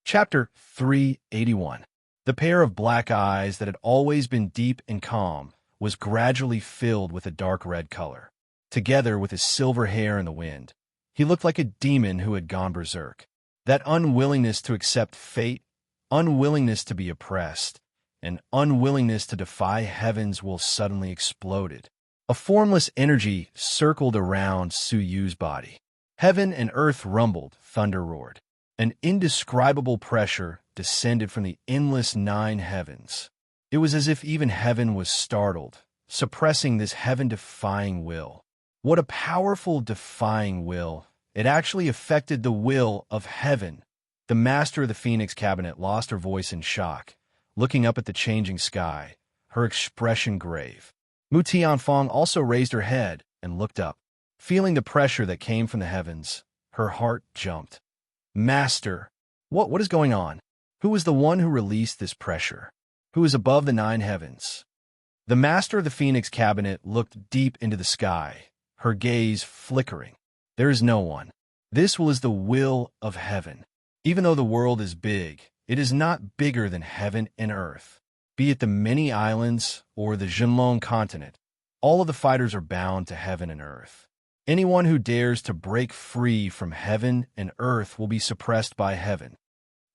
Chapter 381. The pair of black eyes that had always been deep and calm was gradually filled with a dark red color. Together with his silver hair in the wind, he looked like a demon who had gone berserk. That unwillingness to accept fate, unwillingness to be oppressed, and unwillingness to defy heaven's will suddenly exploded. A formless energy circled around Su Yu's body. Heaven and earth rumbled, thunder roared. An indescribable pressure descended from the endless nine heavens. It was as if even heaven was startled, suppressing this heaven-defying will. What a powerful defying will! It actually affected the will of heaven. The master of the Phoenix Cabinet lost her voice in shock, looking up at the changing sky, her expression grave. Mu Tianfang also raised her head and looked up. Feeling the pressure that came from the heavens, her heart jumped. Master, what is going on? Who is the one who released this pressure? Who is above the nine heavens? The master of the Phoenix Cabinet looked deep into the sky, her gaze flickering. There is no one. This will is the will of heaven. Even though the world is big, it is not bigger than heaven and earth. Be it the many islands or the Jinlong continent, all of the fighters are bound to heaven and earth. Anyone who dares to break free from heaven and earth will be suppressed by heaven.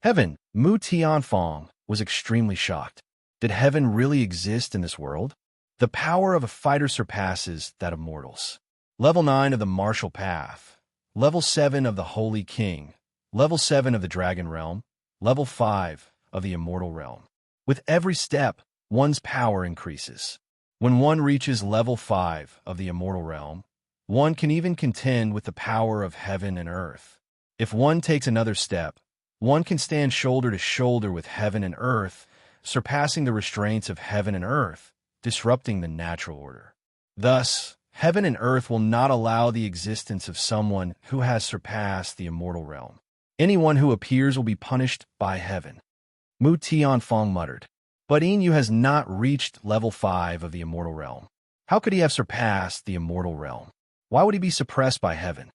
Heaven, Mu Tianfang was extremely shocked. Did heaven really exist in this world? The power of a fighter surpasses that of mortals. Level 9 of the Martial Path, Level 7 of the Holy King, Level 7 of the Dragon Realm, Level 5 of the Immortal Realm. With every step, one's power increases. When one reaches Level 5 of the Immortal Realm, one can even contend with the power of heaven and earth. If one takes another step, one can stand shoulder to shoulder with heaven and earth, surpassing the restraints of heaven and earth, disrupting the natural order. Thus, heaven and earth will not allow the existence of someone who has surpassed the immortal realm. Anyone who appears will be punished by heaven. Mu Tianfang muttered. But Yin Yu has not reached level 5 of the immortal realm. How could he have surpassed the immortal realm? Why would he be suppressed by heaven?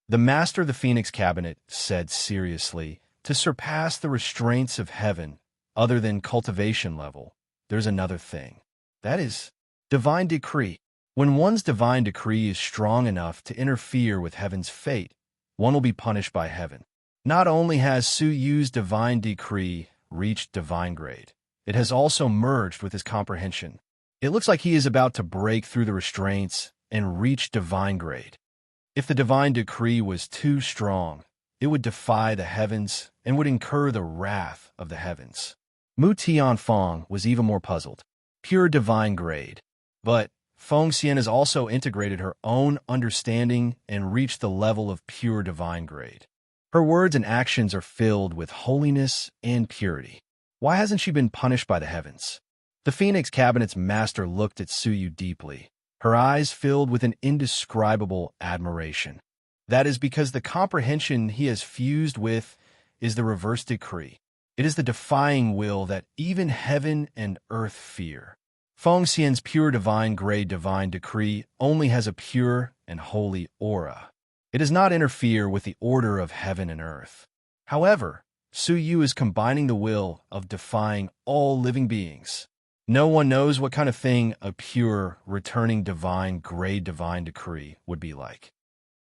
The master of the Phoenix Cabinet said seriously, to surpass the restraints of heaven, other than cultivation level, there's another thing. That is divine decree. When one's divine decree is strong enough to interfere with heaven's fate, one will be punished by heaven. Not only has Su Yu's divine decree reached divine grade, it has also merged with his comprehension. It looks like he is about to break through the restraints and reach divine grade. If the divine decree was too strong, it would defy the heavens and would incur the wrath of the heavens. Mu Tianfang was even more puzzled. Pure divine grade. But Feng Xian has also integrated her own understanding and reached the level of pure divine grade. Her words and actions are filled with holiness and purity. Why hasn't she been punished by the heavens? The Phoenix Cabinet's master looked at Su Yu deeply, her eyes filled with an indescribable admiration. That is because the comprehension he has fused with is the reverse decree. It is the defying will that even heaven and earth fear. Feng Xian's pure divine grade divine decree only has a pure and holy aura. It does not interfere with the order of heaven and earth. However, Su Yu is combining the will of defying all living beings. No one knows what kind of thing a pure, returning divine grade divine decree would be like.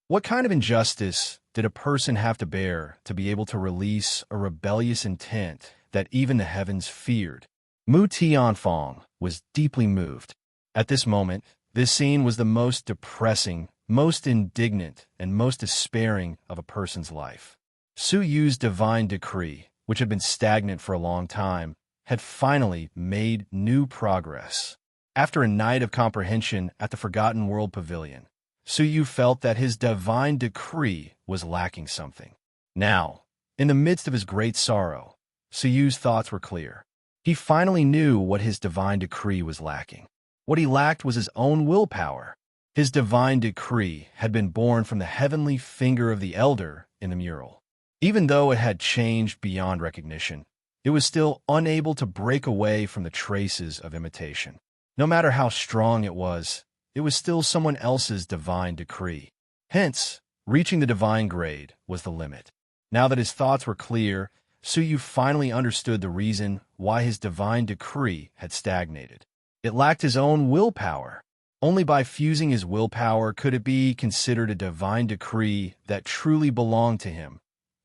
What kind of injustice did a person have to bear to be able to release a rebellious intent that even the heavens feared? Mu Tianfang was deeply moved. At this moment, this scene was the most depressing, most indignant, and most despairing of a person's life. Su Yu's divine decree, which had been stagnant for a long time, had finally made new progress. After a night of comprehension at the Forgotten World Pavilion, Su Yu felt that his divine decree was lacking something. Now, in the midst of his great sorrow, Su Yu's thoughts were clear. He finally knew what his divine decree was lacking. What he lacked was his own willpower. His divine decree had been born from the heavenly finger of the elder in the mural. Even though it had changed beyond recognition, it was still unable to break away from the traces of imitation. No matter how strong it was still someone else's divine decree. Hence, reaching the divine grade was the limit. Now that his thoughts were clear, Suyu finally understood the reason why his divine decree had stagnated. It lacked his own willpower. Only by fusing his willpower could it be considered a divine decree that truly belonged to him,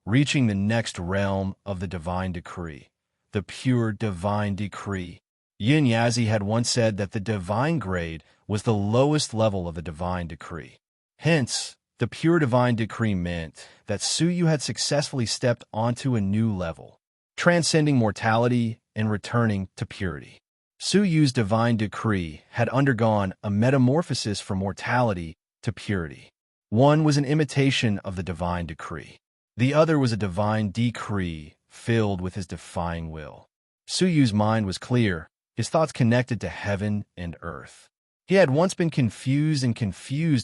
reaching the next realm of the divine decree, the pure divine decree. Yin Yazi had once said that the divine grade was the lowest level of the divine decree. Hence, the pure divine decree meant that Suyu had successfully stepped onto a new level, transcending mortality and returning to purity. Suyu's divine decree had undergone a metamorphosis from mortality to purity. One was an imitation of the divine decree. The other was a divine decree filled with his defying will. Suyu's mind was clear, his thoughts connected to heaven and earth. He had once been confused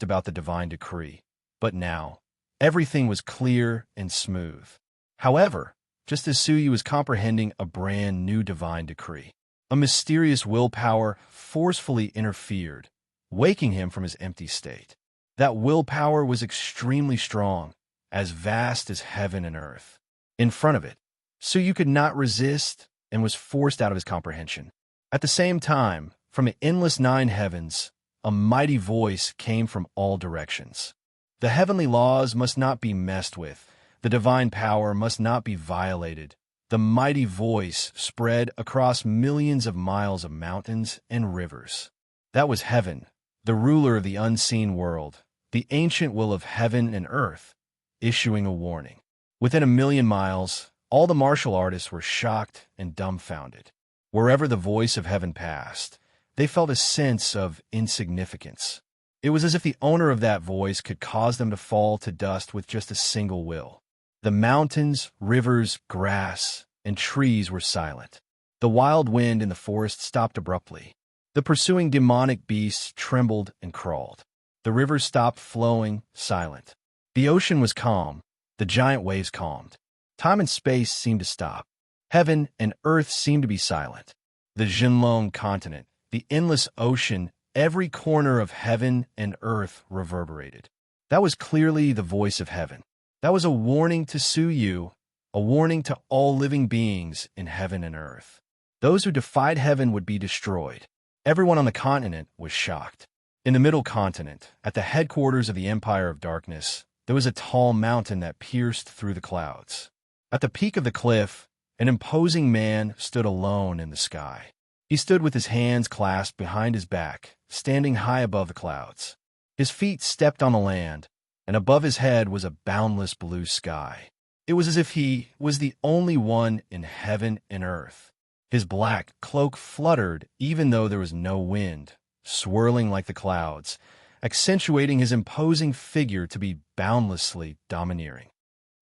about the divine decree, but now, everything was clear and smooth. However, just as Suyu was comprehending a brand new divine decree, a mysterious willpower forcefully interfered, waking him from his empty state. That willpower was extremely strong, as vast as heaven and earth. In front of it, Suyu could not resist and was forced out of his comprehension. At the same time, from the endless nine heavens, a mighty voice came from all directions. The heavenly laws must not be messed with. The divine power must not be violated. The mighty voice spread across millions of miles of mountains and rivers. That was heaven, the ruler of the unseen world, the ancient will of heaven and earth, issuing a warning. Within 1,000,000 miles, all the martial artists were shocked and dumbfounded. Wherever the voice of heaven passed, they felt a sense of insignificance. It was as if the owner of that voice could cause them to fall to dust with just a single will. The mountains, rivers, grass, and trees were silent. The wild wind in the forest stopped abruptly. The pursuing demonic beasts trembled and crawled. The rivers stopped flowing, silent. The ocean was calm. The giant waves calmed. Time and space seemed to stop. Heaven and earth seemed to be silent. The Jinlong continent, the endless ocean, every corner of heaven and earth reverberated. That was clearly the voice of heaven. That was a warning to Suyu, a warning to all living beings in heaven and earth. Those who defied heaven would be destroyed. Everyone on the continent was shocked. In the middle continent, at the headquarters of the Empire of Darkness, there was a tall mountain that pierced through the clouds. At the peak of the cliff, an imposing man stood alone in the sky. He stood with his hands clasped behind his back, standing high above the clouds. His feet stepped on the land, and above his head was a boundless blue sky. It was as if he was the only one in heaven and earth. His black cloak fluttered even though there was no wind, swirling like the clouds, accentuating his imposing figure to be boundlessly domineering.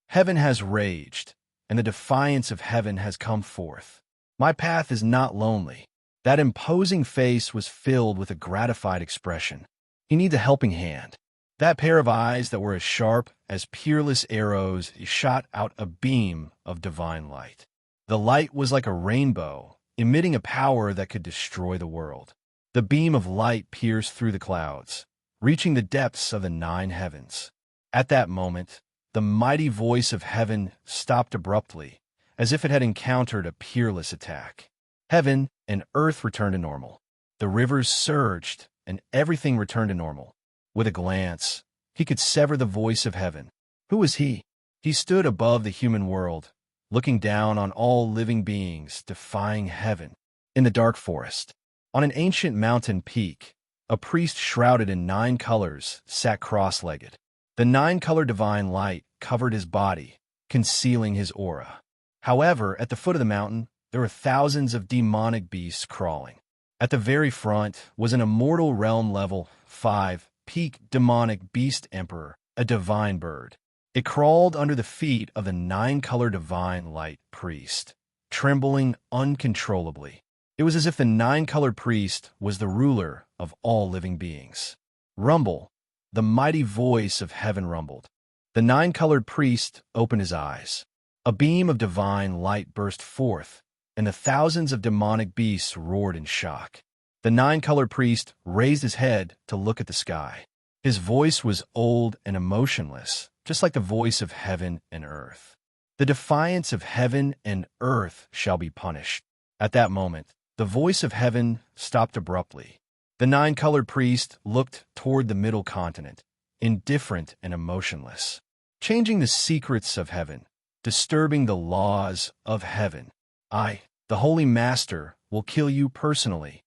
Heaven has raged, and the defiance of heaven has come forth. My path is not lonely. That imposing face was filled with a gratified expression. He needs a helping hand. That pair of eyes that were as sharp as peerless arrows shot out a beam of divine light. The light was like a rainbow, emitting a power that could destroy the world. The beam of light pierced through the clouds, reaching the depths of the nine heavens. At that moment, the mighty voice of heaven stopped abruptly, as if it had encountered a peerless attack. Heaven and earth returned to normal. The rivers surged, and everything returned to normal. With a glance, he could sever the voice of heaven. Who was he? He stood above the human world, looking down on all living beings, defying heaven. In the dark forest, on an ancient mountain peak, a priest shrouded in 9 colors sat cross-legged. The 9-color divine light covered his body, concealing his aura. However, at the foot of the mountain, there were thousands of demonic beasts crawling. At the very front was an immortal realm level 5 peak demonic beast emperor, a divine bird. It crawled under the feet of the 9-color divine light priest, trembling uncontrollably. It was as if the 9-colored priest was the ruler of all living beings. Rumble, the mighty voice of heaven rumbled. The 9-colored priest opened his eyes. A beam of divine light burst forth, and the thousands of demonic beasts roared in shock. The 9-colored priest raised his head to look at the sky. His voice was old and emotionless, just like the voice of heaven and earth. The defiance of heaven and earth shall be punished. At that moment, the voice of heaven stopped abruptly. The nine-colored priest looked toward the middle continent, indifferent and emotionless, changing the secrets of heaven, disturbing the laws of heaven. I, the Holy Master, will kill you personally.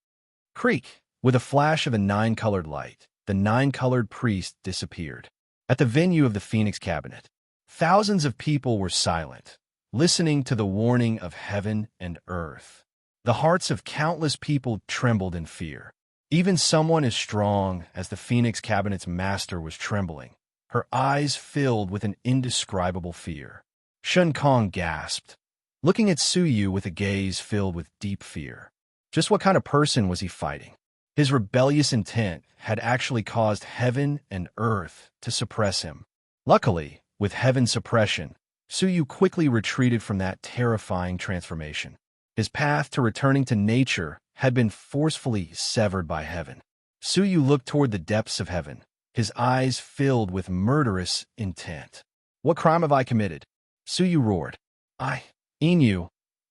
Creak! With a flash of a nine-colored light, the nine-colored priest disappeared. At the venue of the Phoenix Cabinet, thousands of people were silent, listening to the warning of heaven and earth. The hearts of countless people trembled in fear. Even someone as strong as the Phoenix Cabinet's master was trembling, her eyes filled with an indescribable fear. Shun Kong gasped, looking at Su Yu with a gaze filled with deep fear. Just what kind of person was he fighting? His rebellious intent had actually caused heaven and earth to suppress him. Luckily, with heaven's suppression, Su Yu quickly retreated from that terrifying transformation. His path to returning to nature had been forcefully severed by heaven. Su Yu looked toward the depths of heaven, his eyes filled with murderous intent. What crime have I committed? Su Yu roared. I, Inu,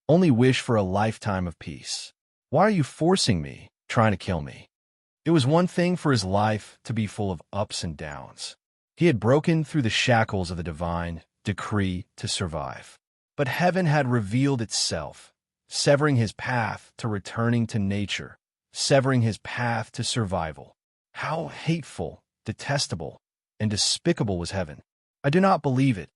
only wish for a lifetime of peace. Why are you forcing me, trying to kill me? It was one thing for his life to be full of ups and downs. He had broken through the shackles of the divine decree to survive. But heaven had revealed itself, severing his path to returning to nature, severing his path to survival. How hateful, detestable, and despicable was heaven. I do not believe it.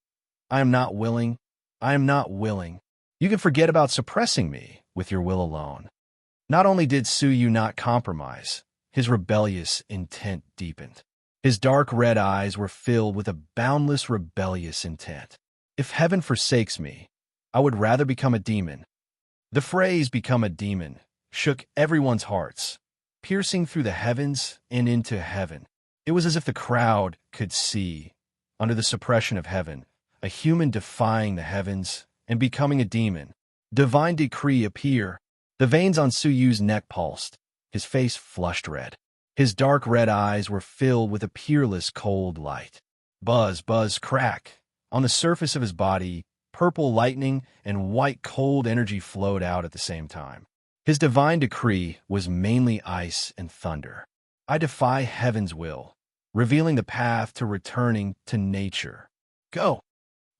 I am not willing. I am not willing. You can forget about suppressing me with your will alone. Not only did Su Yu not compromise, his rebellious intent deepened. His dark red eyes were filled with a boundless rebellious intent. If heaven forsakes me, I would rather become a demon. The phrase "become a demon" shook everyone's hearts, piercing through the heavens and into heaven. It was as if the crowd could see, under the suppression of heaven, a human defying the heavens and becoming a demon. Divine decree appear. The veins on Su Yu's neck pulsed, his face flushed red. His dark red eyes were filled with a peerless cold light. Buzz, buzz, crack. On the surface of his body, purple lightning and white cold energy flowed out at the same time. His divine decree was mainly ice and thunder. I defy heaven's will, revealing the path to returning to nature. Go!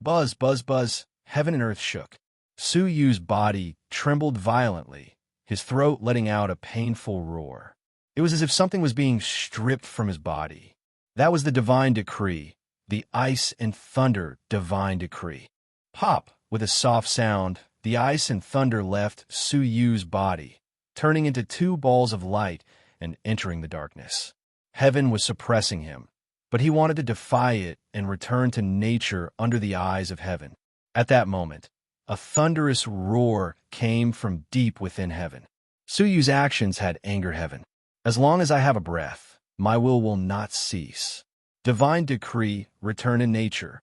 Buzz, buzz, buzz. Heaven and earth shook. Su Yu's body trembled violently, his throat letting out a painful roar. It was as if something was being stripped from his body. That was the divine decree, the ice and thunder divine decree. Pop! With a soft sound, the ice and thunder left Su Yu's body, turning into two balls of light and entering the darkness. Heaven was suppressing him, but he wanted to defy it and return to nature under the eyes of heaven. At that moment, a thunderous roar came from deep within heaven. Su Yu's actions had angered heaven. As long as I have a breath, my will not cease. Divine decree, return in nature.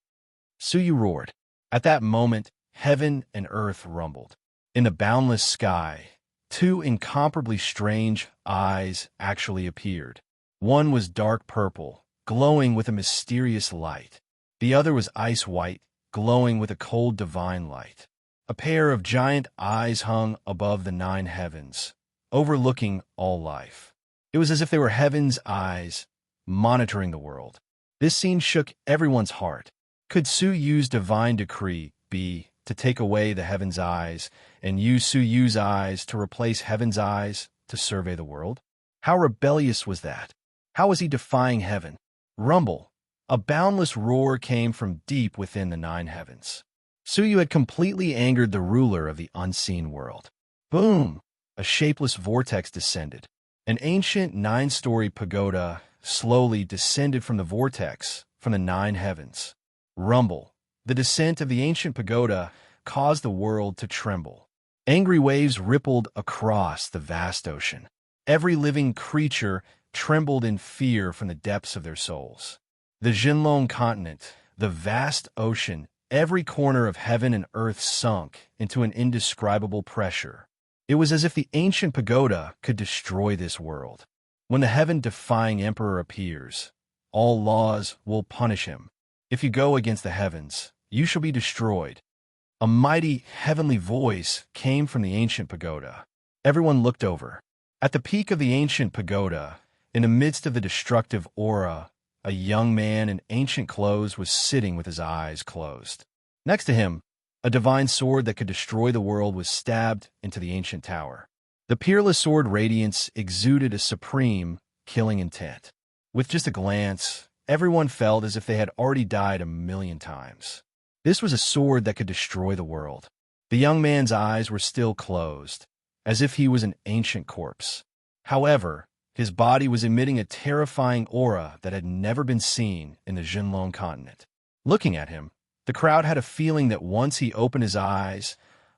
Su Yu roared. At that moment, heaven and earth rumbled. In the boundless sky, two incomparably strange eyes actually appeared. One was dark purple, glowing with a mysterious light. The other was ice white, glowing with a cold divine light. A pair of giant eyes hung above the nine heavens, overlooking all life. It was as if they were heaven's eyes, monitoring the world. This scene shook everyone's heart. Could Su Yu's divine decree be to take away the heaven's eyes and use Su Yu's eyes to replace heaven's eyes to survey the world? How rebellious was that? How was he defying heaven? Rumble! A boundless roar came from deep within the nine heavens. Su Yu had completely angered the ruler of the unseen world. Boom! A shapeless vortex descended. An ancient nine-story pagoda slowly descended from the vortex from the nine heavens. Rumble! The descent of the ancient pagoda caused the world to tremble. Angry waves rippled across the vast ocean. Every living creature trembled in fear from the depths of their souls. The Jinlong continent, the vast ocean, every corner of heaven and earth sunk into an indescribable pressure. It was as if the ancient pagoda could destroy this world. When the heaven-defying emperor appears, all laws will punish him. If you go against the heavens, you shall be destroyed. A mighty, heavenly voice came from the ancient pagoda. Everyone looked over. At the peak of the ancient pagoda, in the midst of the destructive aura, a young man in ancient clothes was sitting with his eyes closed. Next to him, a divine sword that could destroy the world was stabbed into the ancient tower. The peerless sword radiance exuded a supreme, killing intent. With just a glance, everyone felt as if they had already died 1,000,000 times. This was a sword that could destroy the world. The young man's eyes were still closed, as if he was an ancient corpse. However, his body was emitting a terrifying aura that had never been seen in the Jinlong continent. Looking at him, the crowd had a feeling that once he opened his eyes,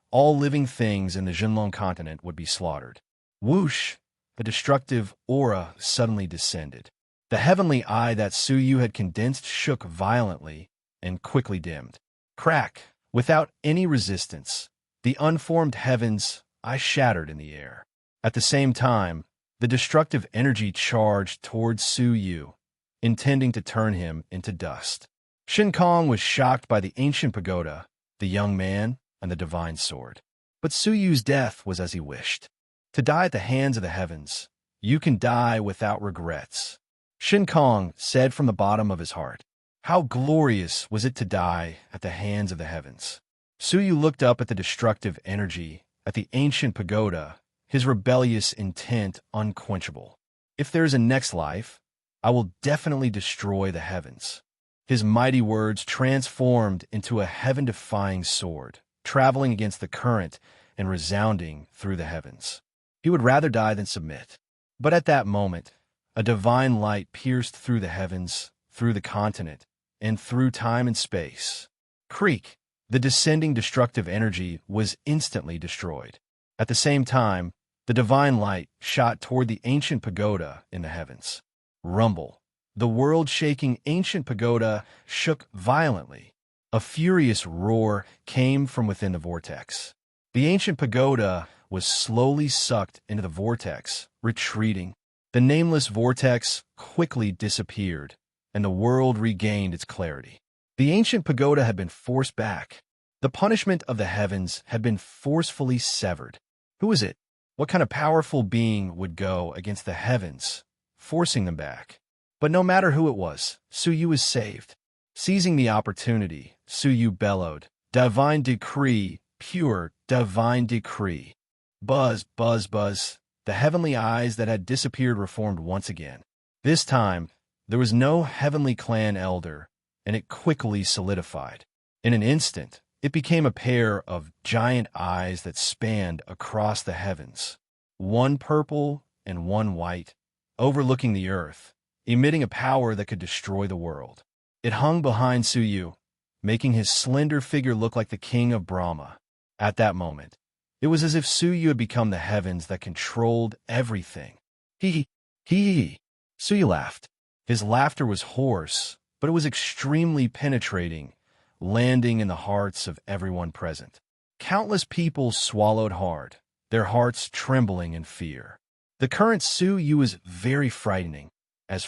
all living things in the Jinlong continent would be slaughtered. Whoosh! A destructive aura suddenly descended. The heavenly eye that Suyu had condensed shook violently and quickly dimmed. Crack! Without any resistance, the unformed heavens' eye shattered in the air. At the same time, the destructive energy charged towards Suyu, intending to turn him into dust. Shin Kong was shocked by the ancient pagoda, the young man, and the divine sword. But Suyu's death was as he wished. To die at the hands of the heavens, you can die without regrets. Shin Kong said from the bottom of his heart. How glorious was it to die at the hands of the heavens. Suyu looked up at the destructive energy, at the ancient pagoda, his rebellious intent unquenchable. If there is a next life, I will definitely destroy the heavens. His mighty words transformed into a heaven-defying sword, traveling against the current and resounding through the heavens. He would rather die than submit. But at that moment, a divine light pierced through the heavens, through the continent, and through time and space. Creak! The descending destructive energy was instantly destroyed. At the same time, the divine light shot toward the ancient pagoda in the heavens. Rumble! The world-shaking ancient pagoda shook violently. A furious roar came from within the vortex. The ancient pagoda was slowly sucked into the vortex, retreating. The nameless vortex quickly disappeared, and the world regained its clarity. The ancient pagoda had been forced back. The punishment of the heavens had been forcefully severed. Who was it? What kind of powerful being would go against the heavens, forcing them back? But no matter who it was, Suyu was saved. Seizing the opportunity, Suyu bellowed, "Divine decree, pure divine decree." Buzz, buzz, buzz. The heavenly eyes that had disappeared reformed once again. This time, there was no heavenly clan elder, and it quickly solidified. In an instant, it became a pair of giant eyes that spanned across the heavens, one purple and one white, overlooking the earth, emitting a power that could destroy the world. It hung behind Suyu, making his slender figure look like the king of Brahma. At that moment, it was as if Suyu had become the heavens that controlled everything. Hee hee. Suyu laughed. His laughter was hoarse, but it was extremely penetrating, landing in the hearts of everyone present. Countless people swallowed hard, their hearts trembling in fear. The current Suyu was very frightening as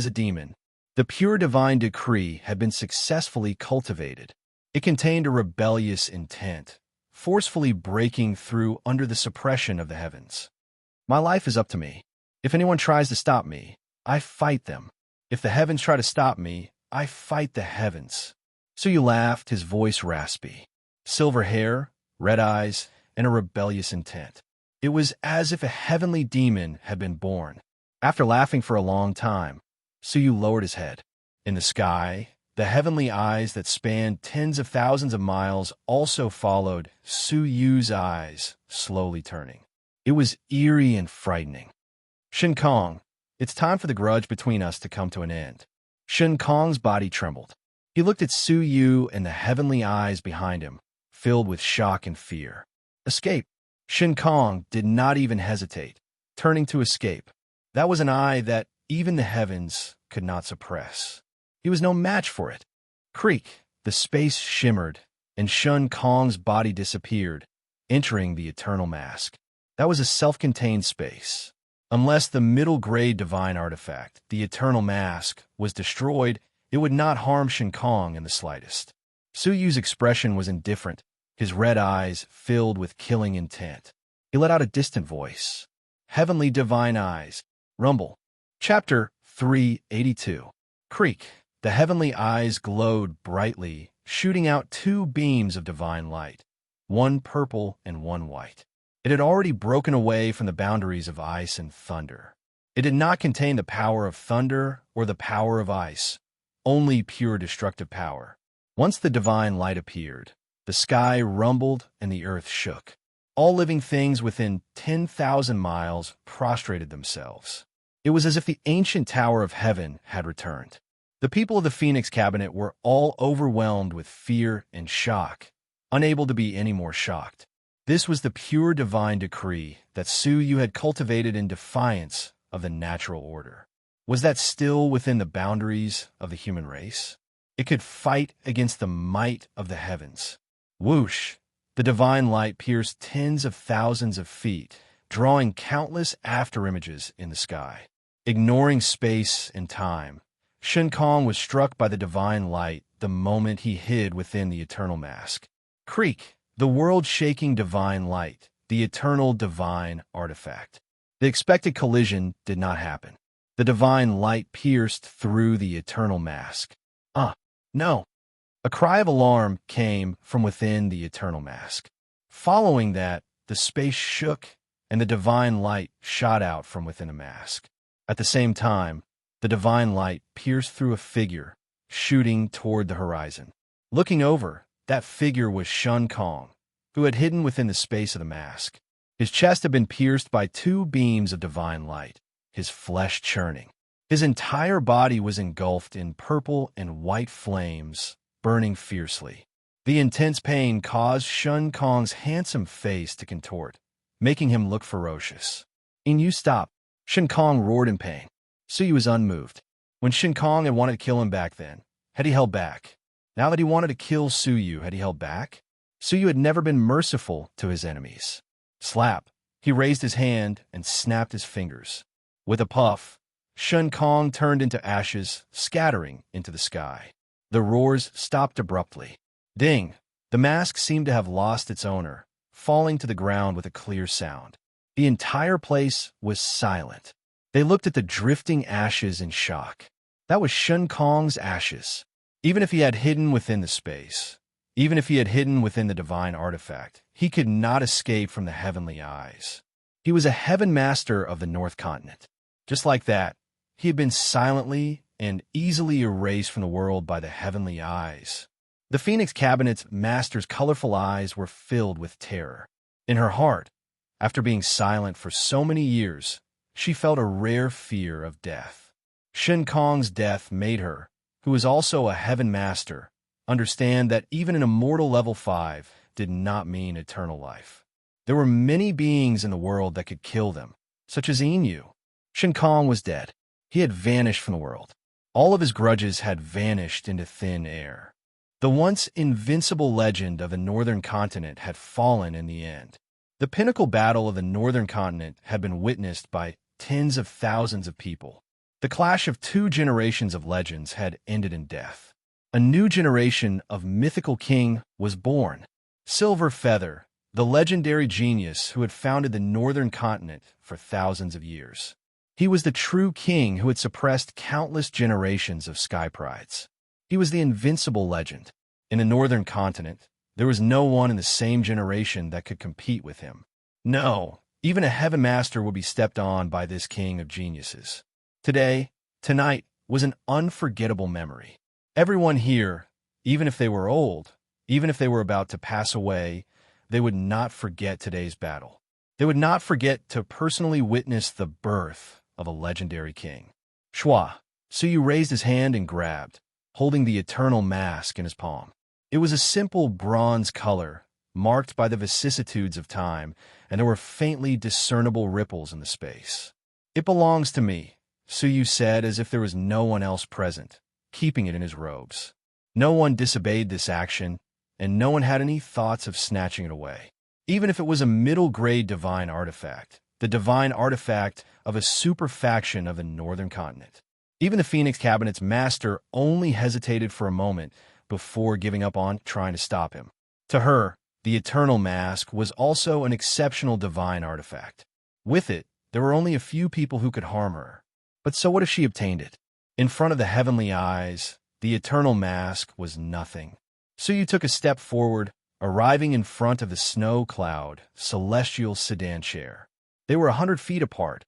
a demon. The pure divine decree had been successfully cultivated. It contained a rebellious intent, forcefully breaking through under the suppression of the heavens. My life is up to me. If anyone tries to stop me, I fight them. If the heavens try to stop me, I fight the heavens. Suyu laughed, his voice raspy. Silver hair, red eyes, and a rebellious intent. It was as if a heavenly demon had been born. After laughing for a long time, Suyu lowered his head. In the sky, the heavenly eyes that spanned tens of thousands of miles also followed Suyu's eyes, slowly turning. It was eerie and frightening. Shin Kong, it's time for the grudge between us to come to an end. Shin Kong's body trembled. He looked at Suyu and the heavenly eyes behind him, filled with shock and fear. Escape. Shin Kong did not even hesitate, turning to escape. That was an eye that even the heavens could not suppress. He was no match for it. Creak, the space shimmered, and Shin Kong's body disappeared, entering the eternal mask. That was a self-contained space. Unless the middle-grade divine artifact, the eternal mask, was destroyed, it would not harm Shin Kong in the slightest. Suyu's expression was indifferent, his red eyes filled with killing intent. He let out a distant voice. Heavenly divine eyes. Rumble. Chapter 382. Creak. The heavenly eyes glowed brightly, shooting out two beams of divine light, one purple and one white. It had already broken away from the boundaries of ice and thunder. It did not contain the power of thunder or the power of ice, only pure destructive power. Once the divine light appeared, the sky rumbled and the earth shook. All living things within 10,000 miles prostrated themselves. It was as if the ancient Tower of Heaven had returned. The people of the Phoenix Cabinet were all overwhelmed with fear and shock, unable to be any more shocked. This was the pure divine decree that Suyu had cultivated in defiance of the natural order. Was that still within the boundaries of the human race? It could fight against the might of the heavens. Whoosh! The divine light pierced tens of thousands of feet, drawing countless afterimages in the sky. Ignoring space and time, Shen Kong was struck by the divine light the moment he hid within the eternal mask. Creak! The world-shaking divine light, the eternal divine artifact. The expected collision did not happen. The divine light pierced through the eternal mask. No! A cry of alarm came from within the eternal mask. Following that, the space shook, and the divine light shot out from within the mask. At the same time, the divine light pierced through a figure, shooting toward the horizon. Looking over, that figure was Shen Kong, who had hidden within the space of the mask. His chest had been pierced by two beams of divine light, his flesh churning. His entire body was engulfed in purple and white flames, burning fiercely. The intense pain caused Shen Kong's handsome face to contort, making him look ferocious. "You stop!" Shen Kong roared in pain. Suyu was unmoved. When Shen Kong had wanted to kill him back then, had he held back? Now that he wanted to kill Suyu, had he held back? Suyu had never been merciful to his enemies. Slap! He raised his hand and snapped his fingers. With a puff, Shen Kong turned into ashes, scattering into the sky. The roars stopped abruptly. Ding! The mask seemed to have lost its owner, falling to the ground with a clear sound. The entire place was silent. They looked at the drifting ashes in shock. That was Shen Kong's ashes. Even if he had hidden within the space, even if he had hidden within the divine artifact, he could not escape from the heavenly eyes. He was a heaven master of the North Continent. Just like that, he had been silently and easily erased from the world by the heavenly eyes. The Phoenix Cabinet's master's colorful eyes were filled with terror. In her heart, after being silent for so many years, she felt a rare fear of death. Shen Kong's death made her, who was also a heaven master, understand that even an immortal level 5 did not mean eternal life. There were many beings in the world that could kill them, such as Inu. Shen Kong was dead. He had vanished from the world. All of his grudges had vanished into thin air. The once invincible legend of the Northern Continent had fallen in the end. The pinnacle battle of the Northern Continent had been witnessed by tens of thousands of people. The clash of two generations of legends had ended in death. A new generation of mythical king was born. Silver Feather, the legendary genius who had founded the Northern Continent for thousands of years. He was the true king who had suppressed countless generations of sky prides. He was the invincible legend. In the Northern Continent, there was no one in the same generation that could compete with him. No, even a heaven master would be stepped on by this king of geniuses. Tonight, was an unforgettable memory. Everyone here, even if they were old, even if they were about to pass away, they would not forget today's battle. They would not forget to personally witness the birth of a legendary king. Shua! Suyu raised his hand and grabbed, holding the eternal mask in his palm. It was a simple bronze color, marked by the vicissitudes of time, and there were faintly discernible ripples in the space. "It belongs to me," Suyu said as if there was no one else present, keeping it in his robes. No one disobeyed this action, and no one had any thoughts of snatching it away. Even if it was a middle-grade divine artifact, the divine artifact of a superfaction of the Northern Continent. Even the Phoenix Cabinet's master only hesitated for a moment before giving up on trying to stop him. To her, The eternal mask was also an exceptional divine artifact. With it, there were only a few people who could harm her. But so what if she obtained it? In front of the heavenly eyes, the eternal mask was nothing. So you took a step forward, arriving in front of the snow-cloud, celestial sedan chair. They were 100 feet apart,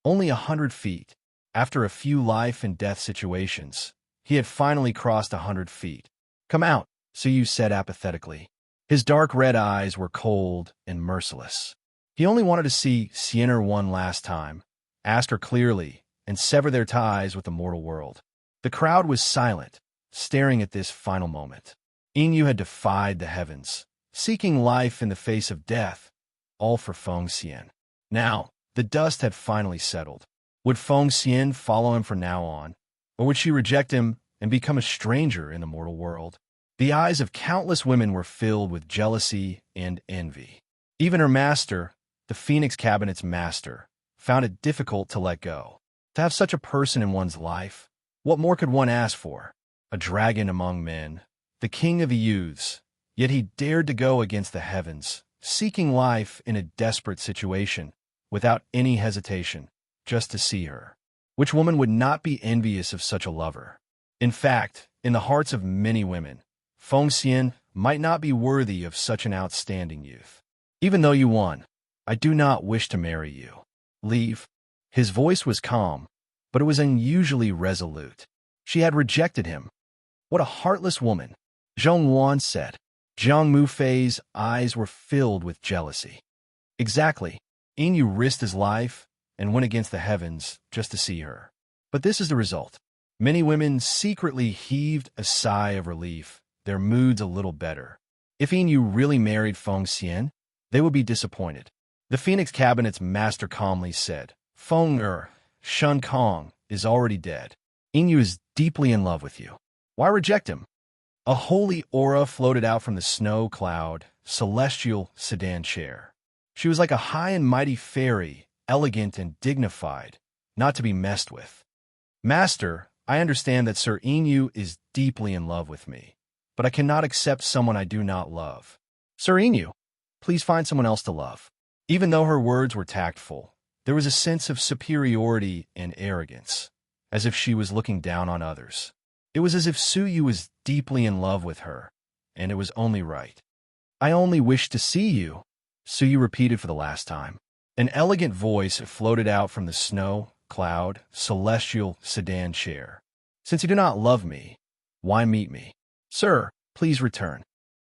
only 100 feet. After a few life-and-death situations, he had finally crossed 100 feet. "Come out," Suyu said apathetically. His dark red eyes were cold and merciless. He only wanted to see Sienna one last time, ask her clearly, and sever their ties with the mortal world. The crowd was silent, staring at this final moment. Inu had defied the heavens, seeking life in the face of death, all for Feng Xian. Now, the dust had finally settled. Would Feng Xian follow him from now on, or would she reject him and become a stranger in the mortal world? The eyes of countless women were filled with jealousy and envy. Even her master, the Phoenix Cabinet's master, found it difficult to let go. To have such a person in one's life, what more could one ask for? A dragon among men, the king of the youths, yet he dared to go against the heavens, seeking life in a desperate situation, without any hesitation, just to see her. Which woman would not be envious of such a lover? In fact, in the hearts of many women, Feng Xian might not be worthy of such an outstanding youth. "Even though you won, I do not wish to marry you. Leave." His voice was calm, but it was unusually resolute. She had rejected him. What a heartless woman, Zhong Wan said. Zhang Mufei's eyes were filled with jealousy. Exactly. Inu risked his life and went against the heavens just to see her. But this is the result. Many women secretly heaved a sigh of relief, their moods a little better. If Inu really married Feng Xian, they would be disappointed. The Phoenix Cabinet's master calmly said, Shun Kong is already dead. Inu is deeply in love with you. Why reject him? A holy aura floated out from the snow cloud, celestial sedan chair. She was like a high and mighty fairy, elegant and dignified, not to be messed with. "Master, I understand that Sir Inu is deeply in love with me, but I cannot accept someone I do not love. Sir Inu, please find someone else to love." Even though her words were tactful, there was a sense of superiority and arrogance, as if she was looking down on others. It was as if Suyu was deeply in love with her, and it was only right. "I only wish to see you," Suyu repeated for the last time. An elegant voice floated out from the snow, cloud, celestial sedan chair. "Since you do not love me, why meet me? Sir, please return."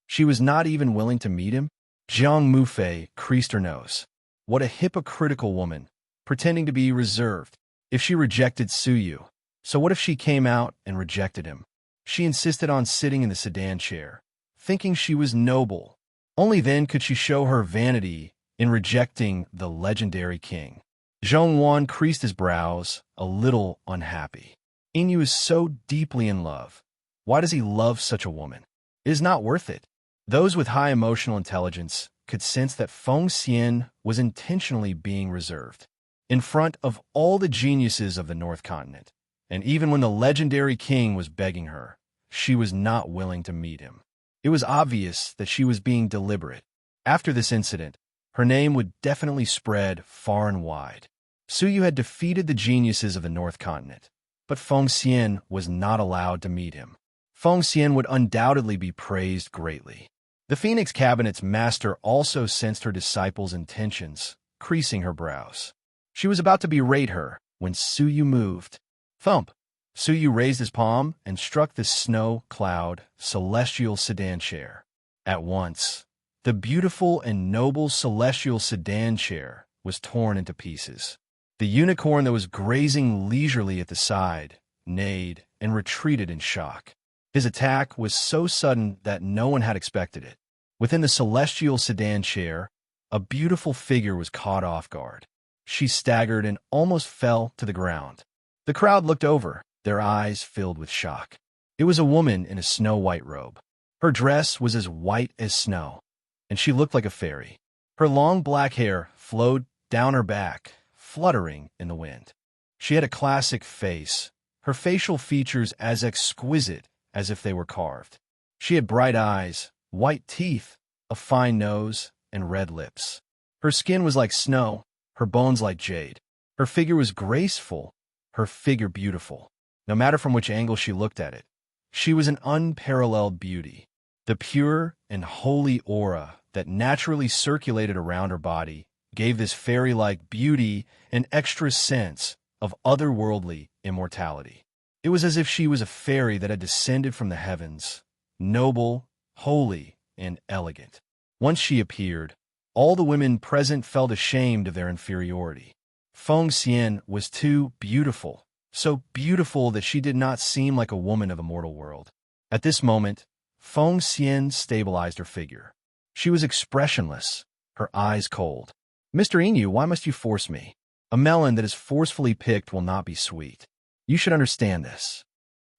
She was not even willing to meet him? Zhang Mufei creased her nose. What a hypocritical woman, pretending to be reserved. If she rejected Suyu, so what if she came out and rejected him? She insisted on sitting in the sedan chair, thinking she was noble. Only then could she show her vanity in rejecting the legendary king. Zhong Wan creased his brows, a little unhappy. Inu is so deeply in love. Why does he love such a woman? It is not worth it. Those with high emotional intelligence could sense that Feng Xian was intentionally being reserved. In front of all the geniuses of the North Continent, and even when the legendary king was begging her, she was not willing to meet him. It was obvious that she was being deliberate. After this incident, her name would definitely spread far and wide. Suyu had defeated the geniuses of the North Continent, but Feng Xian was not allowed to meet him. Feng Xian would undoubtedly be praised greatly. The Phoenix Cabinet's master also sensed her disciple's intentions, creasing her brows. She was about to berate her when Suyu moved. Thump! Suyu raised his palm and struck the snow cloud, celestial sedan chair. At once, the beautiful and noble celestial sedan chair was torn into pieces. The unicorn that was grazing leisurely at the side neighed and retreated in shock. His attack was so sudden that no one had expected it. Within the celestial sedan chair, a beautiful figure was caught off guard. She staggered and almost fell to the ground. The crowd looked over, their eyes filled with shock. It was a woman in a snow-white robe. Her dress was as white as snow, and she looked like a fairy. Her long black hair flowed down her back, fluttering in the wind. She had a classic face, her facial features as exquisite as if they were carved. She had bright eyes, white teeth, a fine nose, and red lips. Her skin was like snow, her bones like jade. Her figure was graceful, her figure beautiful. No matter from which angle she looked at it, she was an unparalleled beauty. The pure and holy aura that naturally circulated around her body gave this fairy-like beauty an extra sense of otherworldly immortality. It was as if she was a fairy that had descended from the heavens, noble, holy, and elegant. Once she appeared, all the women present felt ashamed of their inferiority. Feng Xian was too beautiful, so beautiful that she did not seem like a woman of a mortal world. At this moment, Feng Xian stabilized her figure. She was expressionless, her eyes cold. "Mr. Inu, why must you force me? A melon that is forcefully picked will not be sweet. You should understand this."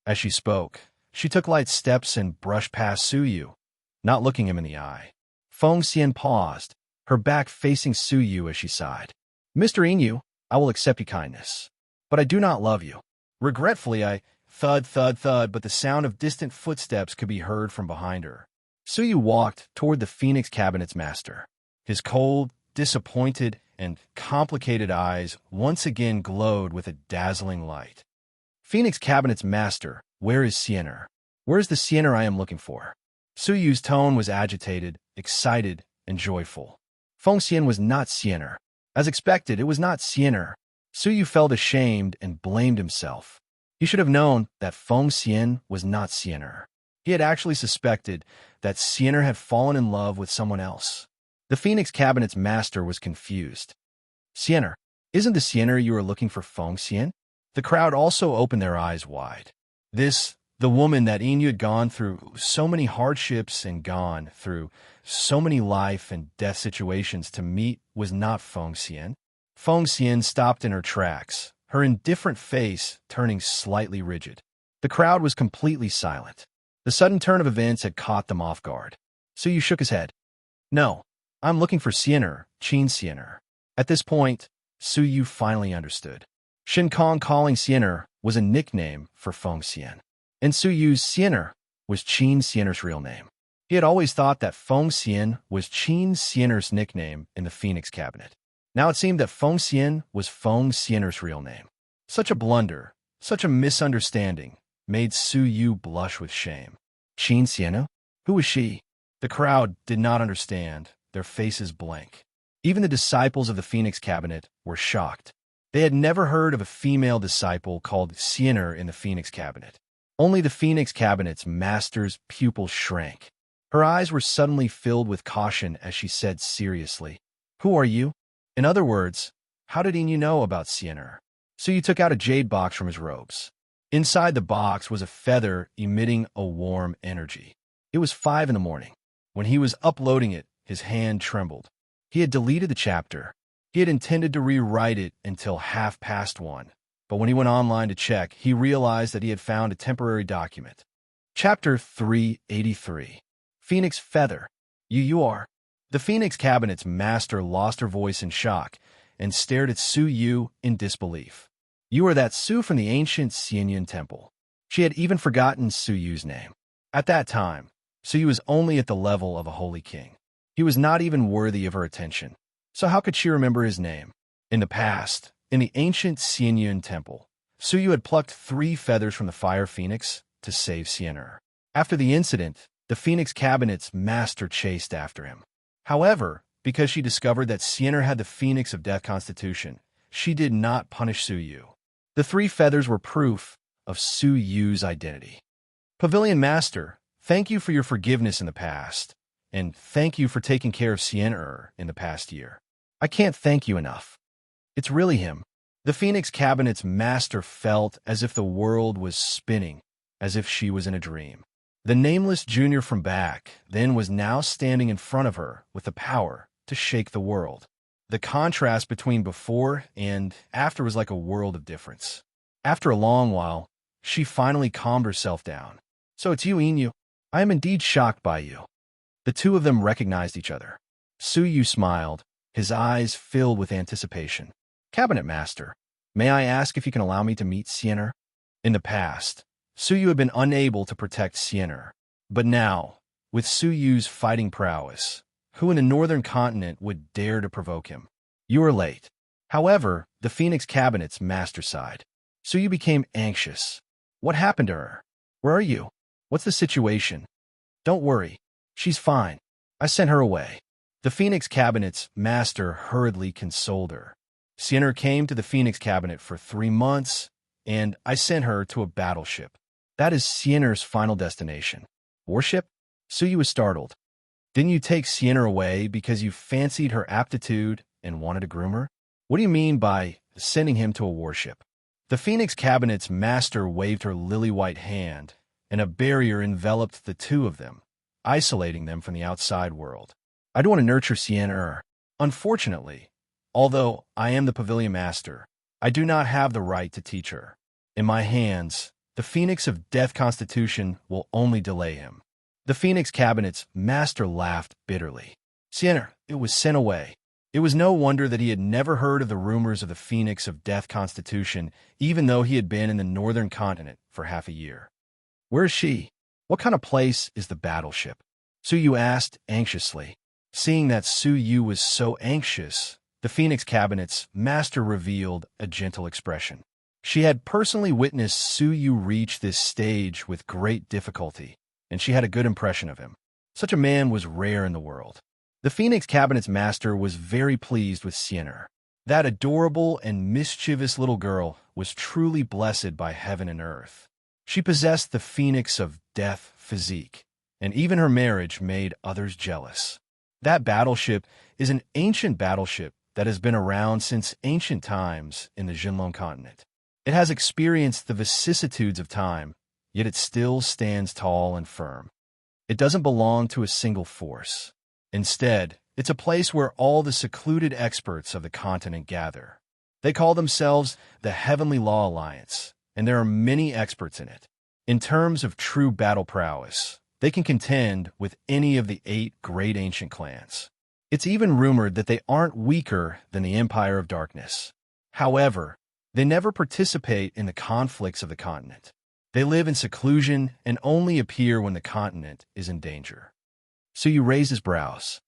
As she spoke, she took light steps and brushed past Suyu, not looking him in the eye. Feng Xian paused, her back facing Suyu as she sighed. "Mr. Inu, I will accept your kindness, but I do not love you." Regretfully, I thud, thud, thud, but the sound of distant footsteps could be heard from behind her. Suyu walked toward the Phoenix Cabinet's master. His cold, disappointed, and complicated eyes once again glowed with a dazzling light. "Phoenix Cabinet's master, where is Siener? Where is the Siener I am looking for?" Suyu's tone was agitated, excited, and joyful. Feng Xian was not Siener. As expected, it was not Siener. Suyu felt ashamed and blamed himself. He should have known that Feng Xian was not Siener. He had actually suspected that Siener had fallen in love with someone else. The Phoenix Cabinet's master was confused. "Siener, isn't the Siener you are looking for Feng Xian?" The crowd also opened their eyes wide. The woman that Inu had gone through so many hardships and gone through so many life and death situations to meet was not Feng Xian. Feng Xian stopped in her tracks, her indifferent face turning slightly rigid. The crowd was completely silent. The sudden turn of events had caught them off guard. Suyu shook his head. "No, I'm looking for Siener, Qin Siener." At this point, Suyu finally understood. Shin Kong calling Siener was a nickname for Feng Xian, and Suyu's Siener was Qin Siener's real name. He had always thought that Feng Xian was Qin Siener's nickname in the Phoenix Cabinet. Now it seemed that Feng Xian was Feng Xianer's real name. Such a blunder, such a misunderstanding, made Suyu blush with shame. Qin Xiena? Who was she? The crowd did not understand, their faces blank. Even the disciples of the Phoenix Cabinet were shocked. They had never heard of a female disciple called Siener in the Phoenix Cabinet. Only the Phoenix Cabinet's master's pupils shrank. Her eyes were suddenly filled with caution as she said seriously, "Who are you?" In other words, how did Inu know about Siener? Suyu took out a jade box from his robes. Inside the box was a feather emitting a warm energy. It was 5 in the morning. When he was uploading it, his hand trembled. He had deleted the chapter. He had intended to rewrite it until 1:30, but when he went online to check, he realized that he had found a temporary document. Chapter 383. Phoenix Feather. You are. The Phoenix Cabinet's master lost her voice in shock and stared at Suyu in disbelief. "You are that Su from the ancient Xianyan temple." She had even forgotten Suyu's name. At that time, Suyu was only at the level of a holy king. He was not even worthy of her attention. So how could she remember his name? In the past, in the ancient Xianyan temple, Suyu had plucked 3 feathers from the fire phoenix to save Siener. After the incident, the Phoenix Cabinet's master chased after him. However, because she discovered that Siener had the Phoenix of Death constitution, she did not punish Suyu. The 3 feathers were proof of Suyu's identity. Pavilion Master, thank you for your forgiveness in the past, and thank you for taking care of Siener in the past year. I can't thank you enough. It's really him. The Phoenix Cabinet's master felt as if the world was spinning, as if she was in a dream. The nameless junior from back then was now standing in front of her with the power to shake the world. The contrast between before and after was like a world of difference. After a long while, she finally calmed herself down. "So it's you, Inu. I am indeed shocked by you." The two of them recognized each other. Suyu smiled, his eyes filled with anticipation. "Cabinet Master, may I ask if you can allow me to meet Siener?" In the past, Suyu had been unable to protect Siener, but now, with Suyu's fighting prowess, Who in the northern continent would dare to provoke him? You were late. However, the Phoenix Cabinet's master sighed. So you became anxious. What happened to her? Where are you? What's the situation? Don't worry. She's fine. I sent her away. The Phoenix Cabinet's master hurriedly consoled her. Sienna came to the Phoenix Cabinet for 3 months, and I sent her to a battleship. That is Sienna's final destination. Warship? Suyu was startled. Didn't you take Sienna away because you fancied her aptitude and wanted to groom her? What do you mean by sending him to a warship? The Phoenix Cabinet's master waved her lily-white hand, and a barrier enveloped the two of them, isolating them from the outside world. I don't want to nurture Sienna. Unfortunately, although I am the pavilion master, I do not have the right to teach her. In my hands, the Phoenix of Death Constitution will only delay him. The Phoenix Cabinet's master laughed bitterly. Sienna, it was sent away. It was no wonder that he had never heard of the rumors of the Phoenix of Death Constitution, even though he had been in the northern continent for half a year. Where is she? What kind of place is the battleship? Suyu asked anxiously. Seeing that Suyu was so anxious, the Phoenix Cabinet's master revealed a gentle expression. She had personally witnessed Suyu reach this stage with great difficulty, and she had a good impression of him. Such a man was rare in the world. The Phoenix Cabinet's master was very pleased with Sienna. That adorable and mischievous little girl was truly blessed by heaven and earth. She possessed the Phoenix of Death physique, and even her marriage made others jealous. That battleship is an ancient battleship that has been around since ancient times in the Jinlong continent. It has experienced the vicissitudes of time, yet it still stands tall and firm. It doesn't belong to a single force. Instead, it's a place where all the secluded experts of the continent gather. They call themselves the Heavenly Law Alliance, and there are many experts in it. In terms of true battle prowess, they can contend with any of the 8 great ancient clans. It's even rumored that they aren't weaker than the Empire of Darkness. However, they never participate in the conflicts of the continent. They live in seclusion and only appear when the continent is in danger. Suyu raised his brows.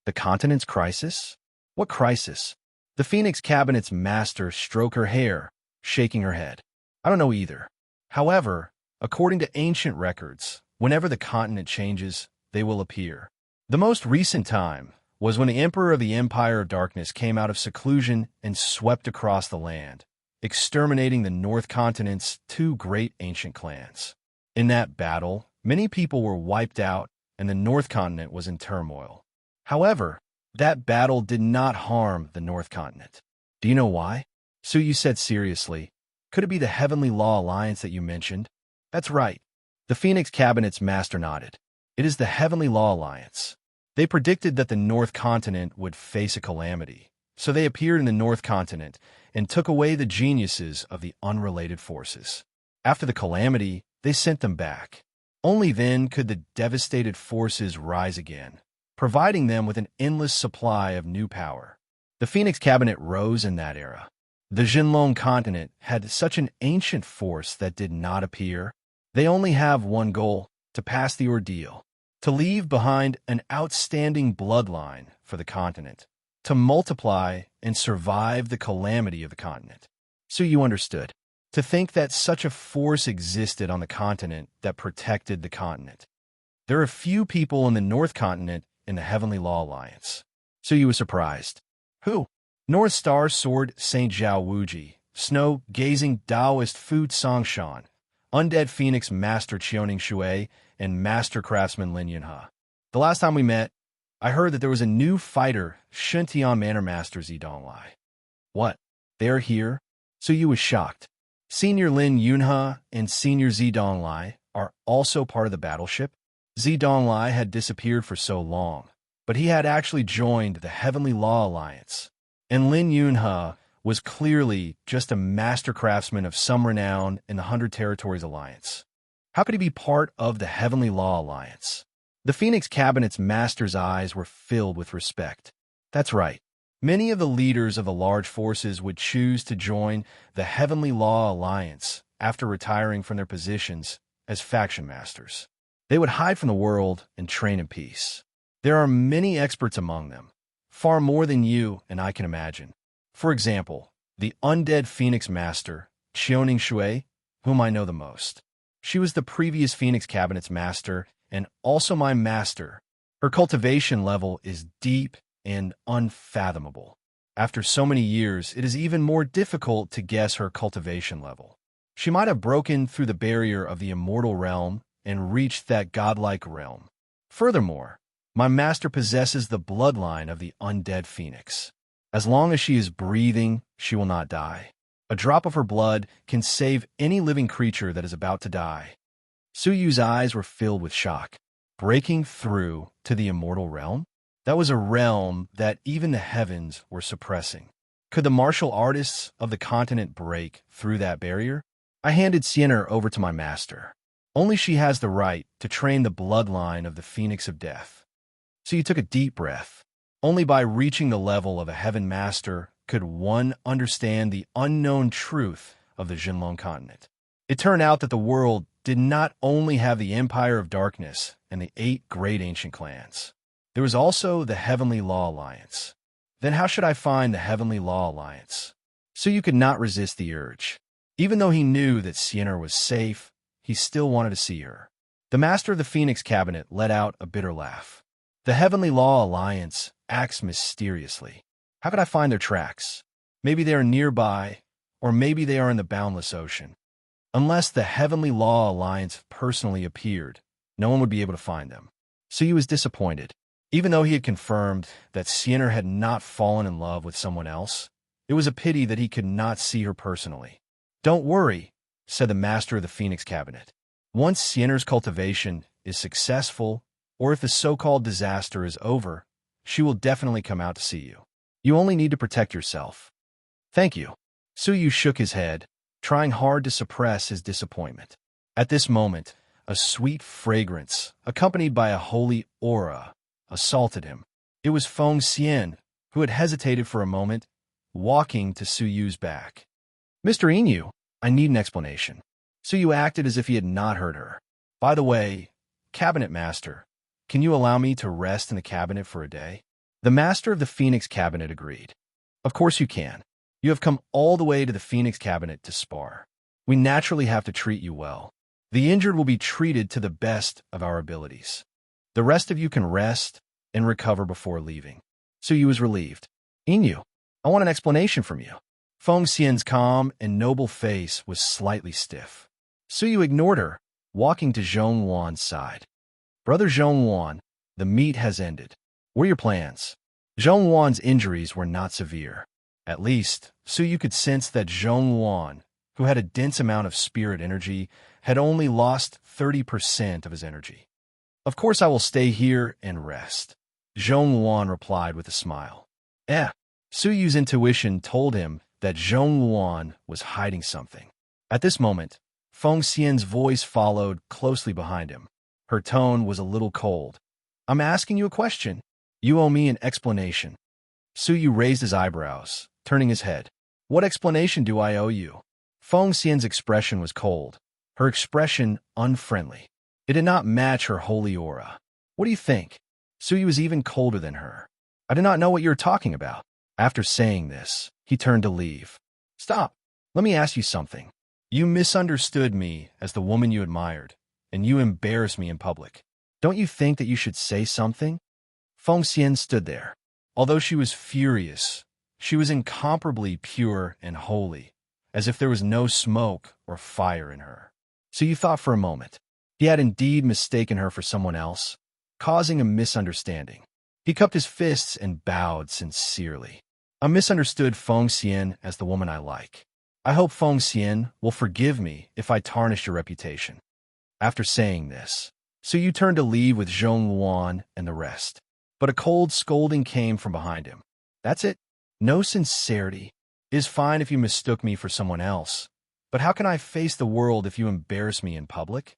The continent's crisis? What crisis? The Phoenix Cabinet's master stroked her hair, shaking her head. I don't know either. However, according to ancient records, whenever the continent changes, they will appear. The most recent time was when the Emperor of the Empire of Darkness came out of seclusion and swept across the land, exterminating the North Continent's 2 great ancient clans. In that battle, many people were wiped out, and the North Continent was in turmoil. However, that battle did not harm the North Continent. Do you know why? Suyu said seriously. Could it be the Heavenly Law Alliance that you mentioned? That's right. The Phoenix Cabinet's master nodded. It is the Heavenly Law Alliance. They predicted that the North Continent would face a calamity, so they appeared in the North Continent and took away the geniuses of the unrelated forces. After the calamity, they sent them back. Only then could the devastated forces rise again, providing them with an endless supply of new power. The Phoenix Cabinet rose in that era. The Jinlong continent had such an ancient force that did not appear. They only have one goal, to pass the ordeal, to leave behind an outstanding bloodline for the continent, to multiply and survive the calamity of the continent. So you understood. To think that such a force existed on the continent that protected the continent. There are few people in the North Continent in the Heavenly Law Alliance. So you were surprised. Who? North Star Sword Saint Zhao Wuji, Snow-Gazing Taoist Fu Songshan, Undead Phoenix Master Chioning Shui, and Master Craftsman Lin Yunhe. The last time we met, I heard that there was a new fighter, Shuntian Manor Master Zidonglai. What? They are here? So you was shocked. Senior Lin Yunhe and Senior Zidonglai are also part of the battleship. Zidonglai had disappeared for so long, but he had actually joined the Heavenly Law Alliance. And Lin Yunhe was clearly just a master craftsman of some renown in the 100 Territories Alliance. How could he be part of the Heavenly Law Alliance? The Phoenix Cabinet's master's eyes were filled with respect. That's right. Many of the leaders of the large forces would choose to join the Heavenly Law Alliance after retiring from their positions as faction masters. They would hide from the world and train in peace. There are many experts among them, far more than you and I can imagine. For example, the undead Phoenix Master, Xiaoning Shui, whom I know the most. She was the previous Phoenix Cabinet's master and also my master. Her cultivation level is deep and unfathomable. After so many years, it is even more difficult to guess her cultivation level. She might have broken through the barrier of the immortal realm and reached that godlike realm. Furthermore, my master possesses the bloodline of the undead phoenix. As long as she is breathing, she will not die. A drop of her blood can save any living creature that is about to die. Su Yu's eyes were filled with shock. Breaking through to the immortal realm? That was a realm that even the heavens were suppressing. Could the martial artists of the continent break through that barrier? I handed Sienna over to my master. Only she has the right to train the bloodline of the Phoenix of Death. So you took a deep breath. Only by reaching the level of a heaven master could one understand the unknown truth of the Jinlong continent. It turned out that the world did not only have the Empire of Darkness and the 8 great ancient clans. There was also the Heavenly Law Alliance. Then how should I find the Heavenly Law Alliance? So you could not resist the urge. Even though he knew that Sienna was safe, he still wanted to see her. The master of the Phoenix Cabinet let out a bitter laugh. The Heavenly Law Alliance acts mysteriously. How could I find their tracks? Maybe they are nearby, or maybe they are in the boundless ocean. Unless the Heavenly Law Alliance personally appeared, no one would be able to find them. So he was disappointed. Even though he had confirmed that Sienna had not fallen in love with someone else, it was a pity that he could not see her personally. Don't worry, said the master of the Phoenix Cabinet. Once Sienna's cultivation is successful, or if the so-called disaster is over, she will definitely come out to see you. You only need to protect yourself. Thank you. Su Yu shook his head, trying hard to suppress his disappointment. At this moment, a sweet fragrance, accompanied by a holy aura, assaulted him. It was Feng Xian, who had hesitated for a moment, walking to Su Yu's back. Mr. Inu, I need an explanation. Su Yu acted as if he had not heard her. By the way, Cabinet Master, can you allow me to rest in the cabinet for a day? The master of the Phoenix Cabinet agreed. Of course you can. You have come all the way to the Phoenix Cabinet to spar. We naturally have to treat you well. The injured will be treated to the best of our abilities. The rest of you can rest and recover before leaving. Su Yu was relieved. Inu, I want an explanation from you. Feng Xian's calm and noble face was slightly stiff. Su Yu ignored her, walking to Zhong Wan's side. Brother Zhong Wan, the meet has ended. What are your plans? Zhong Wan's injuries were not severe. At least, Su Yu could sense that Zhong Wan, who had a dense amount of spirit energy, had only lost 30% of his energy. Of course I will stay here and rest, Zhong Wan replied with a smile. Su Yu's intuition told him that Zhong Wan was hiding something. At this moment, Feng Xian's voice followed closely behind him. Her tone was a little cold. I'm asking you a question. You owe me an explanation. Su Yu raised his eyebrows, turning his head. What explanation do I owe you? Feng Xian's expression was cold, her expression unfriendly. It did not match her holy aura. What do you think? Su Yu was even colder than her. I do not know what you're talking about. After saying this, he turned to leave. Stop. Let me ask you something. You misunderstood me as the woman you admired, and you embarrassed me in public. Don't you think that you should say something? Feng Xian stood there. Although she was furious, she was incomparably pure and holy, as if there was no smoke or fire in her. So you thought for a moment. He had indeed mistaken her for someone else, causing a misunderstanding. He cupped his fists and bowed sincerely. I misunderstood Feng Xian as the woman I like. I hope Feng Xian will forgive me if I tarnish your reputation. After saying this, Su Yu turned to leave with Zhong Wan and the rest. But a cold scolding came from behind him. That's it. No sincerity. It is fine if you mistook me for someone else. But how can I face the world if you embarrass me in public?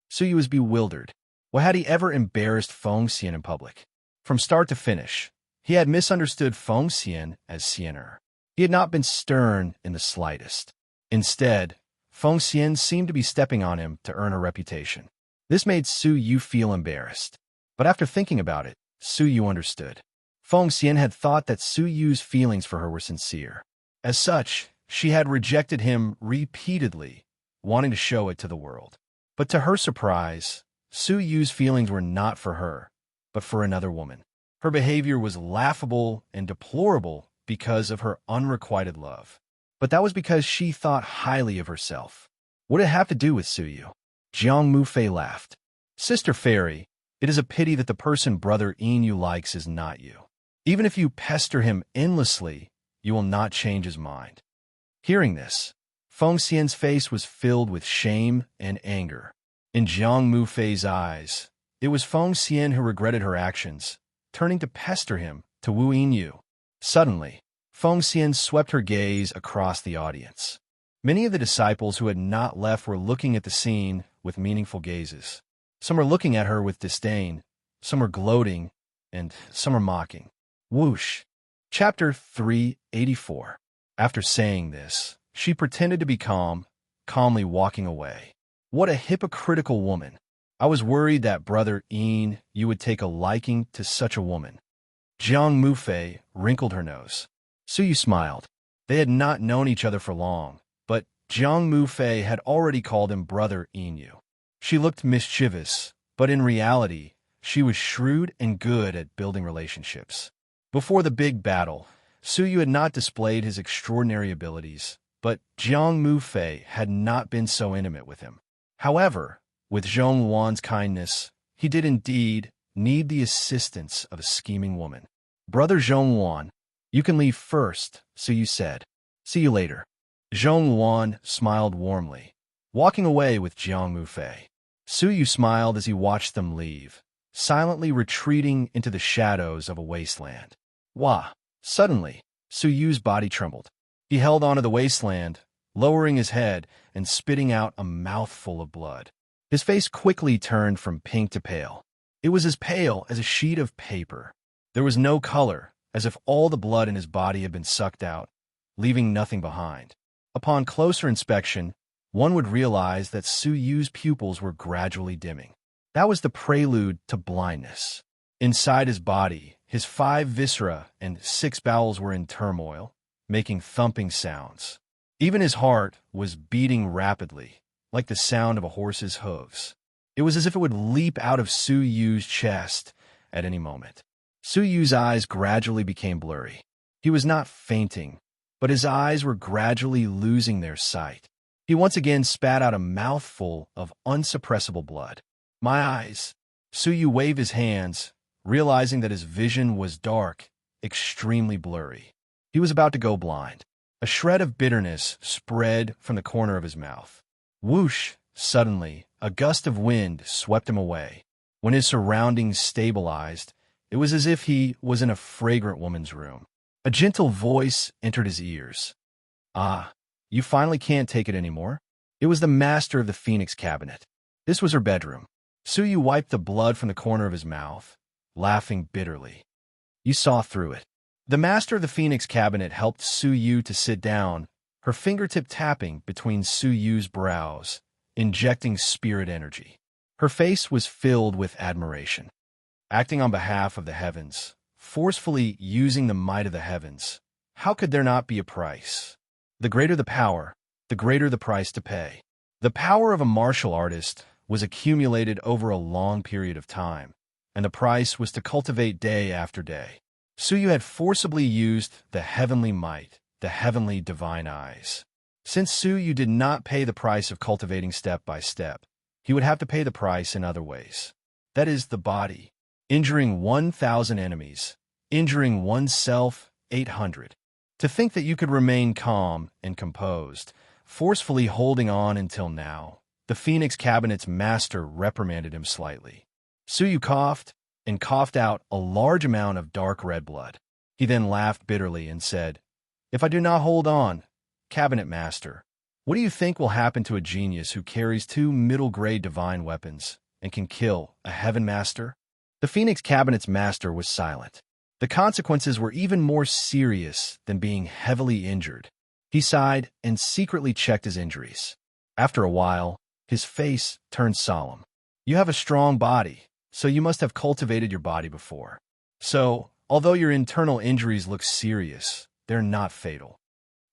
Su Yu was bewildered. Why had he ever embarrassed Feng Xian in public? From start to finish, he had misunderstood Feng Xian as Xianer. He had not been stern in the slightest. Instead, Feng Xian seemed to be stepping on him to earn a reputation. This made Su Yu feel embarrassed. But after thinking about it, Su Yu understood. Feng Xian had thought that Su Yu's feelings for her were sincere. As such, she had rejected him repeatedly, wanting to show it to the world. But to her surprise, Su Yu's feelings were not for her, but for another woman. Her behavior was laughable and deplorable because of her unrequited love. But that was because she thought highly of herself. What did it have to do with Su Yu? Jiang Mufei laughed. Sister Fairy, it is a pity that the person Brother Yin likes is not you. Even if you pester him endlessly, you will not change his mind. Hearing this, Feng Xian's face was filled with shame and anger. In Jiang Mufei's eyes, it was Feng Xian who regretted her actions, turning to pester him to woo Yin. Suddenly, Feng Xian swept her gaze across the audience. Many of the disciples who had not left were looking at the scene with meaningful gazes. Some were looking at her with disdain, some were gloating, and some were mocking. Whoosh! Chapter 384. After saying this, she pretended to be calm, calmly walking away. What a hypocritical woman! I was worried that Brother Yin would take a liking to such a woman. Jiang Mufei wrinkled her nose. Su Yu smiled. They had not known each other for long, but Jiang Mufei had already called him Brother Yin. She looked mischievous, but in reality, she was shrewd and good at building relationships. Before the big battle, Su Yu had not displayed his extraordinary abilities, but Jiang Mufei had not been so intimate with him. However, with Zhong Wan's kindness, he did indeed need the assistance of a scheming woman. Brother Zhong Wan, you can leave first, Su Yu said. See you later. Zhong Wan smiled warmly, walking away with Jiang Mufei. Su Yu smiled as he watched them leave, silently retreating into the shadows of a wasteland. Wah! Suddenly, Su Yu's body trembled. He held onto the wasteland, lowering his head and spitting out a mouthful of blood. His face quickly turned from pink to pale. It was as pale as a sheet of paper. There was no color, as if all the blood in his body had been sucked out, leaving nothing behind. Upon closer inspection, one would realize that Su Yu's pupils were gradually dimming. That was the prelude to blindness. Inside his body, his 5 viscera and 6 bowels were in turmoil, making thumping sounds. Even his heart was beating rapidly, like the sound of a horse's hooves. It was as if it would leap out of Su Yu's chest at any moment. Su Yu's eyes gradually became blurry. He was not fainting, but his eyes were gradually losing their sight. He once again spat out a mouthful of unsuppressible blood. My eyes! Su Yu waved his hands, realizing that his vision was dark, extremely blurry. He was about to go blind. A shred of bitterness spread from the corner of his mouth. Whoosh! Suddenly, a gust of wind swept him away. When his surroundings stabilized, it was as if he was in a fragrant woman's room. A gentle voice entered his ears. Ah, you finally can't take it anymore? It was the master of the Phoenix cabinet. This was her bedroom. Su Yu wiped the blood from the corner of his mouth, laughing bitterly. You saw through it. The master of the Phoenix cabinet helped Su Yu to sit down, her fingertip tapping between Su Yu's brows, injecting spirit energy. Her face was filled with admiration. Acting on behalf of the heavens, forcefully using the might of the heavens, how could there not be a price? The greater the power, the greater the price to pay. The power of a martial artist was accumulated over a long period of time, and the price was to cultivate day after day. Su Yu had forcibly used the heavenly might, the heavenly divine eyes. Since Su Yu did not pay the price of cultivating step by step, he would have to pay the price in other ways. That is, the body, injuring 1,000 enemies, injuring oneself 800. To think that you could remain calm and composed, forcefully holding on until now, the Phoenix cabinet's master reprimanded him slightly. Su Yu coughed and coughed out a large amount of dark red blood. He then laughed bitterly and said, If I do not hold on, cabinet master, what do you think will happen to a genius who carries 2 middle-grade divine weapons and can kill a heaven master? The Phoenix cabinet's master was silent. The consequences were even more serious than being heavily injured. He sighed and secretly checked his injuries. After a while, his face turned solemn. You have a strong body, so you must have cultivated your body before. So, although your internal injuries look serious, they're not fatal.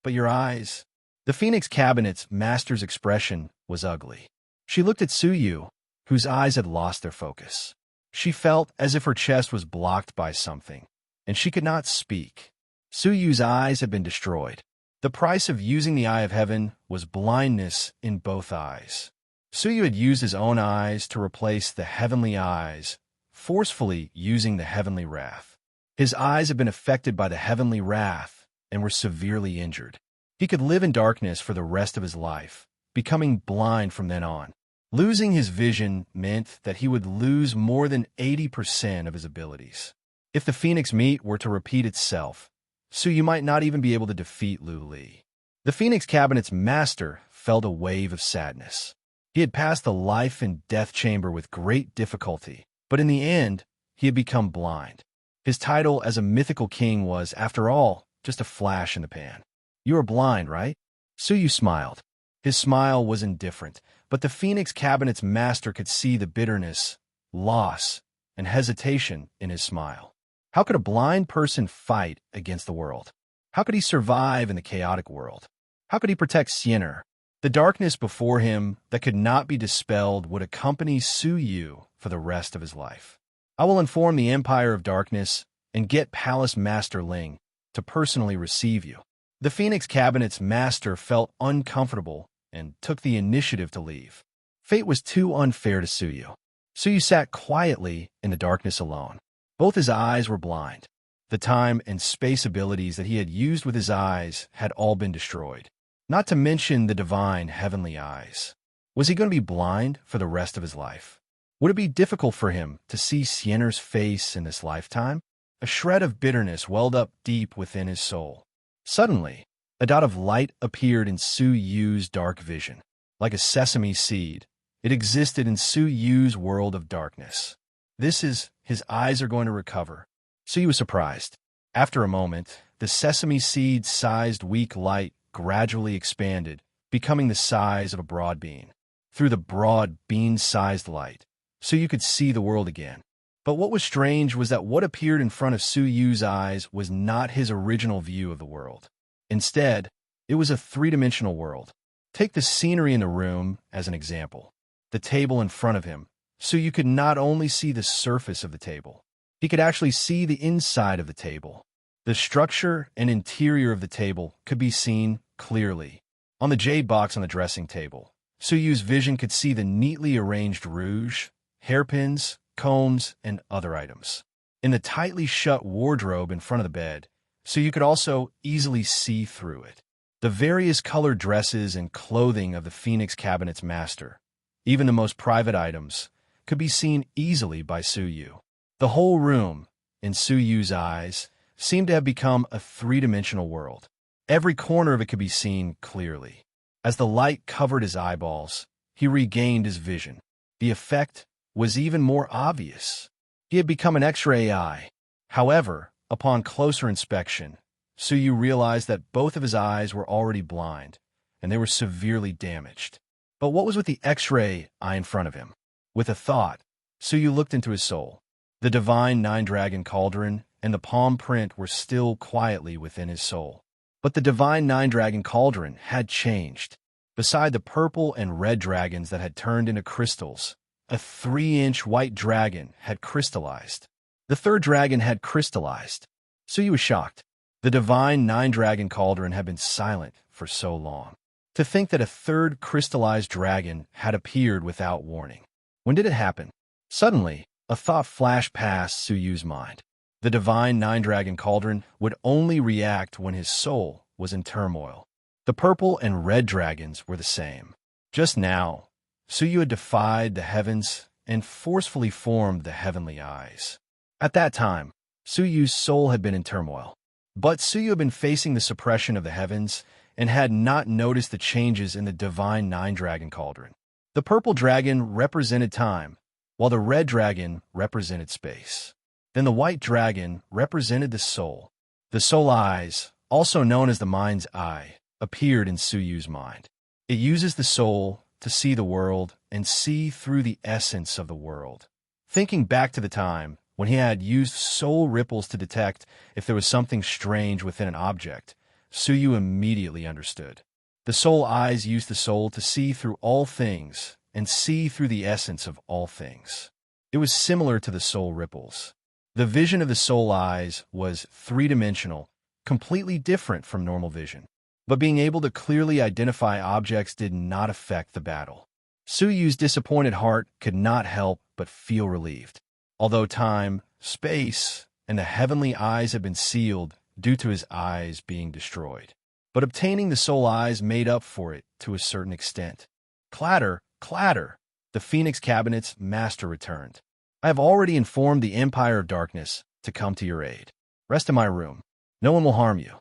But your eyes... The Phoenix Cabinet's master's expression was ugly. She looked at Suyu, whose eyes had lost their focus. She felt as if her chest was blocked by something, and she could not speak. Suyu's eyes had been destroyed. The price of using the Eye of Heaven was blindness in both eyes. Suyu had used his own eyes to replace the heavenly eyes, forcefully using the heavenly wrath. His eyes had been affected by the heavenly wrath and were severely injured. He could live in darkness for the rest of his life, becoming blind from then on. Losing his vision meant that he would lose more than 80% of his abilities. If the Phoenix meet were to repeat itself, Suyu might not even be able to defeat Lu Li. The Phoenix Cabinet's master felt a wave of sadness. He had passed the life and death chamber with great difficulty, but in the end, he had become blind. His title as a mythical king was, after all, just a flash in the pan. You are blind, right? Suyu smiled. His smile was indifferent, but the Phoenix Cabinet's master could see the bitterness, loss, and hesitation in his smile. How could a blind person fight against the world? How could he survive in the chaotic world? How could he protect Siener? The darkness before him that could not be dispelled would accompany Suyu for the rest of his life. I will inform the Empire of Darkness and get Palace Master Ling to personally receive you. The Phoenix Cabinet's master felt uncomfortable and took the initiative to leave. Fate was too unfair to Suyu. Suyu sat quietly in the darkness alone. Both his eyes were blind. The time and space abilities that he had used with his eyes had all been destroyed, not to mention the divine heavenly eyes. Was he going to be blind for the rest of his life? Would it be difficult for him to see Siener's face in this lifetime? A shred of bitterness welled up deep within his soul. Suddenly, a dot of light appeared in Suyu's dark vision. Like a sesame seed, it existed in Suyu's world of darkness. His eyes are going to recover. Suyu was surprised. After a moment, the sesame seed-sized weak light gradually expanded, becoming the size of a broad bean. Through the broad bean-sized light, Suyu could see the world again. But what was strange was that what appeared in front of Suyu's eyes was not his original view of the world. Instead, it was a three-dimensional world. Take the scenery in the room as an example. The table in front of him, Suyu could not only see the surface of the table, he could actually see the inside of the table. The structure and interior of the table could be seen clearly. On the jade box on the dressing table, Suyu's vision could see the neatly arranged rouge, hairpins, combs, and other items. In the tightly shut wardrobe in front of the bed, Suyu could also easily see through it. The various colored dresses and clothing of the Phoenix Cabinet's master, even the most private items, could be seen easily by Suyu. The whole room, in Suyu's eyes, seemed to have become a three-dimensional world. Every corner of it could be seen clearly. As the light covered his eyeballs, he regained his vision. The effect was even more obvious. He had become an X-ray eye. However, upon closer inspection, Suyu realized that both of his eyes were already blind, and they were severely damaged. But what was with the X-ray eye in front of him? With a thought, Suyu looked into his soul. The divine nine-dragon cauldron and the palm print were still quietly within his soul. But the divine nine-dragon cauldron had changed. Beside the purple and red dragons that had turned into crystals, a 3-inch white dragon had crystallized. The third dragon had crystallized. Suyu was shocked. The divine nine-dragon cauldron had been silent for so long. To think that a third crystallized dragon had appeared without warning. When did it happen? Suddenly, a thought flashed past Suyu's mind. The divine nine-dragon cauldron would only react when his soul was in turmoil. The purple and red dragons were the same. Just now, Suyu had defied the heavens and forcefully formed the heavenly eyes. At that time, Suyu's soul had been in turmoil. But Suyu had been facing the suppression of the heavens and had not noticed the changes in the divine nine-dragon cauldron. The purple dragon represented time, while the red dragon represented space. Then the white dragon represented the soul. The soul eyes, also known as the mind's eye, appeared in Suyu's mind. It uses the soul to see the world and see through the essence of the world, Thinking back to the time when he had used soul ripples to detect if there was something strange within an object, Suyu immediately understood. The soul eyes used the soul to see through all things and see through the essence of all things. It was similar to the soul ripples. The vision of the soul eyes was three-dimensional, completely different from normal vision. But being able to clearly identify objects did not affect the battle. Suyu's disappointed heart could not help but feel relieved. Although time, space, and the heavenly eyes had been sealed due to his eyes being destroyed. But obtaining the soul eyes made up for it to a certain extent. Clatter, clatter, the Phoenix Cabinet's master returned. I have already informed the Empire of Darkness to come to your aid. Rest in my room. No one will harm you.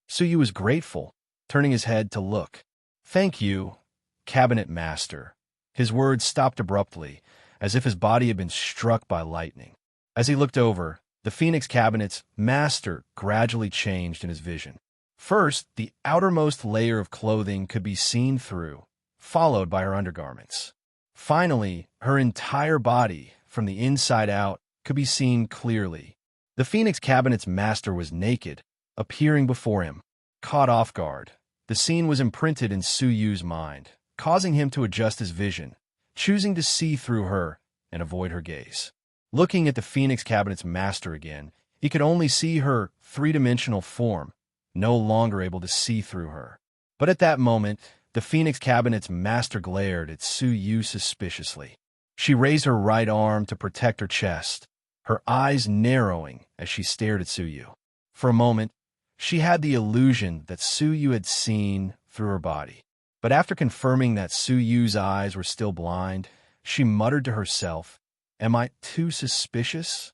Suyu was grateful, turning his head to look. Thank you, Cabinet Master. His words stopped abruptly, as if his body had been struck by lightning. As he looked over, the Phoenix Cabinet's master gradually changed in his vision. First, the outermost layer of clothing could be seen through, followed by her undergarments. Finally, her entire body, from the inside out, could be seen clearly. The Phoenix Cabinet's master was naked, appearing before him. Caught off guard, the scene was imprinted in Suyu's mind, causing him to adjust his vision, choosing to see through her and avoid her gaze. Looking at the Phoenix Cabinet's master again, he could only see her three-dimensional form, no longer able to see through her. But at that moment, the Phoenix Cabinet's master glared at Suyu suspiciously. She raised her right arm to protect her chest, her eyes narrowing as she stared at Suyu. For a moment, she had the illusion that Suyu had seen through her body. But after confirming that Suyu's eyes were still blind, she muttered to herself, "Am I too suspicious?"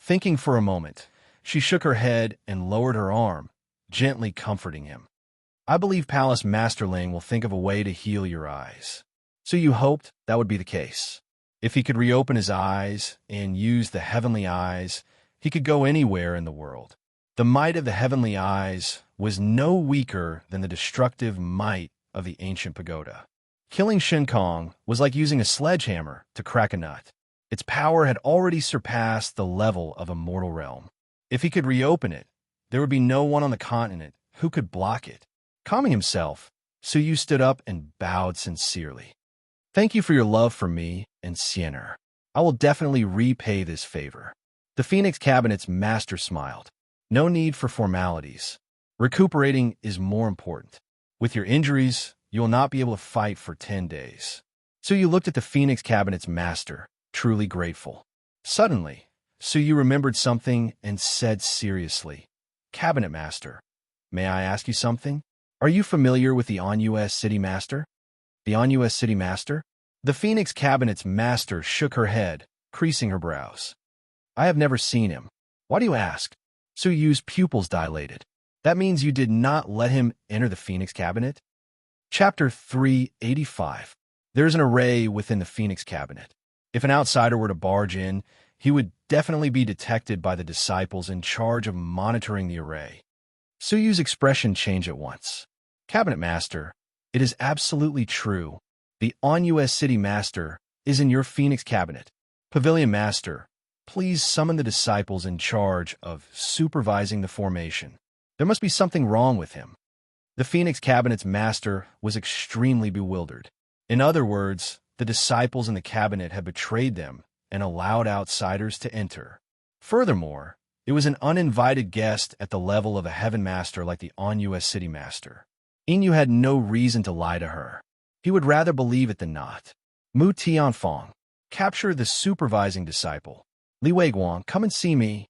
Thinking for a moment, she shook her head and lowered her arm, gently comforting him. "I believe Palace Masterling will think of a way to heal your eyes." Suyu hoped that would be the case. If he could reopen his eyes and use the heavenly eyes, he could go anywhere in the world. The might of the heavenly eyes was no weaker than the destructive might of the ancient pagoda. Killing Shinkong was like using a sledgehammer to crack a nut. Its power had already surpassed the level of a mortal realm. If he could reopen it, there would be no one on the continent who could block it. Calming himself, Suyu stood up and bowed sincerely. "Thank you for your love for me and Siener. I will definitely repay this favor." The Phoenix Cabinet's master smiled. "No need for formalities. Recuperating is more important. With your injuries, you will not be able to fight for 10 days. Suyu looked at the Phoenix Cabinet's master, truly grateful. Suddenly, Suyu remembered something and said seriously, "Cabinet Master, may I ask you something? Are you familiar with the Onus City Master?" "The Onus City Master?" The Phoenix Cabinet's master shook her head, creasing her brows. "I have never seen him. Why do you ask?" Suyu's pupils dilated. "That means you did not let him enter the Phoenix Cabinet?" Chapter 385. There is an array within the Phoenix Cabinet. If an outsider were to barge in, he would definitely be detected by the disciples in charge of monitoring the array. Suyu's expression changed at once. "Cabinet Master, it is absolutely true. The Onus City Master is in your Phoenix Cabinet. Pavilion Master, please summon the disciples in charge of supervising the formation. There must be something wrong with him." The Phoenix Cabinet's master was extremely bewildered. In other words, the disciples in the cabinet had betrayed them and allowed outsiders to enter. Furthermore, it was an uninvited guest at the level of a heaven master like the Onus City Master. Inu had no reason to lie to her. He would rather believe it than not. Mu Tianfang, capture the supervising disciple. Li Weiguang, come and see me.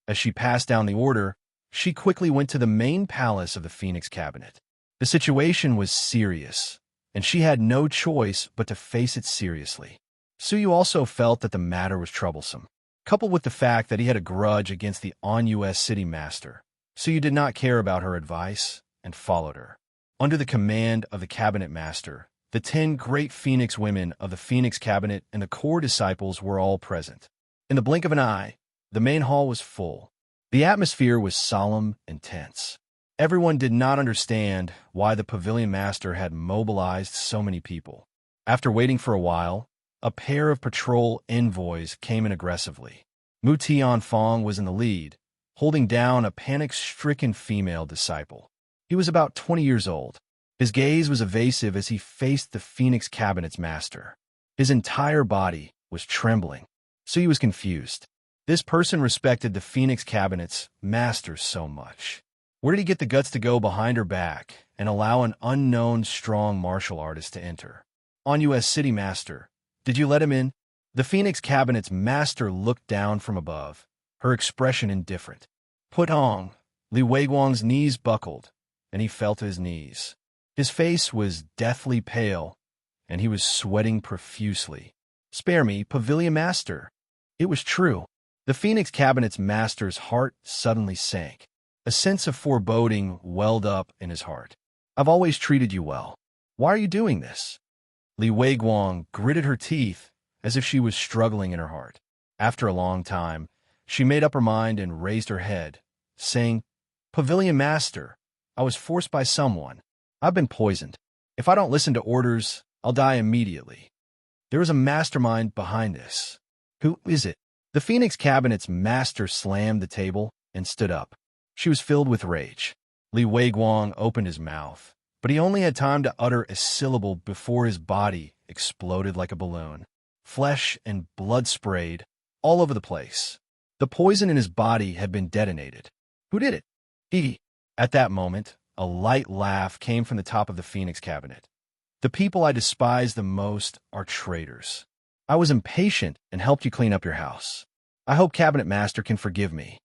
As she passed down the order, she quickly went to the main palace of the Phoenix Cabinet. The situation was serious, and she had no choice but to face it seriously. Suyu also felt that the matter was troublesome. Coupled with the fact that he had a grudge against the Onus City Master, Suyu did not care about her advice and followed her. Under the command of the Cabinet Master, the 10 great Phoenix women of the Phoenix Cabinet and the core disciples were all present. In the blink of an eye, the main hall was full. The atmosphere was solemn and tense. Everyone did not understand why the Pavilion Master had mobilized so many people. After waiting for a while, a pair of patrol envoys came in aggressively. Mu Tianfang was in the lead, holding down a panic-stricken female disciple. He was about 20 years old. His gaze was evasive as he faced the Phoenix Cabinet's master. His entire body was trembling, so he was confused. This person respected the Phoenix Cabinet's master so much. Where did he get the guts to go behind her back and allow an unknown strong martial artist to enter? On U.S. City Master, did you let him in? The Phoenix Cabinet's master looked down from above, her expression indifferent. Put on. Li Weiguang's knees buckled, and he fell to his knees. His face was deathly pale, and he was sweating profusely. Spare me, Pavilion Master. It was true. The Phoenix Cabinet's master's heart suddenly sank. A sense of foreboding welled up in his heart. I've always treated you well. Why are you doing this? Li Weiguang gritted her teeth as if she was struggling in her heart. After a long time, she made up her mind and raised her head, saying, Pavilion Master, I was forced by someone. I've been poisoned. If I don't listen to orders, I'll die immediately. There is a mastermind behind this. Who is it? The Phoenix Cabinet's master slammed the table and stood up. She was filled with rage. Li Weiguang opened his mouth, but he only had time to utter a syllable before his body exploded like a balloon. Flesh and blood sprayed all over the place. The poison in his body had been detonated. Who did it? He. At that moment, a light laugh came from the top of the Phoenix Cabinet. The people I despise the most are traitors. I was impatient and helped you clean up your house. I hope Cabinet Master can forgive me.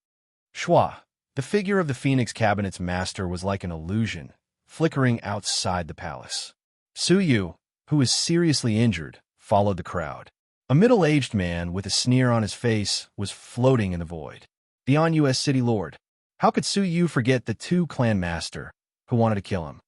Shua. The figure of the Phoenix Cabinet's master was like an illusion, flickering outside the palace. Su Yu, who was seriously injured, followed the crowd. A middle-aged man with a sneer on his face was floating in the void. The On-U.S. City Lord. How could Su Yu forget the two clan master who wanted to kill him?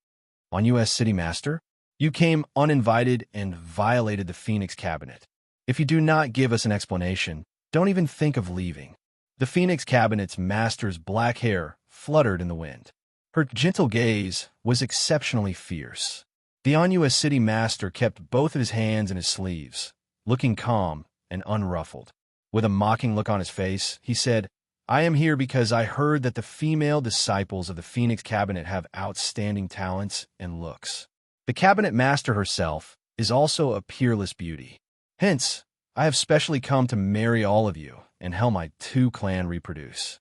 On-U.S. City Master? You came uninvited and violated the Phoenix Cabinet. If you do not give us an explanation, don't even think of leaving. The Phoenix Cabinet's master's black hair fluttered in the wind. Her gentle gaze was exceptionally fierce. The On-U.S. City Master kept both of his hands in his sleeves, looking calm and unruffled. With a mocking look on his face, he said, I am here because I heard that the female disciples of the Phoenix Cabinet have outstanding talents and looks. The Cabinet Master herself is also a peerless beauty. Hence, I have specially come to marry all of you and help my two clan reproduce.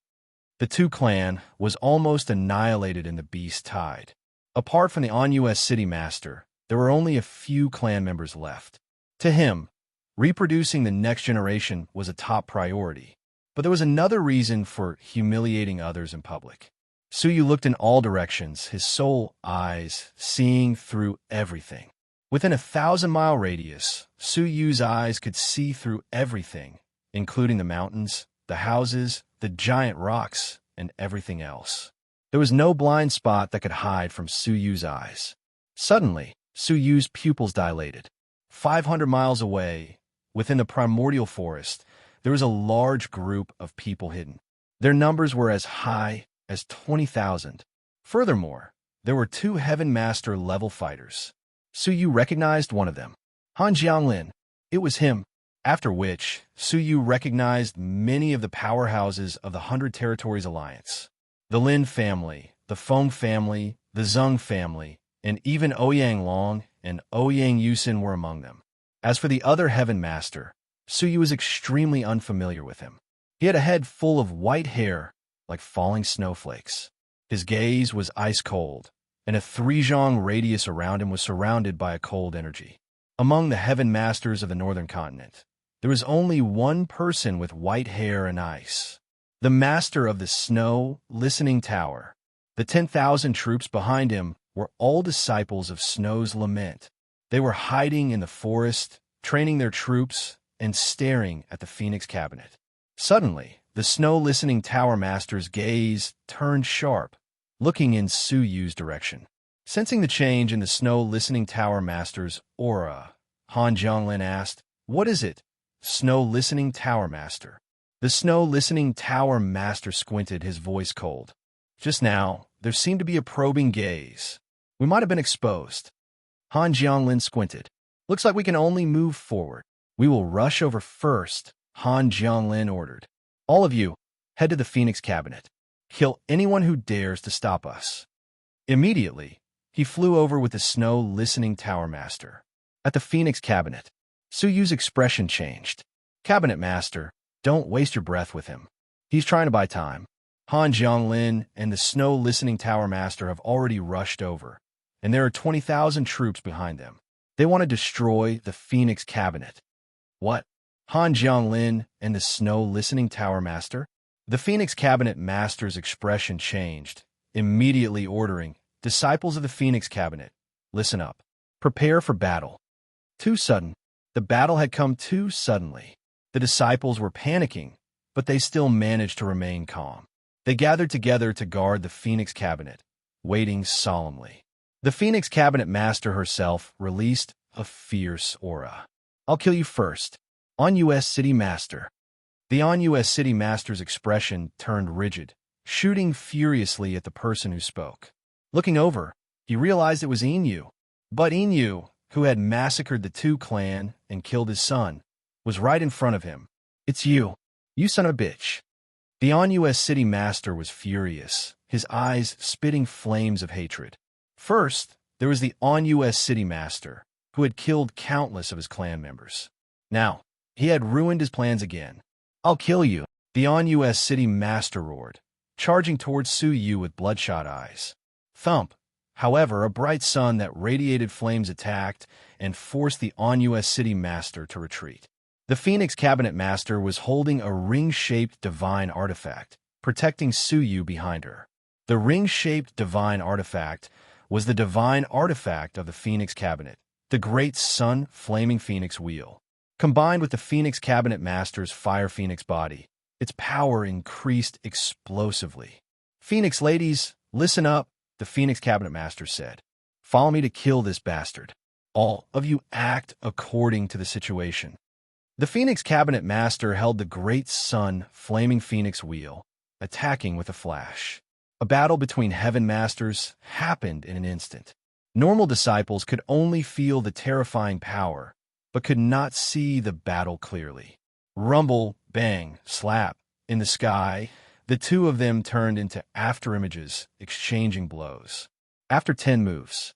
The two clan was almost annihilated in the beast tide. Apart from the On-U.S. City Master, there were only a few clan members left. To him, reproducing the next generation was a top priority. But there was another reason for humiliating others in public. Su Yu looked in all directions, his soul eyes seeing through everything. Within a 1,000-mile radius, Su Yu's eyes could see through everything, including the mountains, the houses, the giant rocks, and everything else. There was no blind spot that could hide from Su Yu's eyes. Suddenly, Su Yu's pupils dilated. 500 miles away, within the primordial forest, there was a large group of people hidden. Their numbers were as high as 20,000. Furthermore, there were two Heaven Master level fighters. Su Yu recognized one of them, Han Jianglin. It was him. After which, Su Yu recognized many of the powerhouses of the 100 Territories Alliance. The Lin family, the Feng family, the Zheng family, and even Ouyang Long and Ouyang Yusin were among them. As for the other Heaven Master, Su Yu was extremely unfamiliar with him. He had a head full of white hair, like falling snowflakes. His gaze was ice-cold, and a 3-zhong radius around him was surrounded by a cold energy. Among the Heaven Masters of the Northern Continent, there was only one person with white hair and ice. The Master of the Snow Listening Tower. The 10,000 troops behind him were all disciples of Snow's Lament. They were hiding in the forest, training their troops, and staring at the Phoenix Cabinet. Suddenly, the Snow Listening Tower Master's gaze turned sharp, looking in Su Yu's direction. Sensing the change in the Snow Listening Tower Master's aura, Han Jianglin asked, What is it, Snow Listening Tower Master? The Snow Listening Tower Master squinted, his voice cold. Just now, there seemed to be a probing gaze. We might have been exposed. Han Jianglin squinted. Looks like we can only move forward. We will rush over first, Han Jianglin ordered. All of you, head to the Phoenix Cabinet. Kill anyone who dares to stop us. Immediately, he flew over with the Snow Listening Tower Master. At the Phoenix Cabinet, Su Yu's expression changed. Cabinet Master, don't waste your breath with him. He's trying to buy time. Han Jianglin and the Snow Listening Tower Master have already rushed over, and there are 20,000 troops behind them. They want to destroy the Phoenix Cabinet. What? Han Jianglin and the Snow Listening Tower Master? The Phoenix Cabinet Master's expression changed, immediately ordering, disciples of the Phoenix Cabinet, listen up. Prepare for battle. Too sudden. The battle had come too suddenly. The disciples were panicking, but they still managed to remain calm. They gathered together to guard the Phoenix Cabinet, waiting solemnly. The Phoenix Cabinet Master herself released a fierce aura. I'll kill you first. On U.S. City Master. The On U.S. City Master's expression turned rigid, shooting furiously at the person who spoke. Looking over, he realized it was Inu. But Inu, who had massacred the two clan and killed his son, was right in front of him. It's you. You son of a bitch. The On U.S. City Master was furious, his eyes spitting flames of hatred. First, there was the On U.S. City Master, who had killed countless of his clan members. Now, he had ruined his plans again. I'll kill you, the On U.S. City Master roared, charging towards Su Yu with bloodshot eyes. Thump! However, a bright sun that radiated flames attacked and forced the On U.S. City Master to retreat. The Phoenix Cabinet Master was holding a ring-shaped divine artifact, protecting Su Yu behind her. The ring-shaped divine artifact was the divine artifact of the Phoenix Cabinet, the Great Sun Flaming Phoenix Wheel. Combined with the Phoenix Cabinet Master's Fire Phoenix body, its power increased explosively. Phoenix ladies, listen up, the Phoenix Cabinet Master said. Follow me to kill this bastard. All of you act according to the situation. The Phoenix Cabinet Master held the Great Sun Flaming Phoenix Wheel, attacking with a flash. A battle between Heaven Masters happened in an instant. Normal disciples could only feel the terrifying power, but could not see the battle clearly. Rumble, bang, slap. In the sky, the two of them turned into afterimages, exchanging blows. After 10 moves,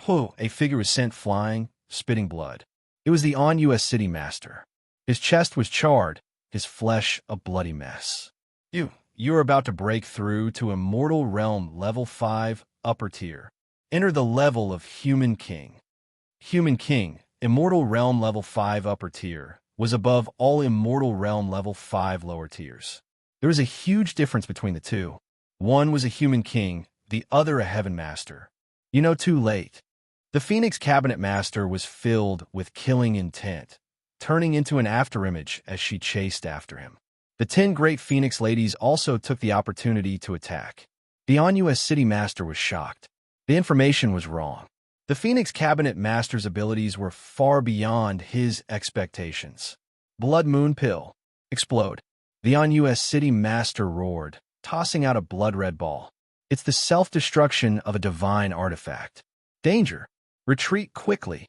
a figure was sent flying, spitting blood. It was the On U.S. City Master. His chest was charred, his flesh a bloody mess. You're about to break through to Immortal Realm Level 5, Upper Tier. Enter the level of Human King. Human King, Immortal Realm Level 5 Upper Tier, was above all Immortal Realm Level 5 lower tiers. There was a huge difference between the two. One was a Human King, the other a Heaven Master. Too late. The Phoenix Cabinet Master was filled with killing intent, turning into an afterimage as she chased after him. The 10 great Phoenix ladies also took the opportunity to attack. The On U.S. City Master was shocked. The information was wrong. The Phoenix Cabinet Master's abilities were far beyond his expectations. Blood Moon Pill. Explode. The On U.S. City Master roared, tossing out a blood-red ball. It's the self-destruction of a divine artifact. Danger. Retreat quickly.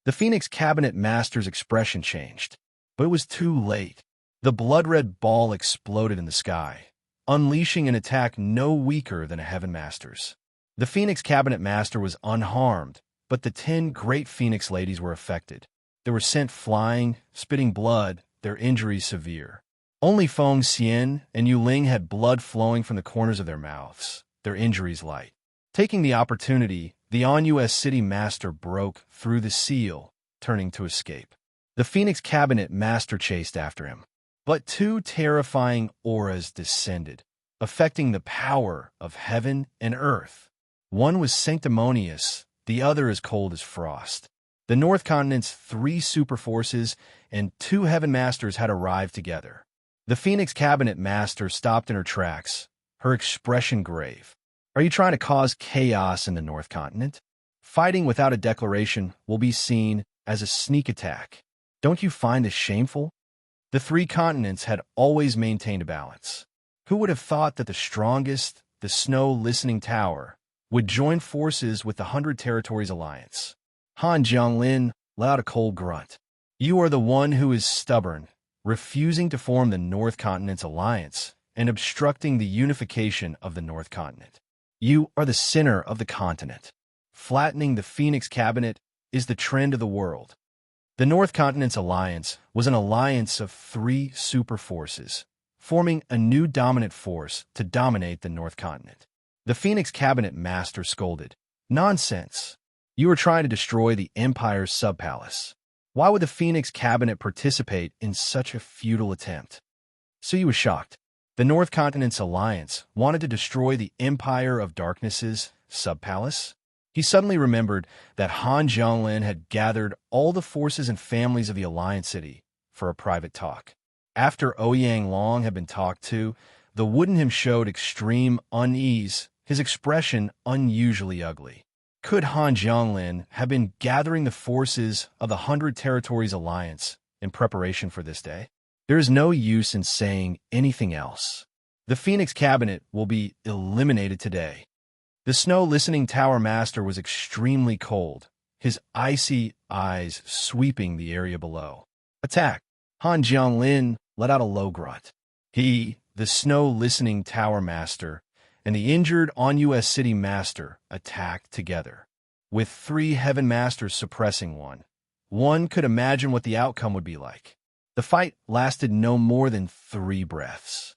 The Phoenix Cabinet Master's expression changed, but it was too late. The blood-red ball exploded in the sky, unleashing an attack no weaker than a Heaven Master's. The Phoenix Cabinet Master was unharmed, but the 10 great Phoenix ladies were affected. They were sent flying, spitting blood, their injuries severe. Only Feng Xian and Yu Ling had blood flowing from the corners of their mouths, their injuries light. Taking the opportunity, the On U.S. City Master broke through the seal, turning to escape. The Phoenix Cabinet Master chased after him. But 2 terrifying auras descended, affecting the power of heaven and earth. One was sanctimonious, the other as cold as frost. The North Continent's 3 super forces and 2 Heaven Masters had arrived together. The Phoenix Cabinet Master stopped in her tracks, her expression grave. Are you trying to cause chaos in the North Continent? Fighting without a declaration will be seen as a sneak attack. Don't you find this shameful? The 3 continents had always maintained a balance. Who would have thought that the strongest, the Snow Listening Tower, would join forces with the 100 Territories Alliance? Han Jianglin let out a cold grunt. You are the one who is stubborn, refusing to form the North Continent's alliance and obstructing the unification of the North Continent. You are the center of the continent. Flattening the Phoenix Cabinet is the trend of the world. The North Continent's alliance was an alliance of three superforces, forming a new dominant force to dominate the North Continent. The Phoenix Cabinet Master scolded, "Nonsense! You are trying to destroy the Empire's subpalace. Why would the Phoenix Cabinet participate in such a futile attempt?" So he was shocked. The North Continent's alliance wanted to destroy the Empire of Darkness's subpalace. He suddenly remembered that Han Jianglin had gathered all the forces and families of the Alliance City for a private talk. After Ouyang Long had been talked to, the Woodenham showed extreme unease, his expression unusually ugly. Could Han Jianglin have been gathering the forces of the 100 Territories Alliance in preparation for this day? There is no use in saying anything else. The Phoenix Cabinet will be eliminated today. The Snow Listening Tower Master was extremely cold, his icy eyes sweeping the area below. Attack! Han Jianglin let out a low grunt. He, the Snow Listening Tower Master, and the injured On-US City Master attacked together. With three Heaven Masters suppressing one could imagine what the outcome would be like. The fight lasted no more than 3 breaths.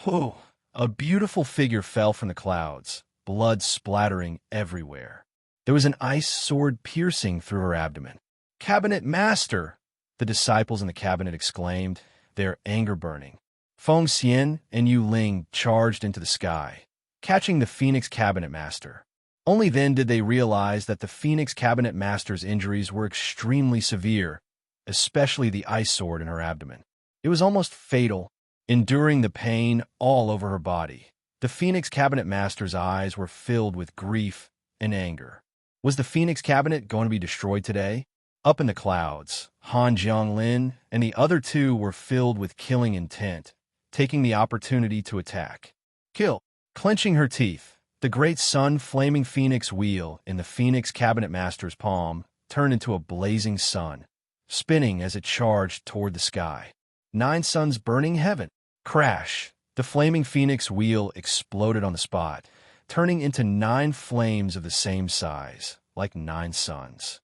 Oh, a beautiful figure fell from the clouds, blood splattering everywhere. There was an ice sword piercing through her abdomen. "Cabinet Master!" the disciples in the cabinet exclaimed, their anger burning. Feng Xian and Yu Ling charged into the sky, catching the Phoenix Cabinet Master. Only then did they realize that the Phoenix Cabinet Master's injuries were extremely severe, especially the ice sword in her abdomen. It was almost fatal, enduring the pain all over her body. The Phoenix Cabinet Master's eyes were filled with grief and anger. Was the Phoenix Cabinet going to be destroyed today? Up in the clouds, Han Jianglin and the other two were filled with killing intent, taking the opportunity to attack. Kill! Clenching her teeth, the great sun-flaming phoenix wheel in the Phoenix Cabinet Master's palm turned into a blazing sun, spinning as it charged toward the sky. 9 suns burning heaven. Crash! The flaming phoenix wheel exploded on the spot, turning into 9 flames of the same size, like 9 suns.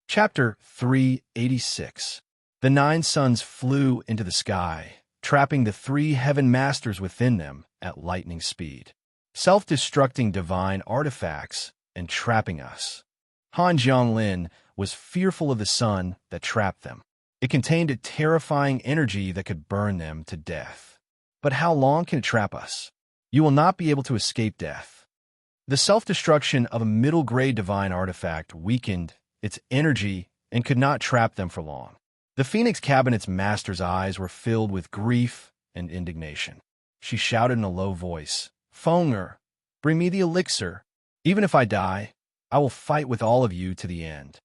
Chapter 386. The 9 suns flew into the sky, trapping the 3 Heaven Masters within them at lightning speed. Self-destructing divine artifacts and trapping us. Han Jianglin was fearful of the sun that trapped them. It contained a terrifying energy that could burn them to death. But how long can it trap us? You will not be able to escape death. The self-destruction of a middle-grade divine artifact weakened its energy and could not trap them for long. The Phoenix Cabinet's master's eyes were filled with grief and indignation. She shouted in a low voice, "Fenger, bring me the elixir. Even if I die, I will fight with all of you to the end."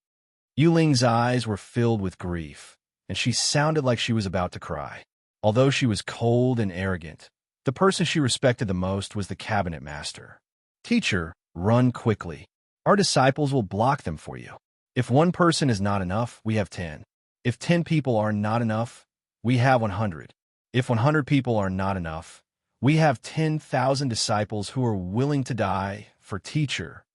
Yu Ling's eyes were filled with grief, and she sounded like she was about to cry. Although she was cold and arrogant, the person she respected the most was the Cabinet Master. "Teacher, run quickly. Our disciples will block them for you. If 1 person is not enough, we have 10. If 10 people are not enough, we have 100. If 100 people are not enough, we have 10,000 disciples who are willing to die for teacher."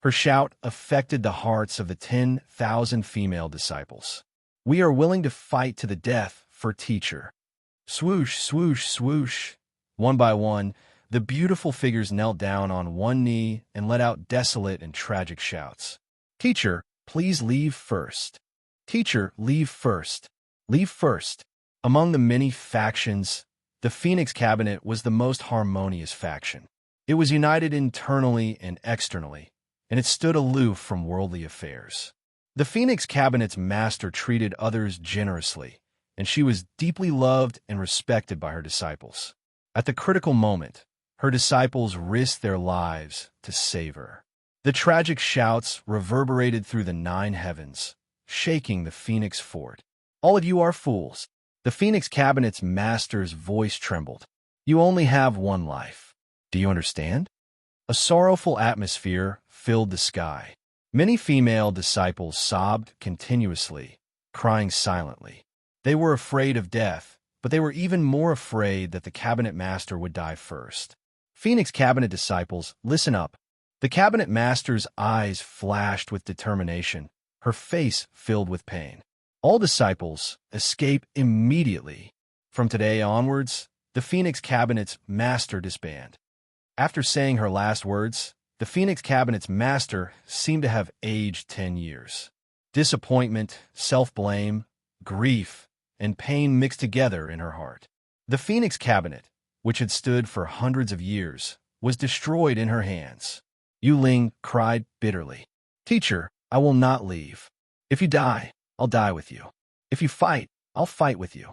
Her shout affected the hearts of the 10,000 female disciples. "We are willing to fight to the death for teacher." Swoosh, swoosh, swoosh. One by one, the beautiful figures knelt down on one knee and let out desolate and tragic shouts. "Teacher, please leave first. Teacher, leave first. Leave first." Among the many factions, the Phoenix Cabinet was the most harmonious faction. It was united internally and externally, and it stood aloof from worldly affairs. The Phoenix Cabinet's master treated others generously, and she was deeply loved and respected by her disciples. At the critical moment, her disciples risked their lives to save her. The tragic shouts reverberated through the 9 heavens, shaking the Phoenix fort. "All of you are fools." The Phoenix Cabinet's master's voice trembled. "You only have 1 life. Do you understand?" A sorrowful atmosphere filled the sky. Many female disciples sobbed continuously, crying silently. They were afraid of death, but they were even more afraid that the cabinet master would die first. Phoenix cabinet disciples, listen up. The cabinet master's eyes flashed with determination, her face filled with pain. All disciples, escape immediately. From today onwards, the Phoenix cabinet's master disband. After saying her last words, the Phoenix cabinet's master seemed to have aged 10 years. Disappointment, self-blame, grief, and pain mixed together in her heart. The Phoenix cabinet, which had stood for hundreds of years, was destroyed in her hands. Yu Ling cried bitterly. Teacher, I will not leave. If you die, I'll die with you. If you fight, I'll fight with you.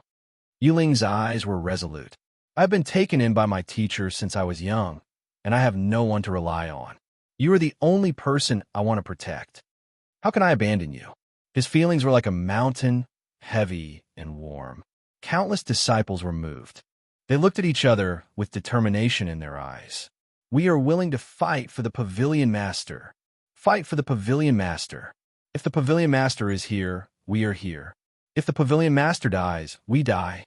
Yu Ling's eyes were resolute. I've been taken in by my teacher since I was young, and I have no one to rely on. You are the only person I want to protect. How can I abandon you? His feelings were like a mountain, heavy and warm. Countless disciples were moved. They looked at each other with determination in their eyes. We are willing to fight for the Pavilion Master. Fight for the Pavilion Master. If the Pavilion Master is here, we are here. If the Pavilion Master dies, we die.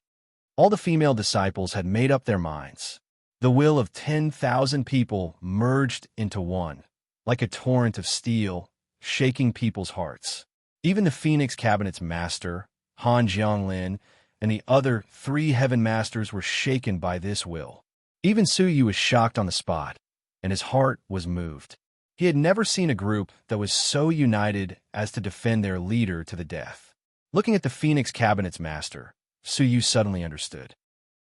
All the female disciples had made up their minds. The will of 10,000 people merged into one, like a torrent of steel, shaking people's hearts. Even the Phoenix Cabinet's master, Han Jianglin, and the other 3 heaven masters were shaken by this will. Even Su Yu was shocked on the spot, and his heart was moved. He had never seen a group that was so united as to defend their leader to the death. Looking at the Phoenix Cabinet's master, Su Yu suddenly understood.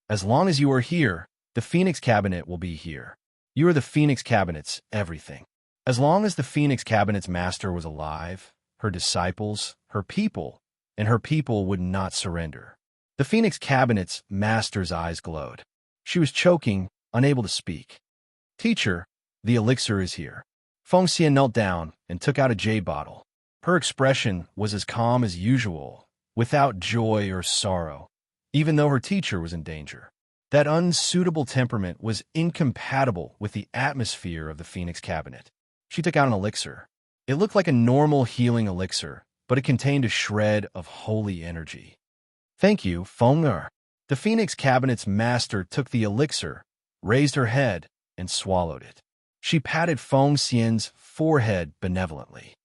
As long as you are here, the Phoenix Cabinet will be here. You are the Phoenix Cabinet's everything. As long as the Phoenix Cabinet's master was alive, her disciples, her people, and her people would not surrender. The Phoenix Cabinet's master's eyes glowed. She was choking, unable to speak. Teacher, the elixir is here. Feng Xian knelt down and took out a jade bottle. Her expression was as calm as usual, without joy or sorrow, even though her teacher was in danger. That unsuitable temperament was incompatible with the atmosphere of the Phoenix Cabinet. She took out an elixir. It looked like a normal healing elixir, but it contained a shred of holy energy. Thank you, Feng Er. The Phoenix Cabinet's master took the elixir, raised her head, and swallowed it. She patted Feng Xian's forehead benevolently.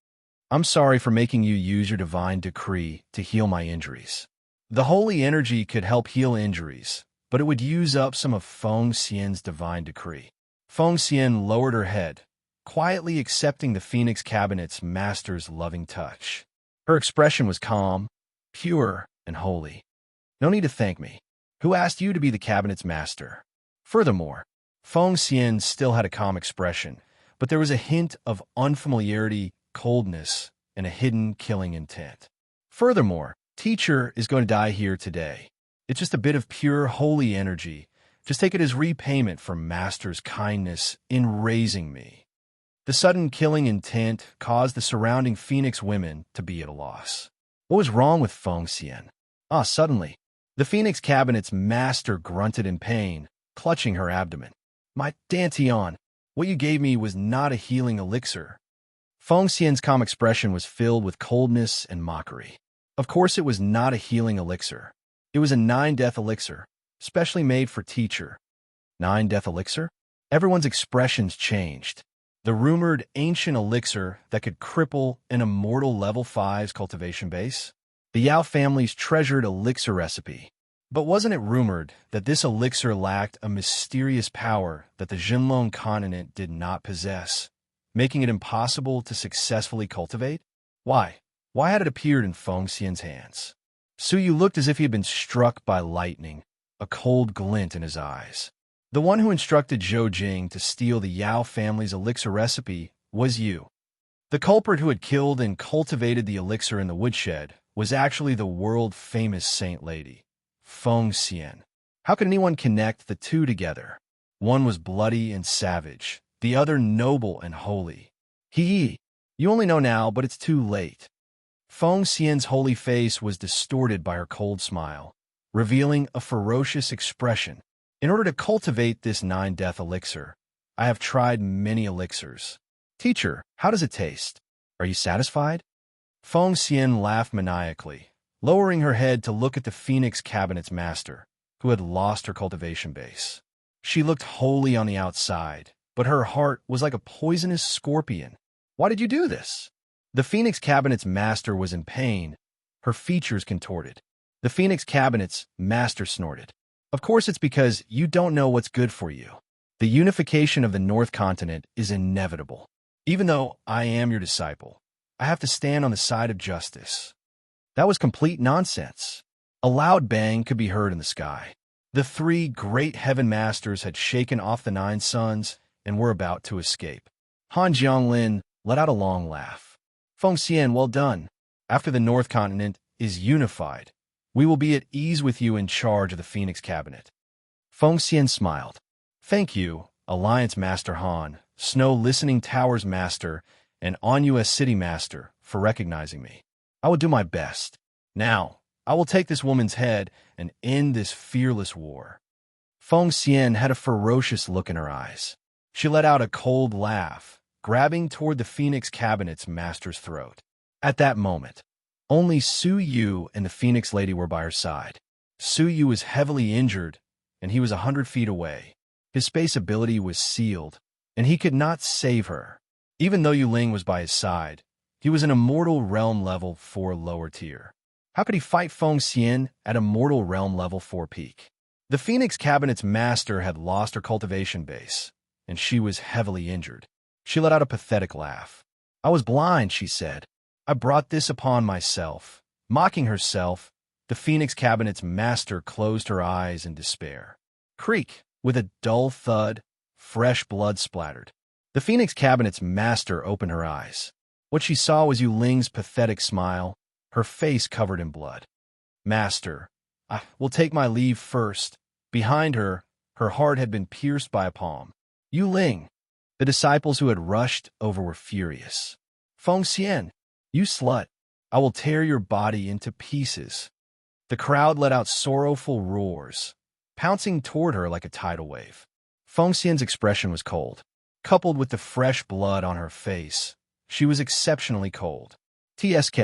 I'm sorry for making you use your divine decree to heal my injuries. The holy energy could help heal injuries, but it would use up some of Feng Xian's divine decree. Feng Xian lowered her head, quietly accepting the Phoenix Cabinet's master's loving touch. Her expression was calm, pure, and holy. No need to thank me. Who asked you to be the cabinet's master? Furthermore, Feng Xian still had a calm expression, but there was a hint of unfamiliarity, coldness, and a hidden killing intent. Furthermore, teacher is going to die here today. It's just a bit of pure holy energy. Just take it as repayment for master's kindness in raising me. The sudden killing intent caused the surrounding Phoenix women to be at a loss. What was wrong with Feng Xian? Suddenly, the Phoenix Cabinet's master grunted in pain, clutching her abdomen. My Dantian, what you gave me was not a healing elixir. Feng Xian's calm expression was filled with coldness and mockery. Of course it was not a healing elixir. It was a 9-death elixir, specially made for teacher. 9-death elixir? Everyone's expressions changed. The rumored ancient elixir that could cripple an immortal level 5's cultivation base? The Yao family's treasured elixir recipe. But wasn't it rumored that this elixir lacked a mysterious power that the Jinlong continent did not possess, making it impossible to successfully cultivate? Why? Why had it appeared in Feng Xian's hands? Su Yu looked as if he had been struck by lightning, a cold glint in his eyes. The one who instructed Zhou Jing to steal the Yao family's elixir recipe was you. The culprit who had killed and cultivated the elixir in the woodshed was actually the world-famous saint lady, Feng Xian. How could anyone connect the two together? One was bloody and savage, the other noble and holy. You only know now, but it's too late. Feng Xian's holy face was distorted by her cold smile, revealing a ferocious expression. In order to cultivate this 9-death elixir, I have tried many elixirs. Teacher, how does it taste? Are you satisfied? Feng Xian laughed maniacally, lowering her head to look at the Phoenix Cabinet's master, who had lost her cultivation base. She looked wholly on the outside, but her heart was like a poisonous scorpion. Why did you do this? The Phoenix Cabinet's master was in pain, her features contorted. The Phoenix Cabinet's master snorted. Of course it's because you don't know what's good for you. The unification of the North Continent is inevitable. Even though I am your disciple, I have to stand on the side of justice. That was complete nonsense. A loud bang could be heard in the sky. The three great heaven masters had shaken off the 9 suns and were about to escape. Han Jianglin let out a long laugh. Feng Xian, well done. After the North Continent is unified, we will be at ease with you in charge of the Phoenix Cabinet. Feng Xian smiled. Thank you, Alliance Master Han, Snow Listening Towers Master, and Onua City Master, for recognizing me. I will do my best. Now, I will take this woman's head and end this fearless war. Feng Xian had a ferocious look in her eyes. She let out a cold laugh, grabbing toward the Phoenix Cabinet's master's throat. At that moment, only Su Yu and the Phoenix Lady were by her side. Su Yu was heavily injured, and he was 100 feet away. His space ability was sealed, and he could not save her. Even though Yu Ling was by his side, he was an immortal realm level 4 lower tier. How could he fight Feng Xian at immortal realm level 4 peak? The Phoenix Cabinet's master had lost her cultivation base, and she was heavily injured. She let out a pathetic laugh. I was blind, she said. I brought this upon myself. Mocking herself, the Phoenix Cabinet's master closed her eyes in despair. Creak! With a dull thud, fresh blood splattered. The Phoenix Cabinet's master opened her eyes. What she saw was Yu Ling's pathetic smile, her face covered in blood. Master, I will take my leave first. Behind her, her heart had been pierced by a palm. Yu Ling! The disciples who had rushed over were furious. Feng Xian, you slut! I will tear your body into pieces. The crowd let out sorrowful roars, pouncing toward her like a tidal wave. Feng Xian's expression was cold. Coupled with the fresh blood on her face, she was exceptionally cold. TSK,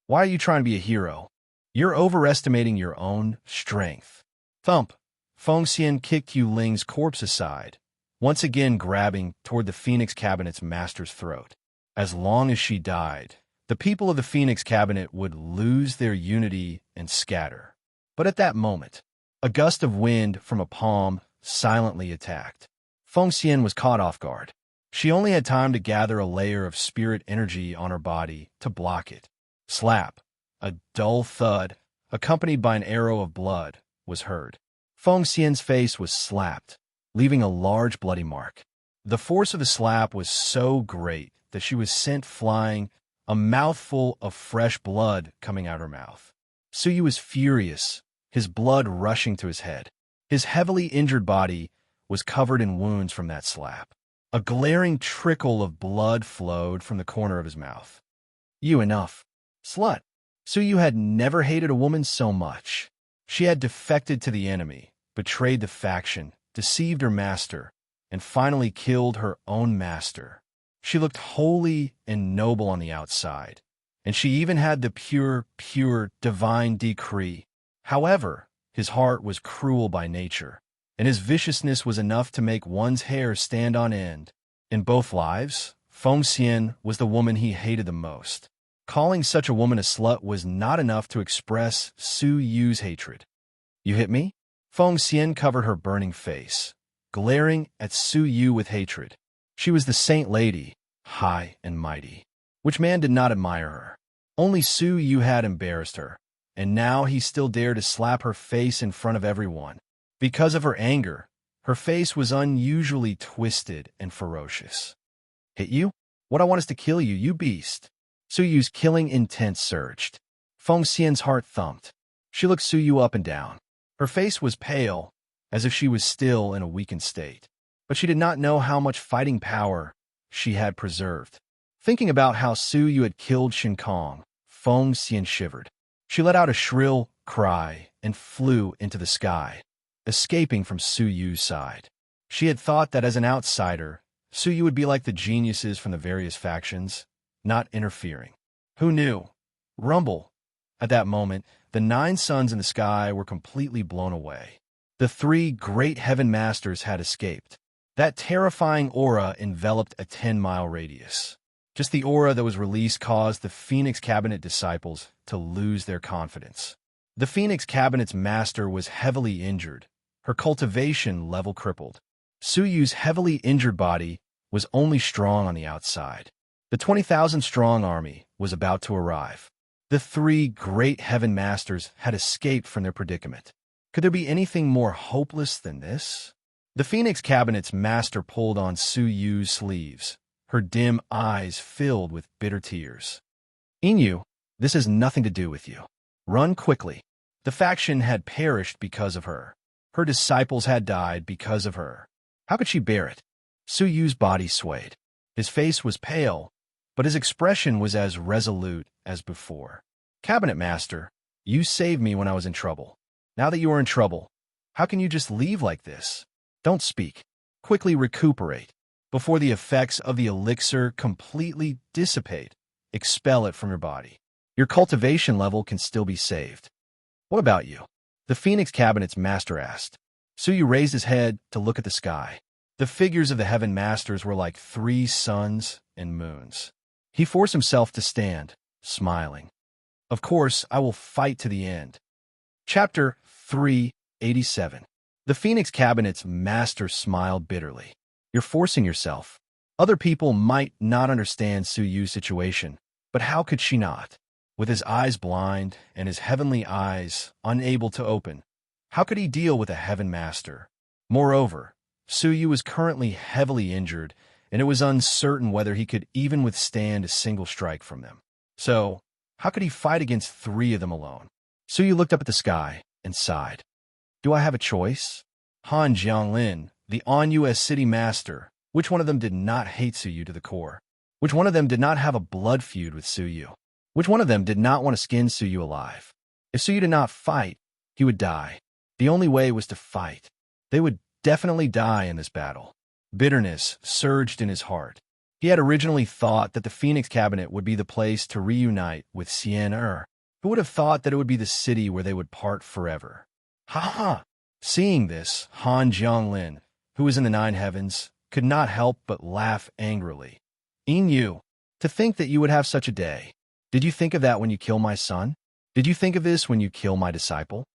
why are you trying to be a hero? You're overestimating your own strength. Thump! Feng Xian kicked Yu Ling's corpse aside, once again grabbing toward the Phoenix Cabinet's master's throat. As long as she died, the people of the Phoenix Cabinet would lose their unity and scatter. But at that moment, a gust of wind from a palm silently attacked. Feng Xian was caught off guard. She only had time to gather a layer of spirit energy on her body to block it. Slap! A dull thud, accompanied by an arrow of blood, was heard. Feng Xian's face was slapped, leaving a large bloody mark. The force of the slap was so great that she was sent flying, a mouthful of fresh blood coming out her mouth. Su Yu was furious, his blood rushing to his head. His heavily injured body was covered in wounds from that slap. A glaring trickle of blood flowed from the corner of his mouth. You enough. Slut. Su Yu had never hated a woman so much. She had defected to the enemy, betrayed the faction, deceived her master, and finally killed her own master. She looked holy and noble on the outside, and she even had the pure, divine decree. However, his heart was cruel by nature, and his viciousness was enough to make one's hair stand on end. In both lives, Feng Xian was the woman he hated the most. Calling such a woman a slut was not enough to express Su Yu's hatred. You hit me? Feng Xian covered her burning face, glaring at Su Yu with hatred. She was the saint lady, high and mighty. Which man did not admire her? Only Su Yu had embarrassed her, and now he still dared to slap her face in front of everyone. Because of her anger, her face was unusually twisted and ferocious. Hit you? What I want is to kill you, you beast. Su Yu's killing intent surged. Feng Xian's heart thumped. She looked Su Yu up and down. Her face was pale, as if she was still in a weakened state. But she did not know how much fighting power she had preserved. Thinking about how Su Yu had killed Shin Kong, Feng Xian shivered. She let out a shrill cry and flew into the sky, escaping from Su Yu's side. She had thought that as an outsider, Su Yu would be like the geniuses from the various factions, not interfering. Who knew? Rumble. At that moment, the 9 suns in the sky were completely blown away. The 3 great heaven masters had escaped. That terrifying aura enveloped a 10-mile radius. Just the aura that was released caused the Phoenix Cabinet disciples to lose their confidence. The Phoenix Cabinet's master was heavily injured, her cultivation level crippled. Suyu's heavily injured body was only strong on the outside. The 20,000-strong army was about to arrive. The 3 great heaven masters had escaped from their predicament. Could there be anything more hopeless than this? The Phoenix Cabinet's master pulled on Suyu's sleeves, her dim eyes filled with bitter tears. "Inu, this has nothing to do with you. Run quickly." The faction had perished because of her. Her disciples had died because of her. How could she bear it? Suyu's body swayed. His face was pale, but his expression was as resolute as before. "Cabinet Master, you saved me when I was in trouble. Now that you are in trouble, how can you just leave like this? Don't speak. Quickly recuperate. Before the effects of the elixir completely dissipate, expel it from your body. Your cultivation level can still be saved." "What about you?" the Phoenix Cabinet's master asked. Suyu raised his head to look at the sky. The figures of the heaven masters were like 3 suns and moons. He forced himself to stand, smiling. "Of course, I will fight to the end." Chapter 387. The Phoenix Cabinet's master smiled bitterly. "You're forcing yourself. Other people might not understand Suyu's situation, but how could she not? With his eyes blind and his heavenly eyes unable to open, how could he deal with a heaven master? Moreover, Suyu was currently heavily injured, and it was uncertain whether he could even withstand a single strike from them. So, how could he fight against 3 of them alone? Suyu looked up at the sky and sighed. "Do I have a choice? Han Jianglin, the On-US City Master, which one of them did not hate Suyu to the core? Which one of them did not have a blood feud with Suyu? Which one of them did not want to skin Suyu alive? If Suyu did not fight, he would die. The only way was to fight. They would definitely die in this battle." Bitterness surged in his heart. He had originally thought that the Phoenix Cabinet would be the place to reunite with Xian. Who would have thought that it would be the city where they would part forever? Ha ha! Seeing this, Han Jianglin, who was in the 9 heavens, could not help but laugh angrily. "Inu, to think that you would have such a day. Did you think of that when you kill my son? Did you think of this when you kill my disciple?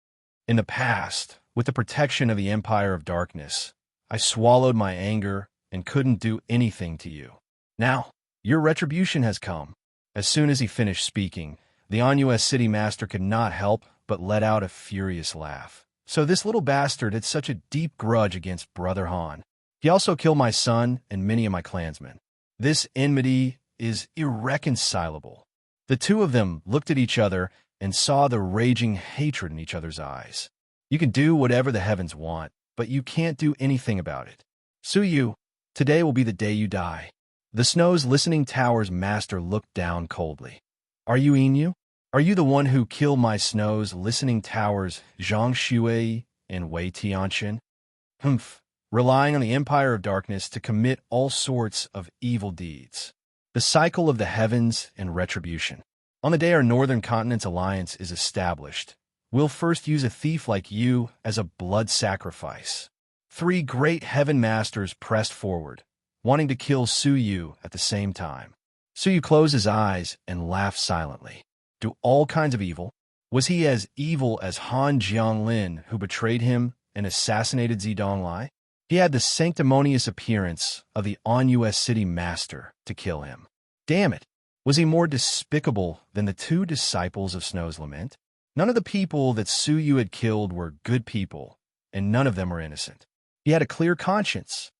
In the past, with the protection of the Empire of Darkness, I swallowed my anger and couldn't do anything to you. Now, your retribution has come." As soon as he finished speaking, the On-US City Master could not help but let out a furious laugh. So this little bastard had such a deep grudge against Brother Han. He also killed my son and many of my clansmen. This enmity is irreconcilable. The 2 of them looked at each other and saw the raging hatred in each other's eyes. You can do whatever the heavens want, but you can't do anything about it. "Suyu, today will be the day you die." The Snow's Listening Tower's master looked down coldly. "Are you Inu? Are you the one who killed my Snow's Listening Towers, Zhang Shui and Wei Tianxin? Humph, relying on the Empire of Darkness to commit all sorts of evil deeds. The cycle of the heavens and retribution. On the day our Northern Continent's alliance is established, we'll first use a thief like you as a blood sacrifice." 3 great heaven masters pressed forward, wanting to kill Suyu at the same time. Suyu closed his eyes and laughed silently. Do all kinds of evil? Was he as evil as Han Jianglin, who betrayed him and assassinated Zidong Lai? He had the sanctimonious appearance of the On-US City Master to kill him. Damn it! Was he more despicable than the 2 disciples of Snow's Lament? None of the people that Suyu had killed were good people, and none of them were innocent. He had a clear conscience.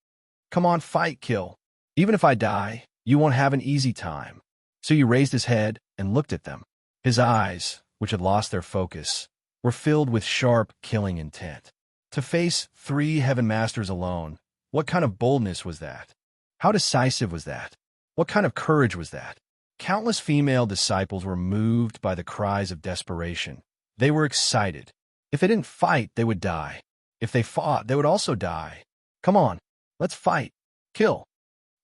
"Come on, fight, kill. Even if I die, you won't have an easy time." Suyu raised his head and looked at them. His eyes, which had lost their focus, were filled with sharp, killing intent. To face 3 heaven masters alone, what kind of boldness was that? How decisive was that? What kind of courage was that? Countless female disciples were moved by the cries of desperation. They were excited. If they didn't fight, they would die. If they fought, they would also die. "Come on, let's fight. Kill."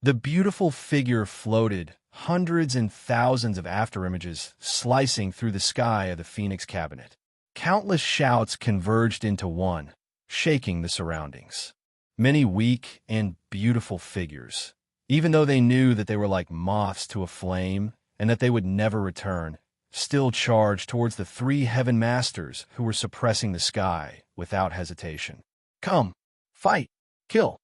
The beautiful figure floated, hundreds and thousands of afterimages slicing through the sky of the Phoenix cabinet. Countless shouts converged into one, shaking the surroundings. Many weak and beautiful figures, even though they knew that they were like moths to a flame and that they would never return, still charged towards the three heaven masters who were suppressing the sky without hesitation. Come, fight, kill.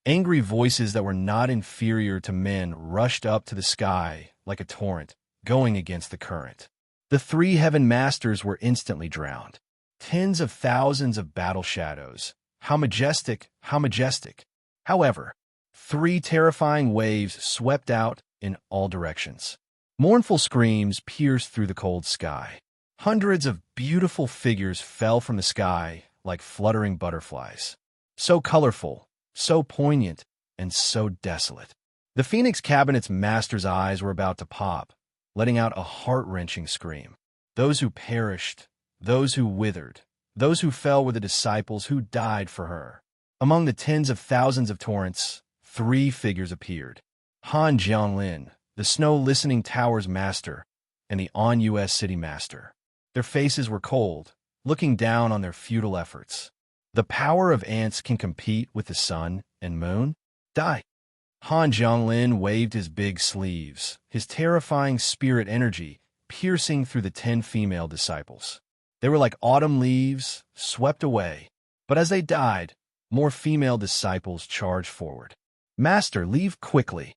Angry voices that were not inferior to men rushed up to the sky like a torrent, going against the current. The three heaven masters were instantly drowned. Tens of thousands of battle shadows. How majestic, how majestic. However, three terrifying waves swept out in all directions. Mournful screams pierced through the cold sky. Hundreds of beautiful figures fell from the sky like fluttering butterflies. So colorful, so poignant, and so desolate. The Phoenix Cabinet's master's eyes were about to pop, letting out a heart-wrenching scream. Those who perished, those who withered, those who fell were the disciples who died for her. Among the tens of thousands of torrents, three figures appeared. Han Jianlin, the Snow-Listening Tower's master, and the On-US City master. Their faces were cold, looking down on their futile efforts. The power of ants can compete with the sun and moon? Die. Han Jianlin waved his big sleeves, his terrifying spirit energy piercing through the 10 female disciples. They were like autumn leaves, swept away. But as they died, more female disciples charged forward. Master, leave quickly.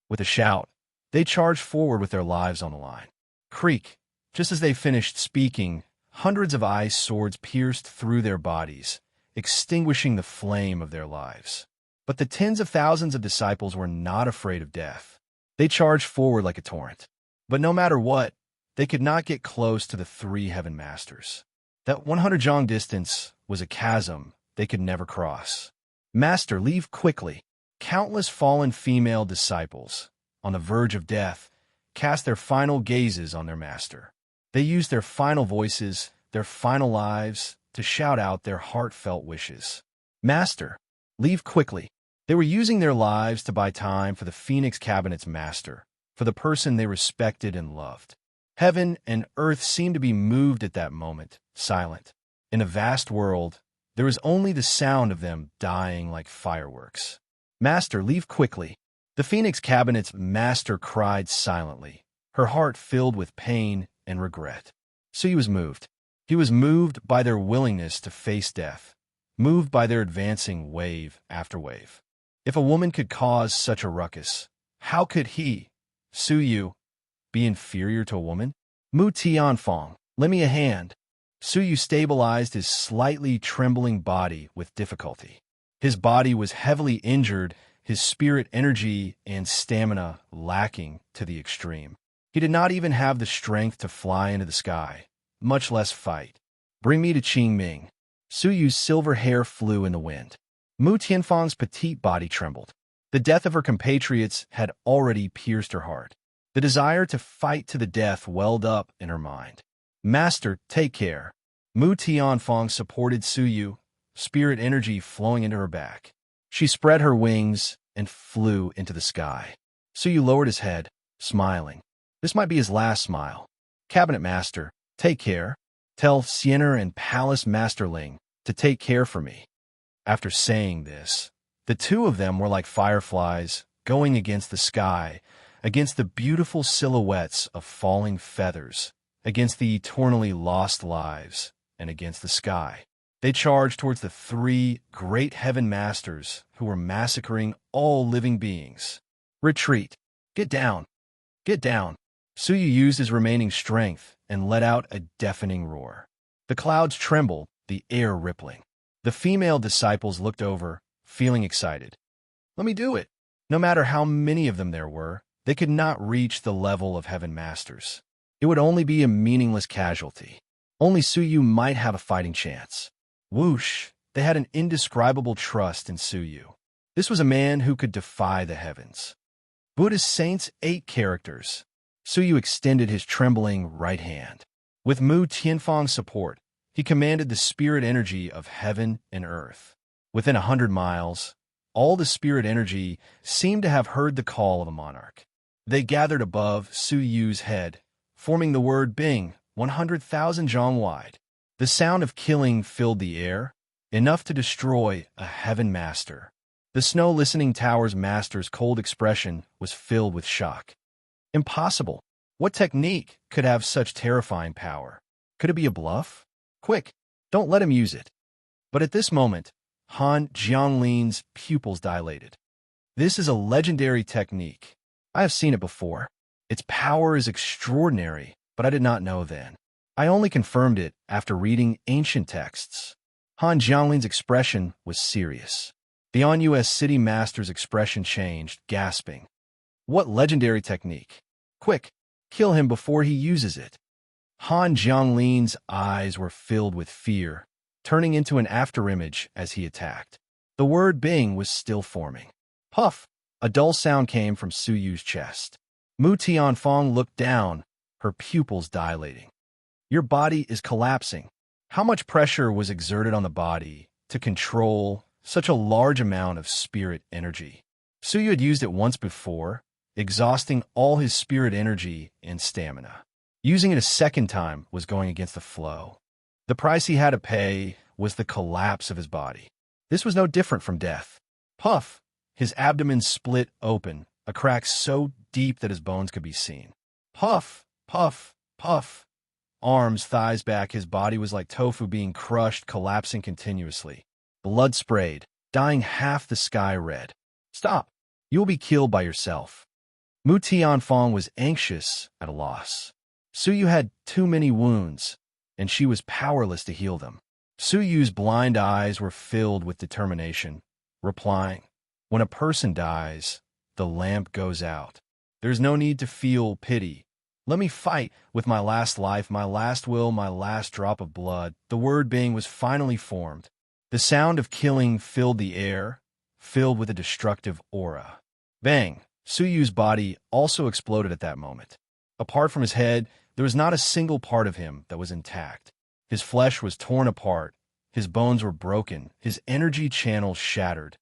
With a shout, they charged forward with their lives on the line. Creak. Just as they finished speaking, hundreds of ice swords pierced through their bodies, extinguishing the flame of their lives. But the tens of thousands of disciples were not afraid of death. They charged forward like a torrent. But no matter what, they could not get close to the three heaven masters. That 100 zhang distance was a chasm they could never cross. Master, leave quickly. Countless fallen female disciples, on the verge of death, cast their final gazes on their master. They used their final voices, their final lives, to shout out their heartfelt wishes. Master, leave quickly. They were using their lives to buy time for the Phoenix Cabinet's master, for the person they respected and loved. Heaven and earth seemed to be moved at that moment, silent. In a vast world, there was only the sound of them dying like fireworks. Master, leave quickly. The Phoenix Cabinet's master cried silently, her heart filled with pain and regret. So he was moved. He was moved by their willingness to face death, moved by their advancing wave after wave. If a woman could cause such a ruckus, how could he, Su Yu, be inferior to a woman? Mu Tianfang, lend me a hand. Su Yu stabilized his slightly trembling body with difficulty. His body was heavily injured, his spirit energy and stamina lacking to the extreme. He did not even have the strength to fly into the sky, much less fight. Bring me to Qingming. Su Yu's silver hair flew in the wind. Mu Tianfang's petite body trembled. The death of her compatriots had already pierced her heart. The desire to fight to the death welled up in her mind. Master, take care. Mu Tianfang supported Su Yu, spirit energy flowing into her back. She spread her wings and flew into the sky. Su Yu lowered his head, smiling. This might be his last smile. Cabinet Master, take care. Tell Siener and Palace Masterling to take care for me. After saying this, the two of them were like fireflies going against the sky, against the beautiful silhouettes of falling feathers, against the eternally lost lives, and against the sky. They charged towards the three great heaven masters who were massacring all living beings. Retreat. Get down. Get down. Su Yu used his remaining strength and let out a deafening roar. The clouds trembled, the air rippling. The female disciples looked over, feeling excited. Let me do it. No matter how many of them there were, they could not reach the level of heaven masters. It would only be a meaningless casualty. Only Su Yu might have a fighting chance. Whoosh! They had an indescribable trust in Su Yu. This was a man who could defy the heavens. Buddhist saints 8 characters. Su Yu extended his trembling right hand. With Mu Tianfang's support, he commanded the spirit energy of heaven and earth. Within 100 miles, all the spirit energy seemed to have heard the call of a monarch. They gathered above Su Yu's head, forming the word Bing, 100,000 zhang wide. The sound of killing filled the air, enough to destroy a heaven master. The snow listening tower's master's cold expression was filled with shock. Impossible. What technique could have such terrifying power? Could it be a bluff? Quick, don't let him use it. But at this moment, Han Jianglin's pupils dilated. This is a legendary technique. I have seen it before. Its power is extraordinary, but I did not know then. I only confirmed it after reading ancient texts. Han Jianglin's expression was serious. The On-US City Master's expression changed, gasping. What legendary technique? Quick, kill him before he uses it. Han Jianglin's eyes were filled with fear, turning into an afterimage as he attacked. The word Bing was still forming. Puff! A dull sound came from Su Yu's chest. Mu Tianfang looked down, her pupils dilating. Your body is collapsing. How much pressure was exerted on the body to control such a large amount of spirit energy? Su Yu had used it once before, exhausting all his spirit energy and stamina. Using it a second time was going against the flow. The price he had to pay was the collapse of his body. This was no different from death. Puff! His abdomen split open, a crack so deep that his bones could be seen. Puff! Puff! Puff! Arms, thighs back, his body was like tofu being crushed, collapsing continuously. Blood sprayed, dyeing half the sky red. Stop! You will be killed by yourself. Mu Tianfang was anxious, at a loss. Su Yu had too many wounds, and she was powerless to heal them. Su Yu's blind eyes were filled with determination, replying, when a person dies, the lamp goes out. There's no need to feel pity. Let me fight with my last life, my last will, my last drop of blood. The word Bing was finally formed. The sound of killing filled the air, filled with a destructive aura. Bang! Su Yu's body also exploded at that moment. Apart from his head, there was not a single part of him that was intact. His flesh was torn apart, his bones were broken, his energy channels shattered.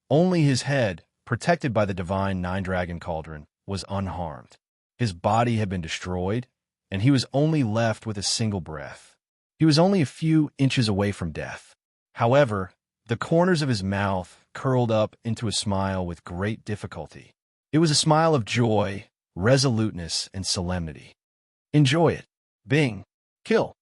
Only his head, protected by the divine nine-dragon cauldron, was unharmed. His body had been destroyed, and he was only left with a single breath. He was only a few inches away from death. However, the corners of his mouth curled up into a smile with great difficulty. It was a smile of joy, resoluteness, and solemnity. Enjoy it. Bing. Kill.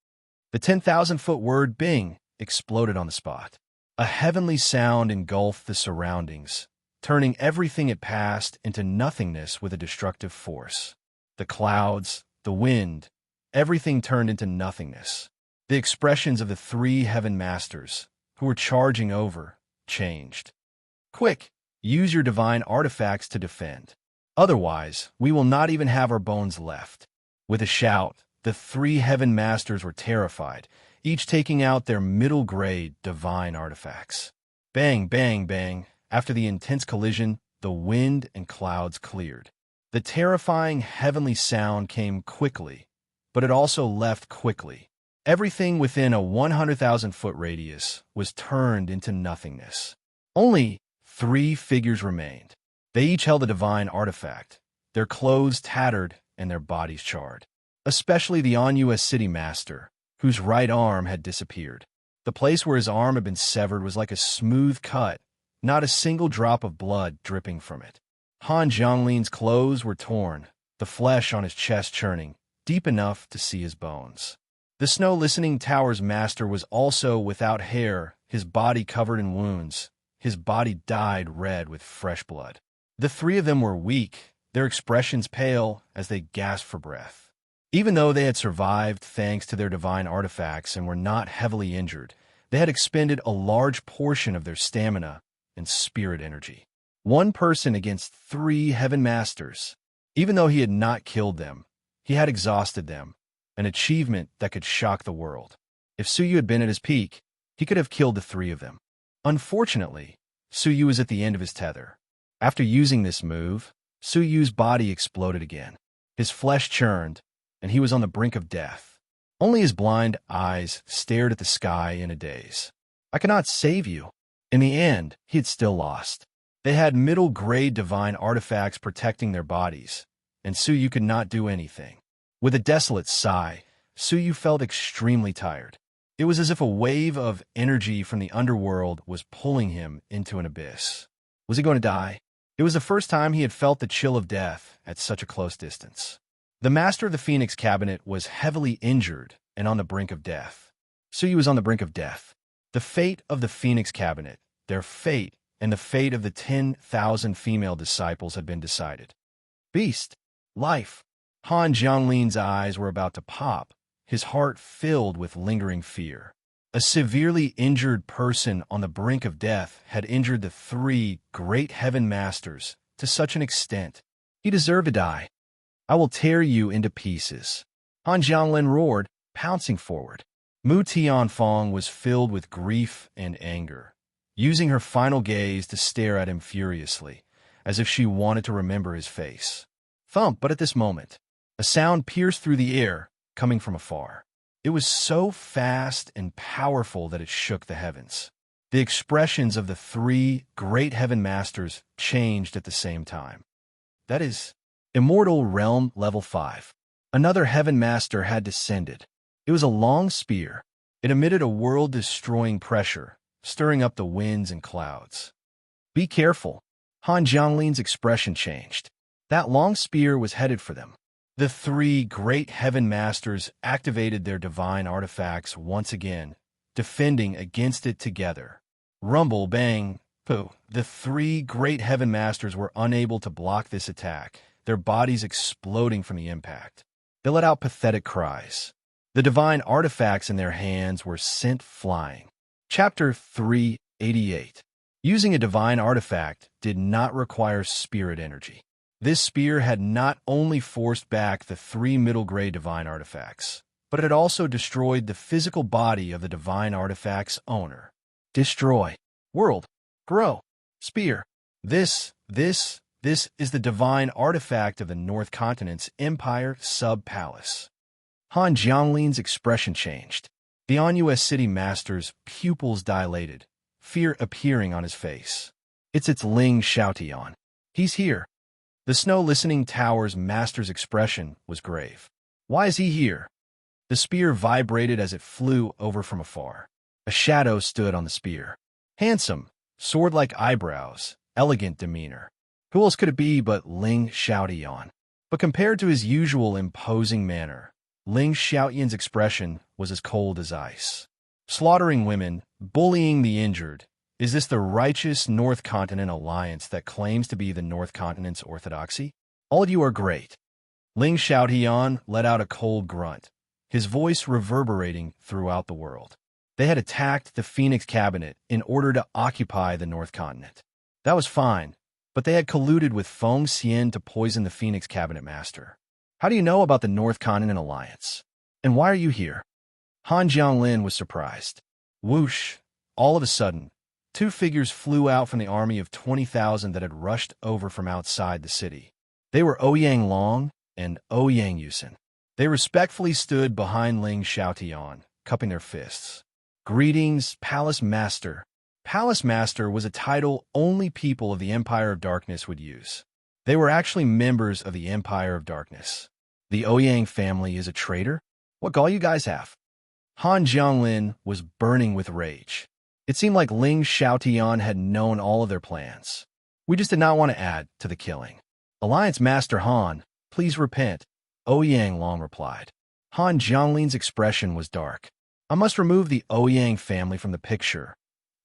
The 10,000-foot word Bing exploded on the spot. A heavenly sound engulfed the surroundings, turning everything it passed into nothingness with a destructive force. The clouds, the wind, everything turned into nothingness. The expressions of the three heaven masters, who were charging over, changed. Quick, use your divine artifacts to defend. Otherwise, we will not even have our bones left. With a shout, the three heaven masters were terrified, each taking out their middle-grade divine artifacts. Bang, bang, bang. After the intense collision, the wind and clouds cleared. The terrifying heavenly sound came quickly, but it also left quickly. Everything within a 100,000-foot radius was turned into nothingness. Only 3 figures remained. They each held a divine artifact, their clothes tattered and their bodies charred. Especially the On-US City Master, whose right arm had disappeared. The place where his arm had been severed was like a smooth cut, not a single drop of blood dripping from it. Han Jianglin's clothes were torn, the flesh on his chest churning, deep enough to see his bones. The Snow Listening Tower's master was also without hair, his body covered in wounds, his body dyed red with fresh blood. The 3 of them were weak, their expressions pale as they gasped for breath. Even though they had survived thanks to their divine artifacts and were not heavily injured, they had expended a large portion of their stamina and spirit energy. 1 person against 3 heaven masters. Even though he had not killed them, he had exhausted them, an achievement that could shock the world. If Su Yu had been at his peak, he could have killed the 3 of them. Unfortunately, Su Yu was at the end of his tether. After using this move, Su Yu's body exploded again. His flesh churned, and he was on the brink of death. Only his blind eyes stared at the sky in a daze. I cannot save you. In the end, he had still lost. They had middle-grade divine artifacts protecting their bodies, and Suyu could not do anything. With a desolate sigh, Suyu felt extremely tired. It was as if a wave of energy from the underworld was pulling him into an abyss. Was he going to die? It was the first time he had felt the chill of death at such a close distance. The master of the Phoenix Cabinet was heavily injured and on the brink of death. Suyu was on the brink of death. The fate of the Phoenix Cabinet, their fate, and the fate of the 10,000 female disciples had been decided. Beast. Life. Han Jianglin's eyes were about to pop, his heart filled with lingering fear. A severely injured person on the brink of death had injured the three great heaven masters to such an extent. He deserved to die. I will tear you into pieces. Han Jianglin roared, pouncing forward. Mu Tianfeng was filled with grief and anger, using her final gaze to stare at him furiously, as if she wanted to remember his face. Thump, but at this moment, a sound pierced through the air, coming from afar. It was so fast and powerful that it shook the heavens. The expressions of the three great heaven masters changed at the same time. That is, Immortal Realm Level 5. Another heaven master had descended. It was a long spear. It emitted a world-destroying pressure, stirring up the winds and clouds. Be careful. Han Jianglin's expression changed. That long spear was headed for them. The three great heaven masters activated their divine artifacts once again, defending against it together. Rumble, bang, pooh. The three great heaven masters were unable to block this attack, their bodies exploding from the impact. They let out pathetic cries. The divine artifacts in their hands were sent flying. Chapter 388. Using a divine artifact did not require spirit energy. This spear had not only forced back the three middle-grade divine artifacts, but it had also destroyed the physical body of the divine artifact's owner. Destroy. World. Grow. Spear. This is the divine artifact of the North Continent's Empire Sub-Palace. Han Jianglin's expression changed. The On-US City Master's pupils dilated, fear appearing on his face. It's Ling Xiaotian. He's here. The Snow Listening Tower's master's expression was grave. Why is he here? The spear vibrated as it flew over from afar. A shadow stood on the spear. Handsome, sword-like eyebrows, elegant demeanor. Who else could it be but Ling Xiaotian? But compared to his usual imposing manner, Ling Xiaotian's expression was as cold as ice. Slaughtering women, bullying the injured. Is this the righteous North Continent alliance that claims to be the North Continent's orthodoxy? All of you are great. Ling Xiaotian let out a cold grunt, his voice reverberating throughout the world. They had attacked the Phoenix Cabinet in order to occupy the North Continent. That was fine, but they had colluded with Feng Xian to poison the Phoenix Cabinet Master. How do you know about the North Continent alliance? And why are you here? Han Jianglin was surprised. Whoosh! All of a sudden, two figures flew out from the army of 20,000 that had rushed over from outside the city. They were Ouyang Long and Ouyang Yusen. They respectfully stood behind Ling Xiaotian, cupping their fists. Greetings, Palace Master. Palace Master was a title only people of the Empire of Darkness would use. They were actually members of the Empire of Darkness. The Ouyang family is a traitor? What gall you guys have? Han Jianglin was burning with rage. It seemed like Ling Xiaotian had known all of their plans. We just did not want to add to the killing. Alliance Master Han, please repent, Ouyang Long replied. Han Jianglin's expression was dark. I must remove the Ouyang family from the picture.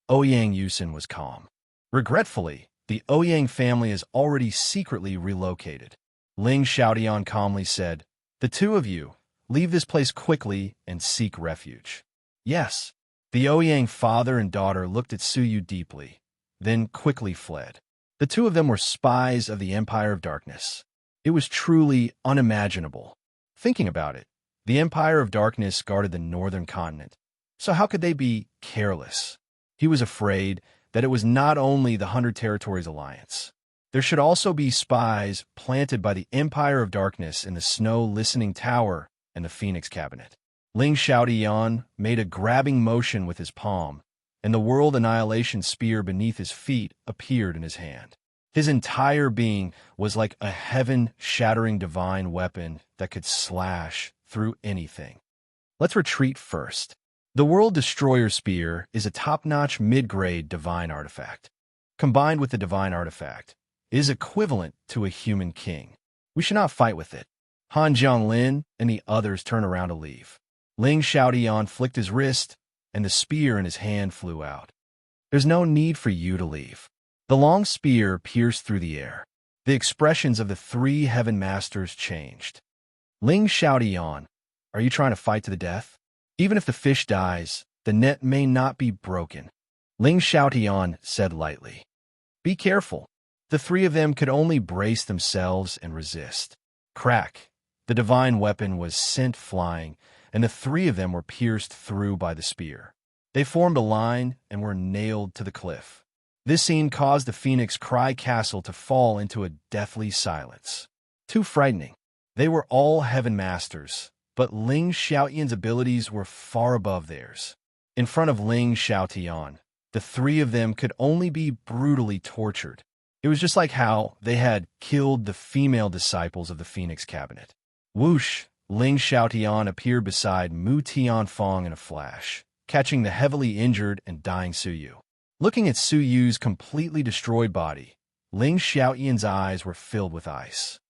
Ouyang Yusen was calm. Regretfully, the Ouyang family is already secretly relocated. Ling Xiaotian calmly said, the two of you, leave this place quickly and seek refuge. Yes. The Ouyang father and daughter looked at Suyu deeply, then quickly fled. The two of them were spies of the Empire of Darkness. It was truly unimaginable. Thinking about it, the Empire of Darkness guarded the northern continent, so how could they be careless? He was afraid that it was not only the 100 Territories Alliance. There should also be spies planted by the Empire of Darkness in the Snow Listening Tower and the Phoenix Cabinet. Ling Xiaotian made a grabbing motion with his palm, and the world annihilation spear beneath his feet appeared in his hand. His entire being was like a heaven-shattering divine weapon that could slash through anything. Let's retreat first. The World Destroyer Spear is a top-notch mid-grade divine artifact. Combined with the divine artifact, it is equivalent to a human king. We should not fight with it. Han Jianglin and the others turn around to leave. Ling Xiaotian flicked his wrist, and the spear in his hand flew out. There's no need for you to leave. The long spear pierced through the air. The expressions of the three heaven masters changed. Ling Xiaotian, are you trying to fight to the death? Even if the fish dies, the net may not be broken. Ling Xiaotian said lightly. Be careful. The three of them could only brace themselves and resist. Crack. The divine weapon was sent flying, and the three of them were pierced through by the spear. They formed a line and were nailed to the cliff. This scene caused the Phoenix Cry Castle to fall into a deathly silence. Too frightening. They were all heaven masters, but Ling Xiaotian's abilities were far above theirs. In front of Ling Xiaotian, the three of them could only be brutally tortured. It was just like how they had killed the female disciples of the Phoenix Cabinet. Whoosh! Ling Xiaotian appeared beside Mu Tianfeng in a flash, catching the heavily injured and dying Su Yu. Looking at Su Yu's completely destroyed body, Ling Xiaotian's eyes were filled with ice.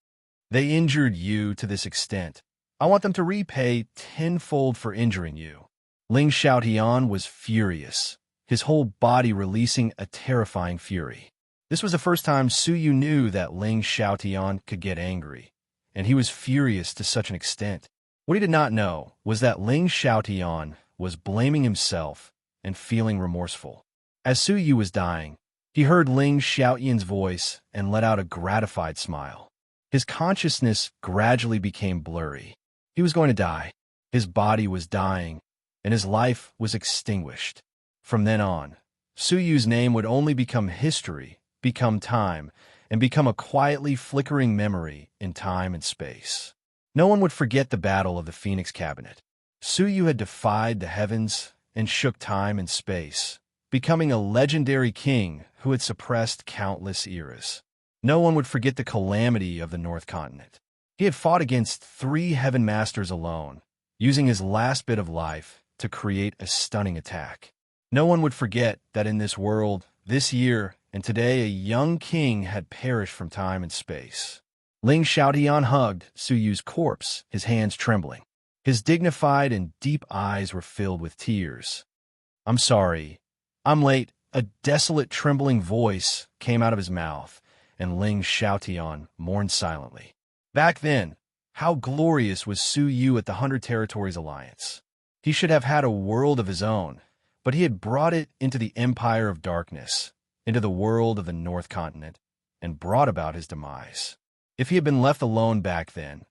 They injured you to this extent. I want them to repay tenfold for injuring you. Ling Xiaotian was furious, his whole body releasing a terrifying fury. This was the first time Su Yu knew that Ling Xiaotian could get angry, and he was furious to such an extent. What he did not know was that Ling Xiaotian was blaming himself and feeling remorseful. As Su Yu was dying, he heard Ling Xiaotian's voice and let out a gratified smile. His consciousness gradually became blurry. He was going to die. His body was dying, and his life was extinguished. From then on, Su Yu's name would only become history, become time, and become a quietly flickering memory in time and space. No one would forget the battle of the Phoenix Cabinet. Su Yu had defied the heavens and shook time and space, becoming a legendary king who had suppressed countless eras. No one would forget the calamity of the North Continent. He had fought against three heaven masters alone, using his last bit of life to create a stunning attack. No one would forget that in this world, this year, and today a young king had perished from time and space. Ling Xiaotian hugged Su Yu's corpse, his hands trembling. His dignified and deep eyes were filled with tears. I'm sorry. I'm late. A desolate, trembling voice came out of his mouth, and Ling Xiaotian mourned silently. Back then, how glorious was Su Yu at the 100 Territories Alliance. He should have had a world of his own, but he had brought it into the Empire of Darkness, into the world of the North Continent, and brought about his demise. If he had been left alone back then,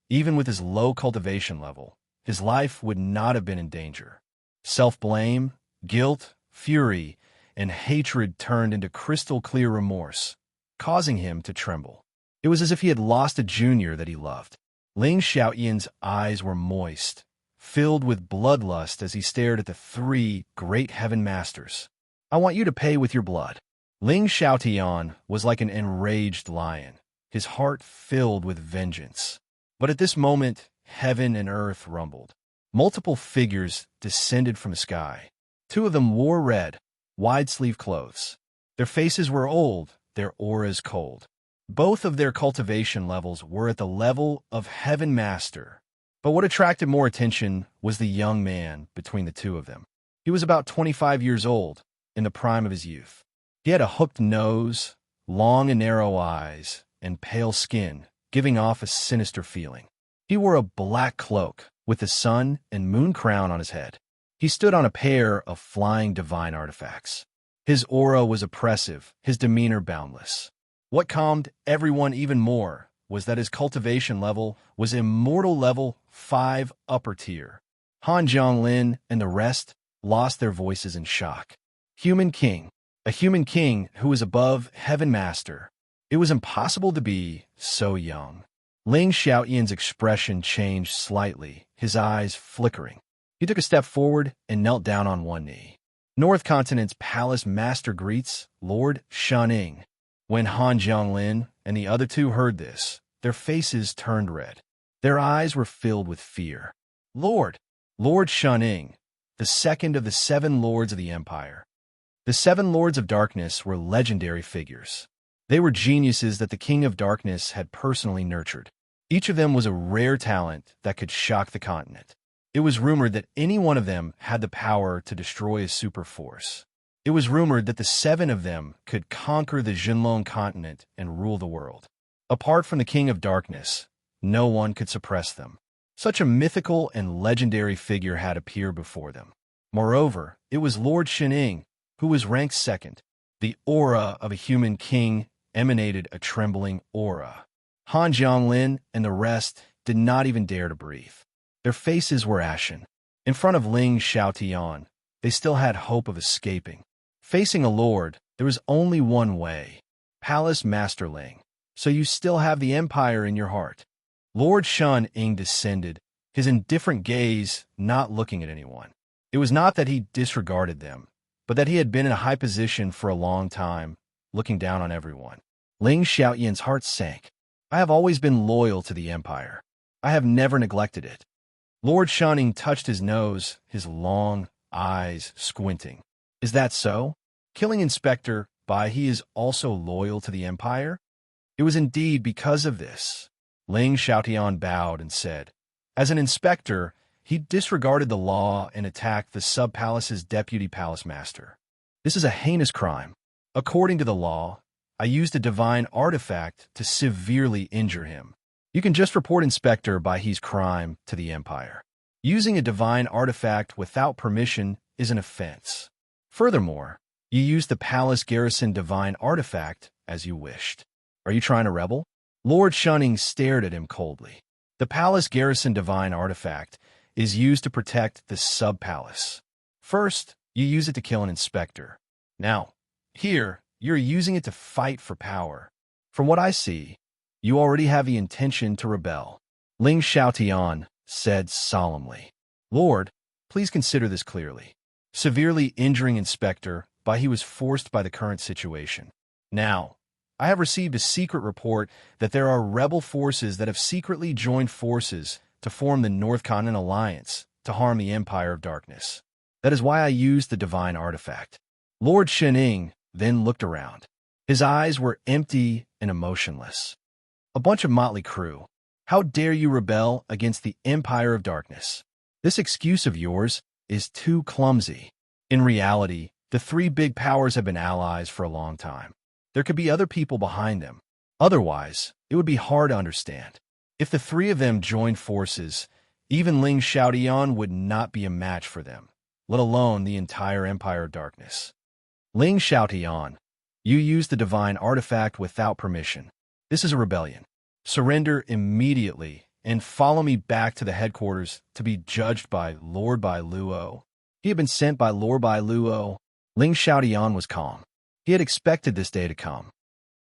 even with his low cultivation level, his life would not have been in danger. Self-blame, guilt, fury, and hatred turned into crystal-clear remorse, causing him to tremble. It was as if he had lost a junior that he loved. Ling Xiaotian's eyes were moist, filled with bloodlust as he stared at the three great heaven masters. I want you to pay with your blood. Ling Xiaotian was like an enraged lion, his heart filled with vengeance. But at this moment, heaven and earth rumbled. Multiple figures descended from the sky. Two of them wore red, wide-sleeve clothes. Their faces were old, their auras cold. Both of their cultivation levels were at the level of Heaven Master. But what attracted more attention was the young man between the two of them. He was about 25 years old, in the prime of his youth. He had a hooked nose, long and narrow eyes, and pale skin, giving off a sinister feeling. He wore a black cloak with the sun and moon crown on his head. He stood on a pair of flying divine artifacts. His aura was oppressive, his demeanor boundless. What calmed everyone even more was that his cultivation level was immortal level 5 upper tier. Han Jianglin and the rest lost their voices in shock. Human king, a human king who was above Heaven Master. It was impossible to be so young. Ling Xiaotian's expression changed slightly, his eyes flickering. He took a step forward and knelt down on one knee. North Continent's palace master greets Lord Shuning. When Han Jianglin and the other two heard this, their faces turned red. Their eyes were filled with fear. Lord Shuning, the second of the 7 lords of the Empire. The 7 lords of darkness were legendary figures. They were geniuses that the King of Darkness had personally nurtured. Each of them was a rare talent that could shock the continent. It was rumored that any one of them had the power to destroy a super force. It was rumored that the 7 of them could conquer the Jinlong continent and rule the world. Apart from the King of Darkness, no one could suppress them. Such a mythical and legendary figure had appeared before them. Moreover, it was Lord Shining, who was ranked second. The aura of a human king emanated a trembling aura. Han Jianglin and the rest did not even dare to breathe. Their faces were ashen. In front of Ling Xiaotian, they still had hope of escaping. Facing a lord, there was only one way. Palace Master Ling. So you still have the empire in your heart. Lord Shun Ying descended, his indifferent gaze not looking at anyone. It was not that he disregarded them, but that he had been in a high position for a long time, looking down on everyone. Ling Xiaotian's heart sank. I have always been loyal to the empire. I have never neglected it. Lord Shining touched his nose, his long eyes squinting. Is that so? Killing Inspector Bai, he is also loyal to the empire? It was indeed because of this. Ling Xiaotian bowed and said, as an inspector, he disregarded the law and attacked the sub-palace's deputy palace master. This is a heinous crime. According to the law, I used a divine artifact to severely injure him. You can just report Inspector Bai's crime to the Empire. Using a divine artifact without permission is an offense. Furthermore, you used the palace garrison divine artifact as you wished. Are you trying to rebel? Lord Shunning stared at him coldly. The palace garrison divine artifact is used to protect the sub-palace. First, you use it to kill an inspector. Now, here, you're using it to fight for power. From what I see, you already have the intention to rebel. Ling Xiaotian said solemnly. Lord, please consider this clearly. Severely injuring Inspector Bai, he was forced by the current situation. Now, I have received a secret report that there are rebel forces that have secretly joined forces to form the North Continent Alliance to harm the Empire of Darkness. That is why I used the divine artifact. Lord Shining then looked around. His eyes were empty and emotionless. A bunch of motley crew. How dare you rebel against the Empire of Darkness? This excuse of yours is too clumsy. In reality, the 3 big powers have been allies for a long time. There could be other people behind them. Otherwise, it would be hard to understand. If the 3 of them joined forces, even Ling Xiaotian would not be a match for them, let alone the entire Empire of Darkness. Ling Xiaotian, you used the divine artifact without permission. This is a rebellion. Surrender immediately and follow me back to the headquarters to be judged by Lord Bai Luo. He had been sent by Lord Bai Luo. Ling Xiaotian was calm. He had expected this day to come.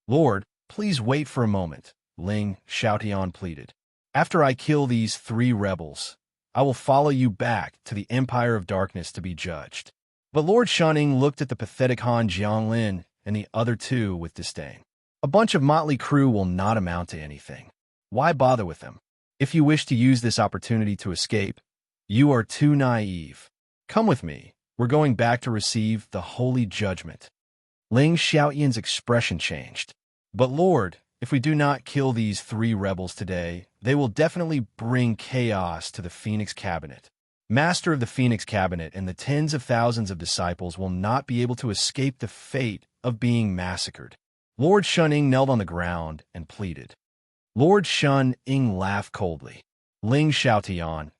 Lord, please wait for a moment, Ling Xiaotian pleaded. After I kill these 3 rebels, I will follow you back to the Empire of Darkness to be judged. But Lord Shunning looked at the pathetic Han Jianglin and the other 2 with disdain. A bunch of motley crew will not amount to anything. Why bother with them? If you wish to use this opportunity to escape, you are too naive. Come with me. We're going back to receive the holy judgment. Ling Xiaotian's expression changed. But Lord, if we do not kill these 3 rebels today, they will definitely bring chaos to the Phoenix Cabinet. Master of the Phoenix Cabinet and the tens of thousands of disciples will not be able to escape the fate of being massacred. Lord Shun-Ying knelt on the ground and pleaded. Lord Shun-Ying laughed coldly. Ling Xiaotian,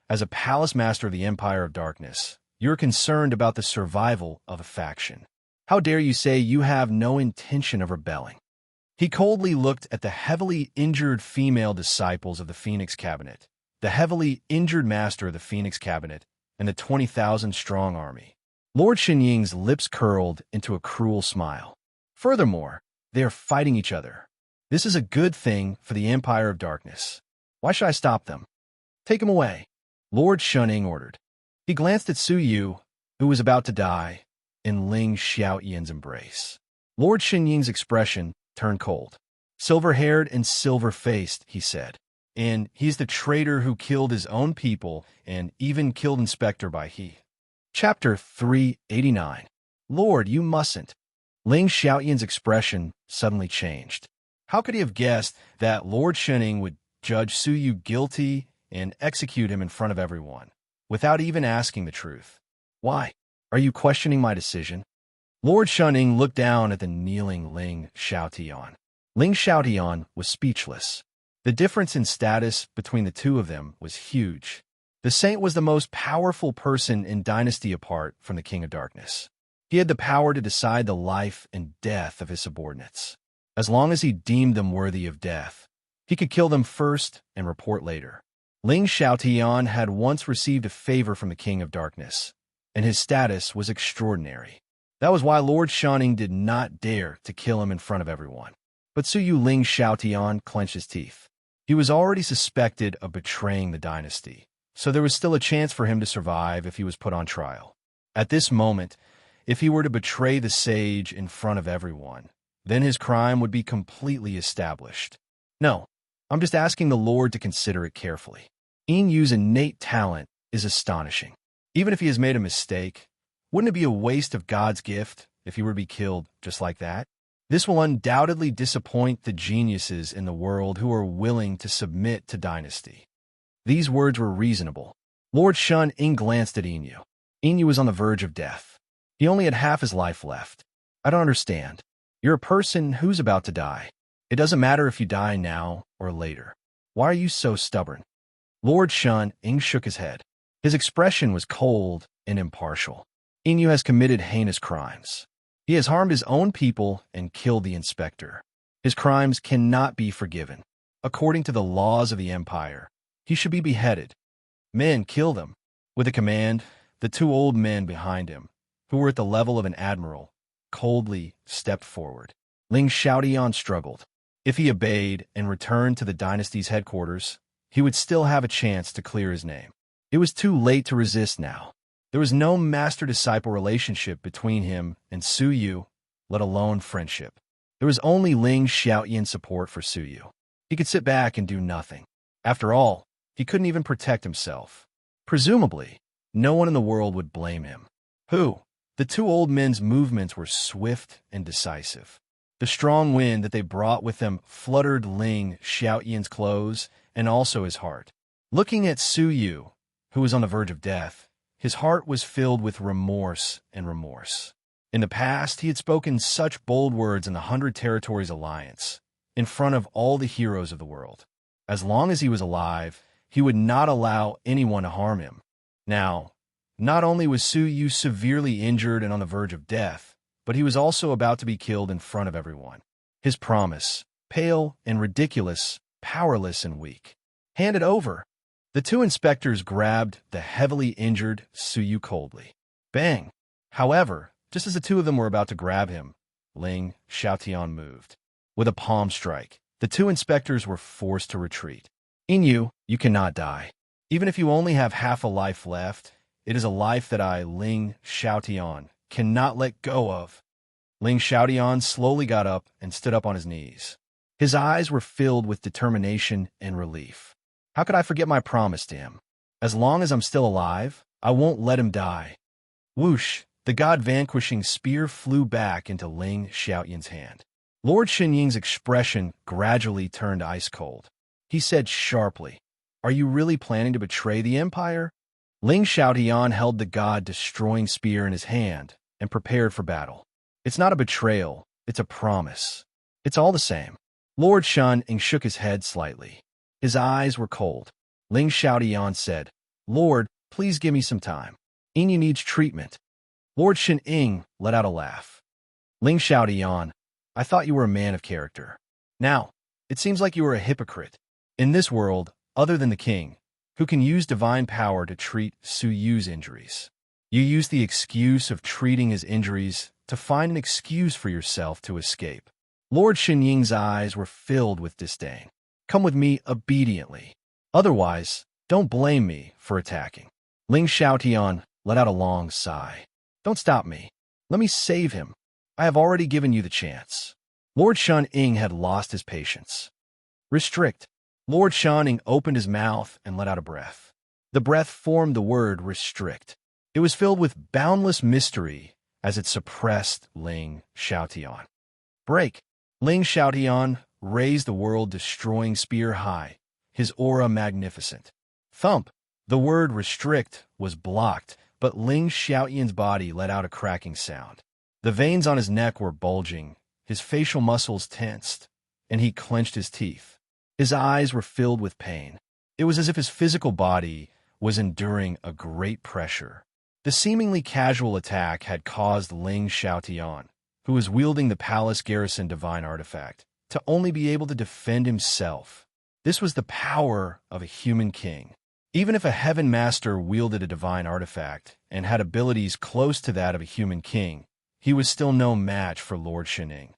as a palace master of the Empire of Darkness, you're concerned about the survival of a faction. How dare you say you have no intention of rebelling? He coldly looked at the heavily injured female disciples of the Phoenix Cabinet, the heavily injured master of the Phoenix Cabinet, and the 20,000-strong army. Lord Shen-Ying's lips curled into a cruel smile. Furthermore, they are fighting each other. This is a good thing for the Empire of Darkness. Why should I stop them? Take him away, Lord Shun-Ying ordered. He glanced at Su Yu, who was about to die, in Ling Xiaoyan's embrace. Lord Xinying's expression turned cold. "Silver-haired and silver-faced," he said. "And he's the traitor who killed his own people and even killed Inspector Bai He." Chapter 389. "Lord, you mustn't." Ling Xiaoyan's expression suddenly changed. How could he have guessed that Lord Shining would judge Su Yu guilty and execute him in front of everyone, without even asking the truth? "Why? Are you questioning my decision?" Lord Shining looked down at the kneeling Ling Xiaotian. Ling Xiaotian was speechless. The difference in status between the two of them was huge. The saint was the most powerful person in Dynasty apart from the King of Darkness. He had the power to decide the life and death of his subordinates. As long as he deemed them worthy of death, he could kill them first and report later. Ling Xiaotian had once received a favor from the King of Darkness, and his status was extraordinary. That was why Lord Shining did not dare to kill him in front of everyone. But Su Yu Ling Xiaotian clenched his teeth. He was already suspected of betraying the dynasty, so there was still a chance for him to survive if he was put on trial. At this moment, if he were to betray the sage in front of everyone, then his crime would be completely established. No, I'm just asking the Lord to consider it carefully. Yin Yu's innate talent is astonishing. Even if he has made a mistake, wouldn't it be a waste of God's gift if he were to be killed just like that? This will undoubtedly disappoint the geniuses in the world who are willing to submit to dynasty. These words were reasonable. Lord Shun Ying glanced at Yin Yu. Yin Yu was on the verge of death. He only had half his life left. "I don't understand. You're a person who's about to die. It doesn't matter if you die now or later. Why are you so stubborn?" Lord Shun Ying shook his head. His expression was cold and impartial. Yin Yu has committed heinous crimes. He has harmed his own people and killed the inspector. His crimes cannot be forgiven. According to the laws of the Empire, he should be beheaded. "Men, kill them." With a command, the two old men behind him, who were at the level of an admiral, coldly stepped forward. Ling Xiaotian struggled. If he obeyed and returned to the dynasty's headquarters, he would still have a chance to clear his name. It was too late to resist now. There was no master-disciple relationship between him and Su Yu, let alone friendship. There was only Ling Xiaoyan's support for Su Yu. He could sit back and do nothing. After all, he couldn't even protect himself. Presumably, no one in the world would blame him. Who? The two old men's movements were swift and decisive. The strong wind that they brought with them fluttered Ling Xiaoyan's clothes and also his heart. Looking at Su Yu, who was on the verge of death, his heart was filled with remorse and remorse. In the past, he had spoken such bold words in the 100 Territories Alliance, in front of all the heroes of the world. As long as he was alive, he would not allow anyone to harm him. Now, not only was Su Yu severely injured and on the verge of death, but he was also about to be killed in front of everyone. His promise, pale and ridiculous, powerless and weak. "Hand it over." The two inspectors grabbed the heavily injured Su Yu coldly. Bang! However, just as the two of them were about to grab him, Ling Xiaotian moved. With a palm strike, the two inspectors were forced to retreat. "Yin Yu, you cannot die. Even if you only have half a life left, it is a life that I, Ling Xiaotian, cannot let go of." Ling Xiaotian slowly got up and stood up on his knees. His eyes were filled with determination and relief. How could I forget my promise to him? As long as I'm still alive, I won't let him die. Whoosh! The god-vanquishing spear flew back into Ling Xiaoyan's hand. Lord Xinying's expression gradually turned ice-cold. He said sharply, "Are you really planning to betray the Empire?" Ling Xiaotian held the god-destroying spear in his hand and prepared for battle. "It's not a betrayal, it's a promise. It's all the same." Lord Shun Ying shook his head slightly. His eyes were cold. Ling Xiaotian said, "Lord, please give me some time. Yin Yu needs treatment." Lord Shin Ying let out a laugh. "Ling Xiaotian, I thought you were a man of character. Now, it seems like you are a hypocrite. In this world, other than the king, who can use divine power to treat Su Yu's injuries, you use the excuse of treating his injuries to find an excuse for yourself to escape." Lord Shin Ying's eyes were filled with disdain. "Come with me obediently. Otherwise, don't blame me for attacking." Ling Xiaotian let out a long sigh. "Don't stop me. Let me save him. I have already given you the chance. Lord Shun-ing had lost his patience. Restrict. Lord Shun-ing opened his mouth and let out a breath. The breath formed the word restrict. It was filled with boundless mystery as it suppressed Ling Xiaotian. Break. Ling Xiaotian raised the world-destroying spear high, his aura magnificent. Thump. The word restrict was blocked, but Ling Xiaotian's body let out a cracking sound. The veins on his neck were bulging, his facial muscles tensed, and he clenched his teeth. His eyes were filled with pain. It was as if his physical body was enduring a great pressure. The seemingly casual attack had caused Ling Xiaotian, who was wielding the palace garrison divine artifact, to only be able to defend himself. This was the power of a human king. Even if a heaven master wielded a divine artifact and had abilities close to that of a human king, he was still no match for Lord Shun-ing.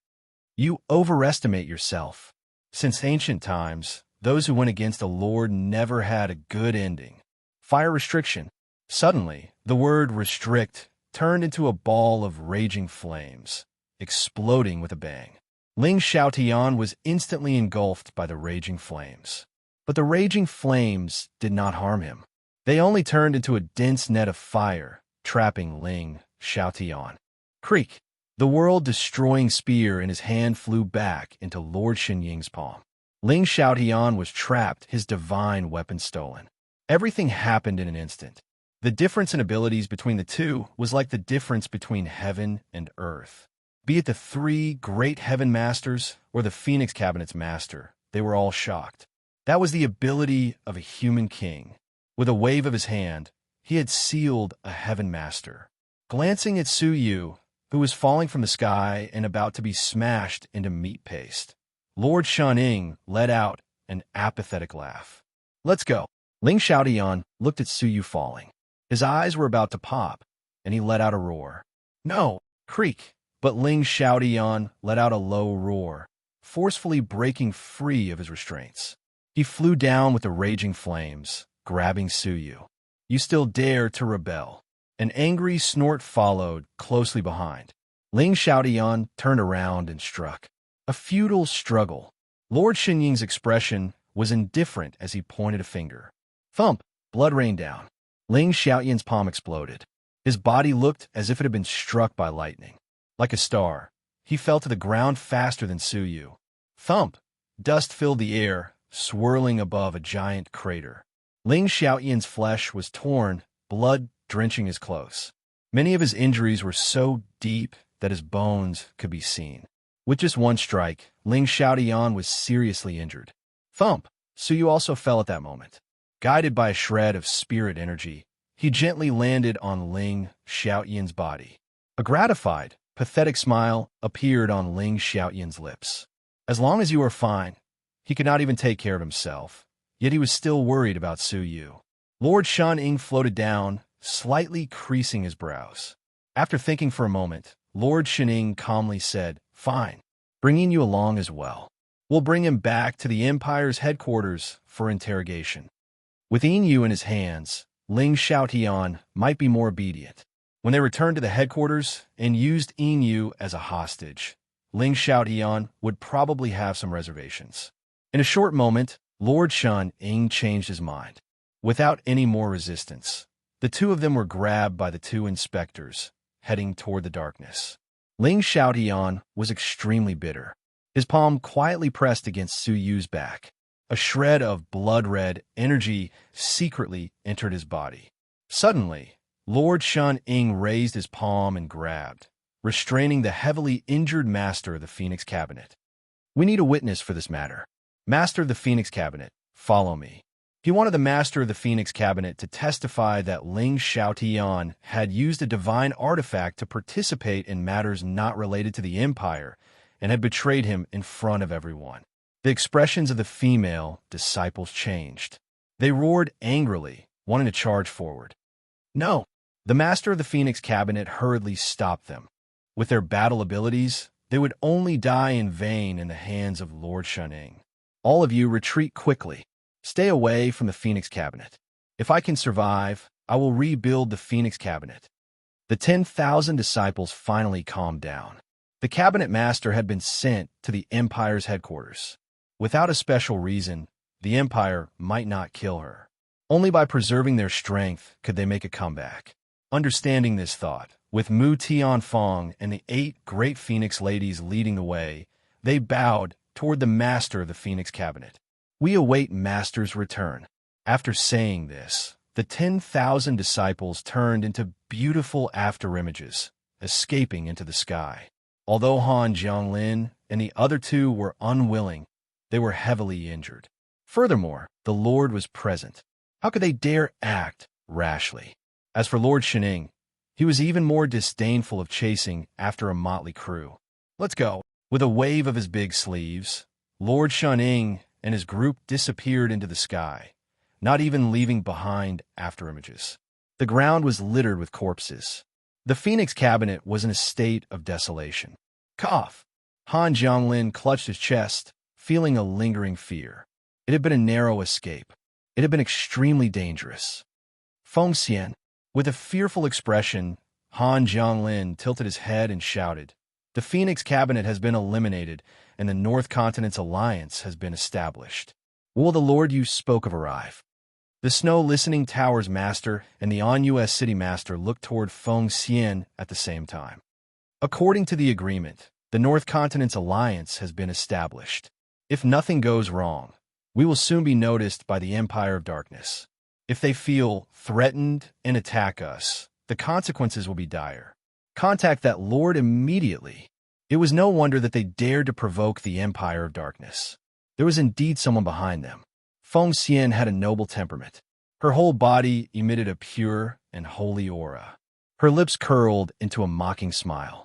You overestimate yourself. Since ancient times, those who went against a lord never had a good ending. Fire restriction. Suddenly, the word restrict turned into a ball of raging flames, exploding with a bang. Ling Xiaotian was instantly engulfed by the raging flames. But the raging flames did not harm him. They only turned into a dense net of fire, trapping Ling Xiaotian. Creak! The world-destroying spear in his hand flew back into Lord Shun-ing's palm. Ling Xiaotian was trapped, his divine weapon stolen. Everything happened in an instant. The difference in abilities between the two was like the difference between heaven and earth. Be it the three great heaven masters or the Phoenix Cabinet's master, they were all shocked. That was the ability of a human king. With a wave of his hand, he had sealed a heaven master. Glancing at Su Yu, who was falling from the sky and about to be smashed into meat paste, Lord Shun-ing let out an apathetic laugh. Let's go. Ling Xiaotian looked at Su Yu falling. His eyes were about to pop, and he let out a roar. No, creak. But Ling Xiaotian let out a low roar, forcefully breaking free of his restraints. He flew down with the raging flames, grabbing Su Yu. You still dare to rebel. An angry snort followed, closely behind. Ling Xiaotian turned around and struck. A futile struggle. Lord Shun-ing's expression was indifferent as he pointed a finger. Thump! Blood rained down. Ling Xiaotian's palm exploded. His body looked as if it had been struck by lightning. Like a star, he fell to the ground faster than Su Yu. Thump! Dust filled the air, swirling above a giant crater. Ling Xiaotian's flesh was torn, blood drenching his clothes. Many of his injuries were so deep that his bones could be seen. With just one strike, Ling Xiaotian was seriously injured. Thump! Su Yu also fell at that moment. Guided by a shred of spirit energy, he gently landed on Ling Xiaotian's body. A gratified, pathetic smile appeared on Ling Xiaotian's lips. As long as you are fine, he could not even take care of himself, yet he was still worried about Su Yu. Lord Shun-ing floated down, slightly creasing his brows. After thinking for a moment, Lord Shun-ing calmly said, Fine, bringing you along as well. We'll bring him back to the Empire's headquarters for interrogation. With Yin in his hands, Ling Xiaotian might be more obedient. When they returned to the headquarters and used Yin as a hostage, Ling Xiaotian would probably have some reservations. In a short moment, Lord Shun-ing changed his mind. Without any more resistance, the two of them were grabbed by the two inspectors, heading toward the darkness. Ling Xiaotian was extremely bitter. His palm quietly pressed against Su Yu's back. A shred of blood-red energy secretly entered his body. Suddenly, Lord Shun-ing raised his palm and grabbed, restraining the heavily injured master of the Phoenix Cabinet. We need a witness for this matter. Master of the Phoenix Cabinet, follow me. He wanted the Master of the Phoenix Cabinet to testify that Ling Xiaotian had used a divine artifact to participate in matters not related to the Empire and had betrayed him in front of everyone. The expressions of the female disciples changed. They roared angrily, wanting to charge forward. No! The Master of the Phoenix Cabinet hurriedly stopped them. With their battle abilities, they would only die in vain in the hands of Lord Shun-ing. All of you retreat quickly. Stay away from the Phoenix Cabinet. If I can survive, I will rebuild the Phoenix Cabinet. The 10,000 disciples finally calmed down. The cabinet master had been sent to the Empire's headquarters. Without a special reason, the Empire might not kill her. Only by preserving their strength could they make a comeback. Understanding this thought, with Mu Tianfeng and the 8 great Phoenix ladies leading the way, they bowed toward the master of the Phoenix cabinet. "We await master's return." After saying this, the 10,000 disciples turned into beautiful afterimages, escaping into the sky. Although Han Jianglin and the other 2 were unwilling, they were heavily injured. Furthermore, the Lord was present. How could they dare act rashly? As for Lord Shining, he was even more disdainful of chasing after a motley crew. "Let's go." With a wave of his big sleeves, Lord Shining and his group disappeared into the sky, not even leaving behind afterimages. The ground was littered with corpses. The Phoenix cabinet was in a state of desolation. Cough! Han Jianglin clutched his chest, feeling a lingering fear. It had been a narrow escape. It had been extremely dangerous. Feng Xian. With a fearful expression, Han Jianglin tilted his head and shouted, "The Phoenix cabinet has been eliminated, and the North Continent's alliance has been established. Will the Lord you spoke of arrive?" The Snow Listening Tower's master and the On-US City master looked toward Feng Xian at the same time. "According to the agreement, the North Continent's alliance has been established. If nothing goes wrong, we will soon be noticed by the Empire of Darkness. If they feel threatened and attack us, the consequences will be dire. Contact that lord immediately." It was no wonder that they dared to provoke the Empire of Darkness. There was indeed someone behind them. Feng Xian had a noble temperament. Her whole body emitted a pure and holy aura. Her lips curled into a mocking smile.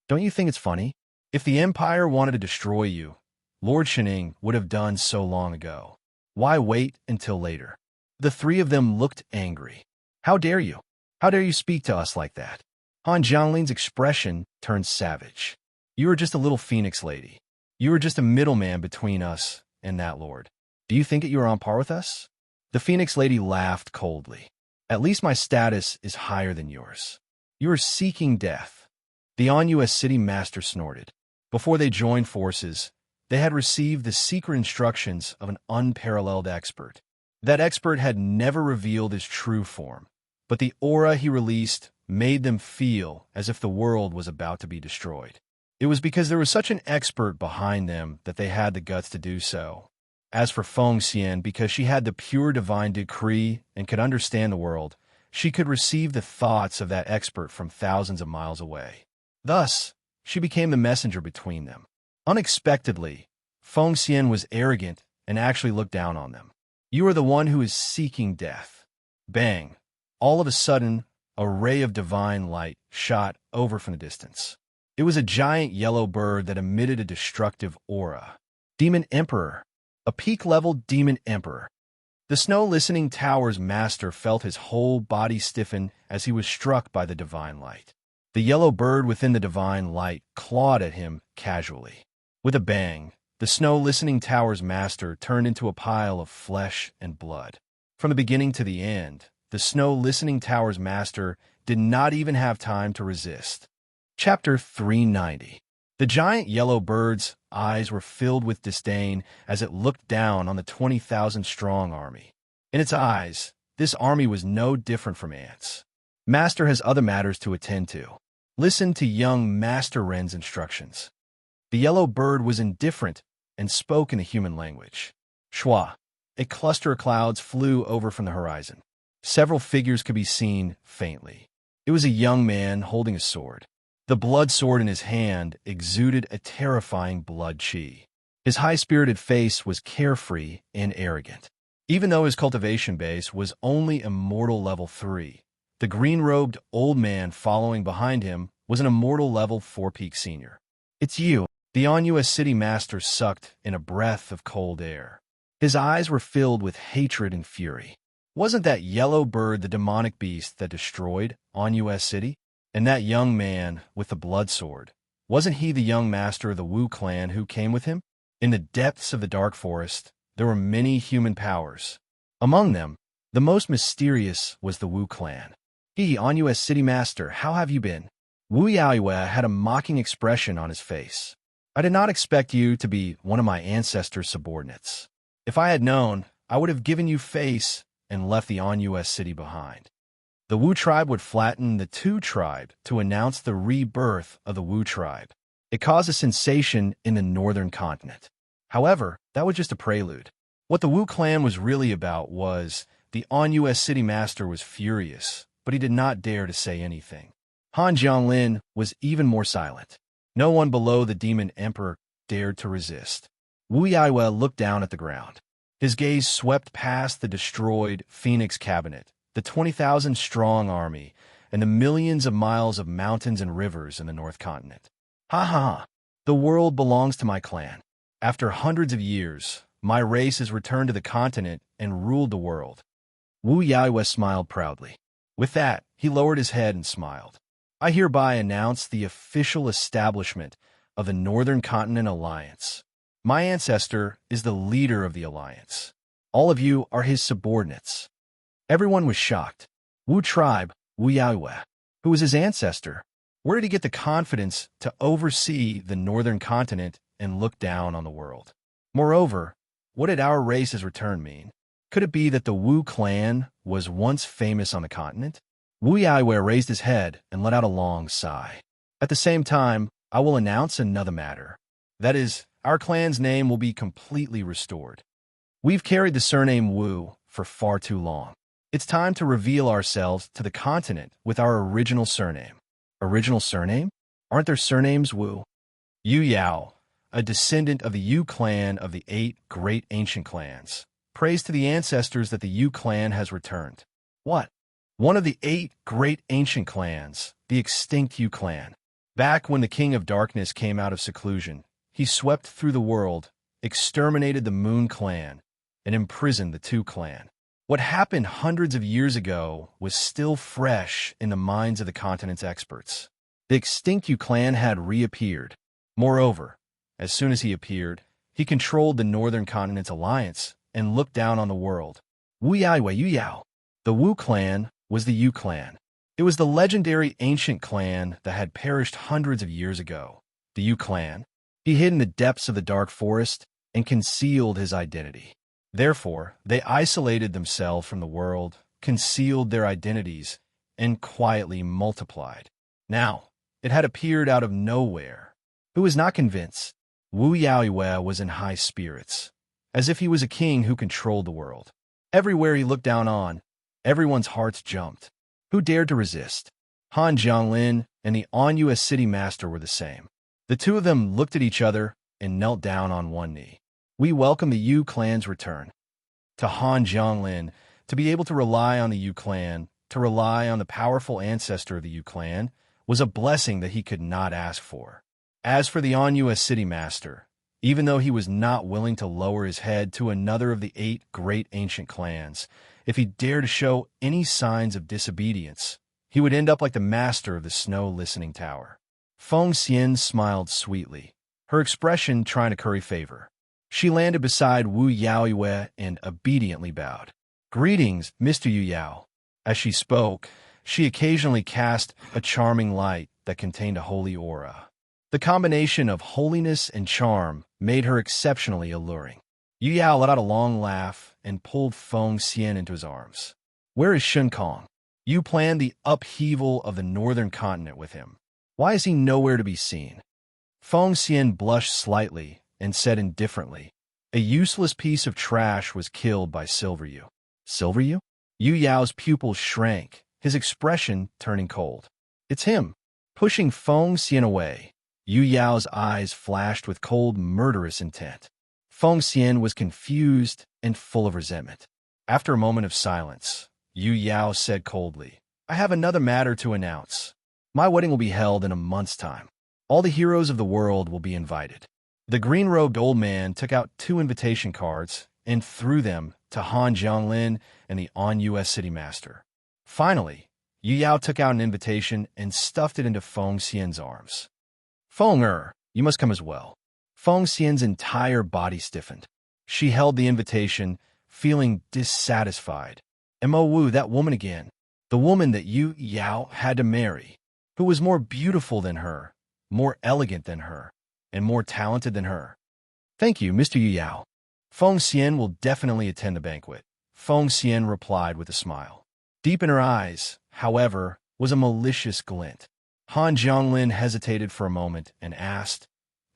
"Don't you think it's funny? If the Empire wanted to destroy you, Lord Shining would have done so long ago. Why wait until later?" The 3 of them looked angry. "How dare you? How dare you speak to us like that?" Han Jianglin's expression turned savage. "You are just a little Phoenix lady. You are just a middleman between us and that lord. Do you think that you are on par with us?" The Phoenix lady laughed coldly. "At least my status is higher than yours. You are seeking death." The On-US City master snorted. Before they joined forces, they had received the secret instructions of an unparalleled expert. That expert had never revealed his true form, but the aura he released made them feel as if the world was about to be destroyed. It was because there was such an expert behind them that they had the guts to do so. As for Feng Xian, because she had the pure divine decree and could understand the world, she could receive the thoughts of that expert from thousands of miles away. Thus, she became the messenger between them. Unexpectedly, Feng Xian was arrogant and actually looked down on them. "You are the one who is seeking death." Bang! All of a sudden, a ray of divine light shot over from the distance. It was a giant yellow bird that emitted a destructive aura. Demon Emperor. A peak-level Demon Emperor. The Snow Listening Tower's master felt his whole body stiffen as he was struck by the divine light. The yellow bird within the divine light clawed at him casually. With a bang, the Snow Listening Tower's master turned into a pile of flesh and blood. From the beginning to the end, the Snow Listening Tower's master did not even have time to resist. Chapter 390. The giant yellow bird's eyes were filled with disdain as it looked down on the 20,000-strong army. In its eyes, this army was no different from ants. Master has other matters to attend to. Listen to young Master Ren's instructions. The yellow bird was indifferent and spoke in the human language. Shua. A cluster of clouds flew over from the horizon. Several figures could be seen faintly. It was a young man holding a sword. The blood sword in his hand exuded a terrifying blood chi. His high-spirited face was carefree and arrogant. Even though his cultivation base was only Immortal Level 3, the green-robed old man following behind him was an Immortal Level 4 Peak Senior. "It's you." The On-US City Master sucked in a breath of cold air. His eyes were filled with hatred and fury. Wasn't that yellow bird the demonic beast that destroyed On-US City? And that young man with the blood sword, wasn't he the young master of the Wu clan who came with him? In the depths of the dark forest, there were many human powers. Among them, the most mysterious was the Wu clan. On U.S. City Master, how have you been? Wu Yaoyue had a mocking expression on his face. I did not expect you to be one of my ancestors' subordinates. If I had known, I would have given you face and left the On-U.S. city behind. The Wu tribe would flatten the Tu tribe to announce the rebirth of the Wu tribe. It caused a sensation in the northern continent. However, that was just a prelude. What the Wu clan was really about was the On-U.S. city master was furious, but he did not dare to say anything. Han Jianglin was even more silent. No one below the demon emperor dared to resist. Wu Yaoyue looked down at the ground. His gaze swept past the destroyed Phoenix cabinet, the 20,000-strong army, and the millions of miles of mountains and rivers in the North Continent. Ha ha ha! The world belongs to my clan. After hundreds of years, my race has returned to the continent and ruled the world. Wu Yaoyue smiled proudly. With that, he lowered his head and smiled. I hereby announce the official establishment of the Northern Continent Alliance. My ancestor is the leader of the alliance. All of you are his subordinates. Everyone was shocked. Wu tribe, Wu Yaoyue. Who was his ancestor? Where did he get the confidence to oversee the Northern Continent and look down on the world? Moreover, what did our race's return mean? Could it be that the Wu clan was once famous on the continent? Wu Yaoyue raised his head and let out a long sigh. At the same time, I will announce another matter. That is, our clan's name will be completely restored. We've carried the surname Wu for far too long. It's time to reveal ourselves to the continent with our original surname. Original surname? Aren't there surnames Wu? Yu Yao, a descendant of the Yu clan of the 8 great ancient clans. Praise to the ancestors that the Yu clan has returned. What? One of the 8 great ancient clans, the extinct Yu clan. Back when the King of Darkness came out of seclusion, he swept through the world, exterminated the Moon clan, and imprisoned the Tu clan. What happened hundreds of years ago was still fresh in the minds of the continent's experts. The extinct Yu clan had reappeared. Moreover, as soon as he appeared, he controlled the Northern Continent's alliance and looked down on the world. Wu Yaoyue Yu Yao. The Wu clan was the Yu clan. It was the legendary ancient clan that had perished hundreds of years ago. The Yu clan. He hid in the depths of the dark forest and concealed his identity. Therefore, they isolated themselves from the world, concealed their identities, and quietly multiplied. Now, it had appeared out of nowhere. Who was not convinced? Wu Yaoyue was in high spirits, as if he was a king who controlled the world. Everywhere he looked down on, everyone's hearts jumped. Who dared to resist? Han Jianglin and the On-U.S. city master were the same. The two of them looked at each other and knelt down on one knee. We welcome the Yu clan's return. To Han Jianglin, to be able to rely on the Yu clan, to rely on the powerful ancestor of the Yu clan, was a blessing that he could not ask for. As for the On-U.S. city master, even though he was not willing to lower his head to another of the 8 great ancient clans, if he dared to show any signs of disobedience, he would end up like the master of the snow listening tower. Feng Xian smiled sweetly, her expression trying to curry favor. She landed beside Wu Yaoyue and obediently bowed. Greetings, Mr. Yu Yao. As she spoke, she occasionally cast a charming light that contained a holy aura. The combination of holiness and charm made her exceptionally alluring. Yu Yao let out a long laugh and pulled Feng Xian into his arms. Where is Shun Kong? You planned the upheaval of the northern continent with him. Why is he nowhere to be seen? Feng Xian blushed slightly and said indifferently, a useless piece of trash was killed by Silveryu. Silveryu? Yu Yao's pupils shrank, his expression turning cold. It's him. Pushing Feng Xian away, Yu Yao's eyes flashed with cold, murderous intent. Feng Xian was confused and full of resentment. After a moment of silence, Yu Yao said coldly, I have another matter to announce. My wedding will be held in a month's time. All the heroes of the world will be invited. The green-robed old man took out 2 invitation cards and threw them to Han Jianglin and the On-U.S. city master. Finally, Yu Yao took out an invitation and stuffed it into Feng Xian's arms. Feng you must come as well. Feng Xian's entire body stiffened. She held the invitation, feeling dissatisfied. Mo Wu, that woman again. the woman that Yu Yao had to marry, who was more beautiful than her, more elegant than her, and more talented than her. Thank you, Mr. Yu Yao. Feng Xian will definitely attend the banquet, Feng Xian replied with a smile. Deep in her eyes, however, was a malicious glint. Han Jianglin hesitated for a moment and asked,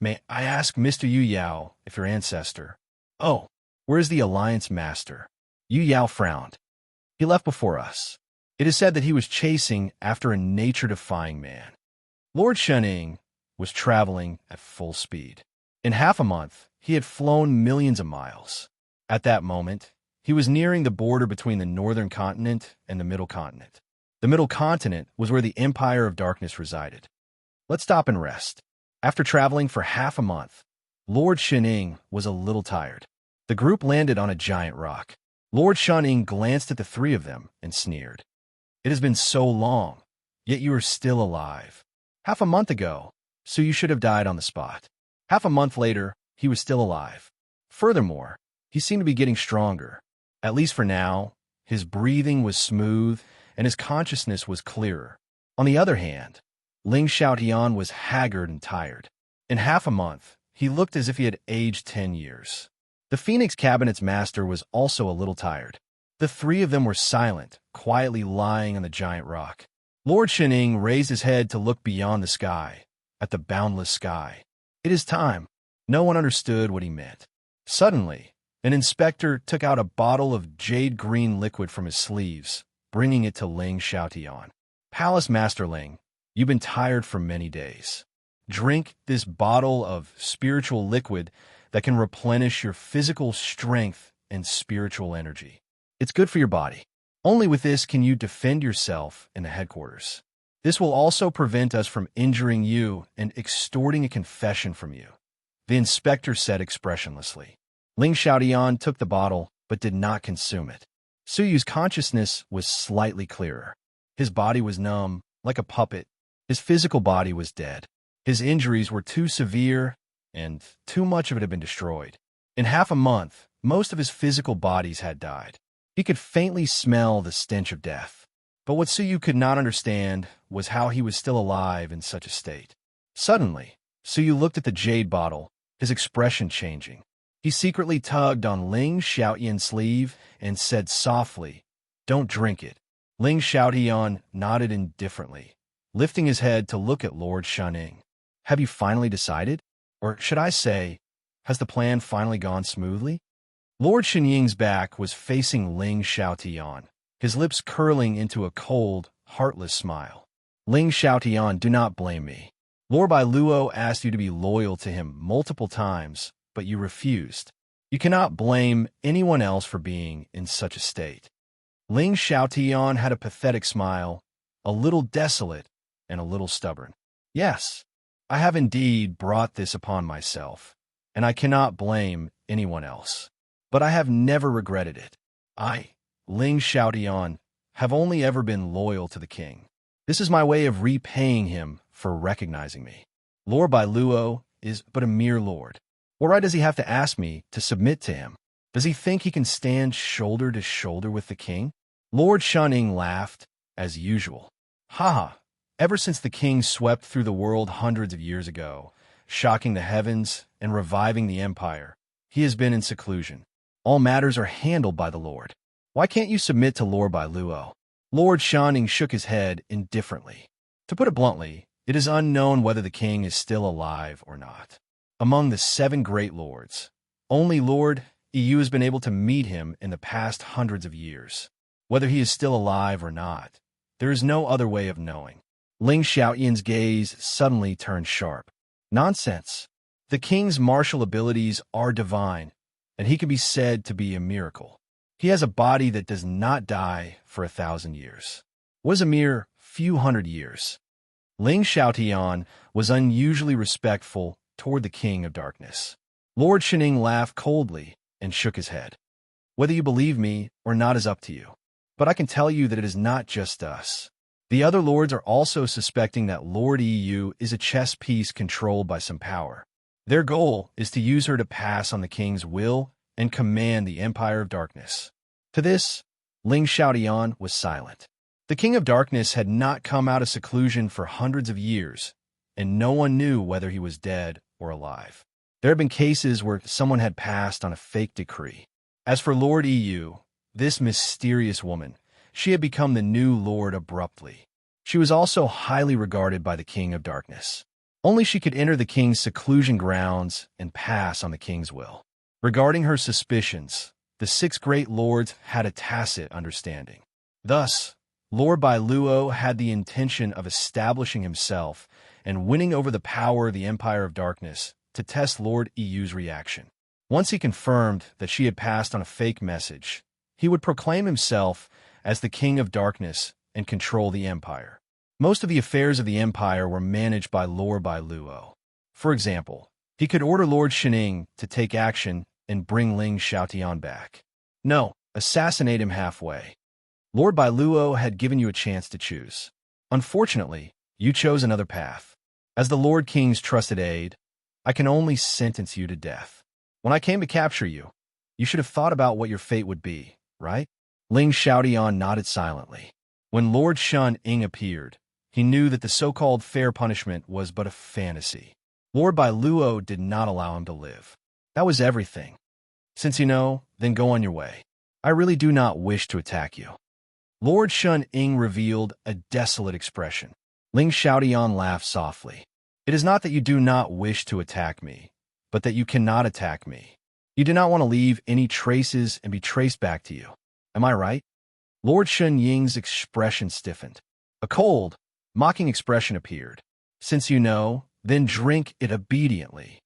"May I ask Mr. Yu Yao if your ancestor—" "Oh, where is the Alliance Master?" Yu Yao frowned. "He left before us. It is said that he was chasing after a nature-defying man." Lord Shening was traveling at full speed. In half a month, he had flown millions of miles. At that moment, he was nearing the border between the northern continent and the middle continent. The middle continent was where the Empire of Darkness resided. Let's stop and rest. After traveling for half a month, Lord Shening was a little tired. The group landed on a giant rock. Lord Shening glanced at the three of them and sneered. "It has been so long, yet you are still alive. Half a month ago, so you should have died on the spot. Half a month later, he was still alive. Furthermore, he seemed to be getting stronger. At least for now, his breathing was smooth and his consciousness was clearer. On the other hand, Ling Xiaotian was haggard and tired. In half a month, he looked as if he had aged 10 years. The Phoenix Cabinet's master was also a little tired. The three of them were silent, quietly lying on the giant rock. Lord Shening raised his head to look beyond the sky, at the boundless sky. "It is time." No one understood what he meant. Suddenly, an inspector took out a bottle of jade-green liquid from his sleeves, bringing it to Ling Xiaotian. "Palace Master Ling, you've been tired for many days. Drink this bottle of spiritual liquid that can replenish your physical strength and spiritual energy. It's good for your body. Only with this can you defend yourself in the headquarters. This will also prevent us from injuring you and extorting a confession from you," the inspector said expressionlessly. Ling Xiaotian took the bottle but did not consume it. Suyu's consciousness was slightly clearer. His body was numb, like a puppet. His physical body was dead. His injuries were too severe, and too much of it had been destroyed. In half a month, most of his physical bodies had died. He could faintly smell the stench of death. But what Suyu could not understand was how he was still alive in such a state. Suddenly, Suyu looked at the jade bottle, his expression changing. He secretly tugged on Ling Xiaotian's sleeve and said softly, "Don't drink it." Ling Xiaotian nodded indifferently, lifting his head to look at Lord Shening. "Have you finally decided? Or should I say, has the plan finally gone smoothly?" Lord Shenying's back was facing Ling Xiaotian, his lips curling into a cold, heartless smile. "Ling Xiaotian, do not blame me. Lord Bai Luo asked you to be loyal to him multiple times, but you refused. You cannot blame anyone else for being in such a state." Ling Xiaotian had a pathetic smile, a little desolate and a little stubborn. "Yes, I have indeed brought this upon myself, and I cannot blame anyone else. But I have never regretted it. I, Ling Xiaotian, have only ever been loyal to the king. This is my way of repaying him for recognizing me. Lord Bai Luo is but a mere lord. What right does he have to ask me to submit to him? Does he think he can stand shoulder to shoulder with the king?" Lord Shening laughed, as usual. "Ha ha! Ever since the king swept through the world hundreds of years ago, shocking the heavens and reviving the empire, he has been in seclusion. All matters are handled by the Lord. Why can't you submit to Lord Bai Luo?" Lord Shening shook his head indifferently. "To put it bluntly, it is unknown whether the king is still alive or not. Among the 7 great lords, only Lord Yu has been able to meet him in the past hundreds of years. Whether he is still alive or not, there is no other way of knowing." Ling Xiaotian's gaze suddenly turned sharp. "Nonsense. The king's martial abilities are divine, and he can be said to be a miracle. He has a body that does not die for 1,000 years. What is a mere few hundred years?" Ling Xiaotian was unusually respectful toward the King of Darkness. Lord Shening laughed coldly and shook his head. "Whether you believe me or not is up to you. But I can tell you that it is not just us. The other lords are also suspecting that Lord Yu is a chess piece controlled by some power. Their goal is to use her to pass on the king's will and command the Empire of Darkness." To this, Ling Xiaotian was silent. The King of Darkness had not come out of seclusion for hundreds of years, and no one knew whether he was dead or alive. There had been cases where someone had passed on a fake decree. As for Lord EU, this mysterious woman, she had become the new lord abruptly. She was also highly regarded by the King of Darkness. Only she could enter the king's seclusion grounds and pass on the king's will. Regarding her suspicions, the 6 great lords had a tacit understanding. Thus, Lord Bailuo had the intention of establishing himself and winning over the power of the Empire of Darkness to test Lord EU's reaction. Once he confirmed that she had passed on a fake message, he would proclaim himself as the King of Darkness and control the Empire. Most of the affairs of the Empire were managed by Lord Bailuo. For example, he could order Lord Shining to take action and bring Ling Xiaotian back. No, assassinate him halfway. Lord Bailuo had given you a chance to choose. Unfortunately, you chose another path. As the Lord King's trusted aide, I can only sentence you to death. When I came to capture you, you should have thought about what your fate would be, right? Ling Xiaotian nodded silently. When Lord Shun Ying appeared, he knew that the so-called fair punishment was but a fantasy. Lord Bailuo did not allow him to live. That was everything. Since you know, then go on your way. I really do not wish to attack you. Lord Shun Ying revealed a desolate expression. Ling Xiaotian laughed softly. It is not that you do not wish to attack me, but that you cannot attack me. You do not want to leave any traces and be traced back to you. Am I right? Lord Shun Ying's expression stiffened. A cold, mocking expression appeared. Since you know, then drink it obediently.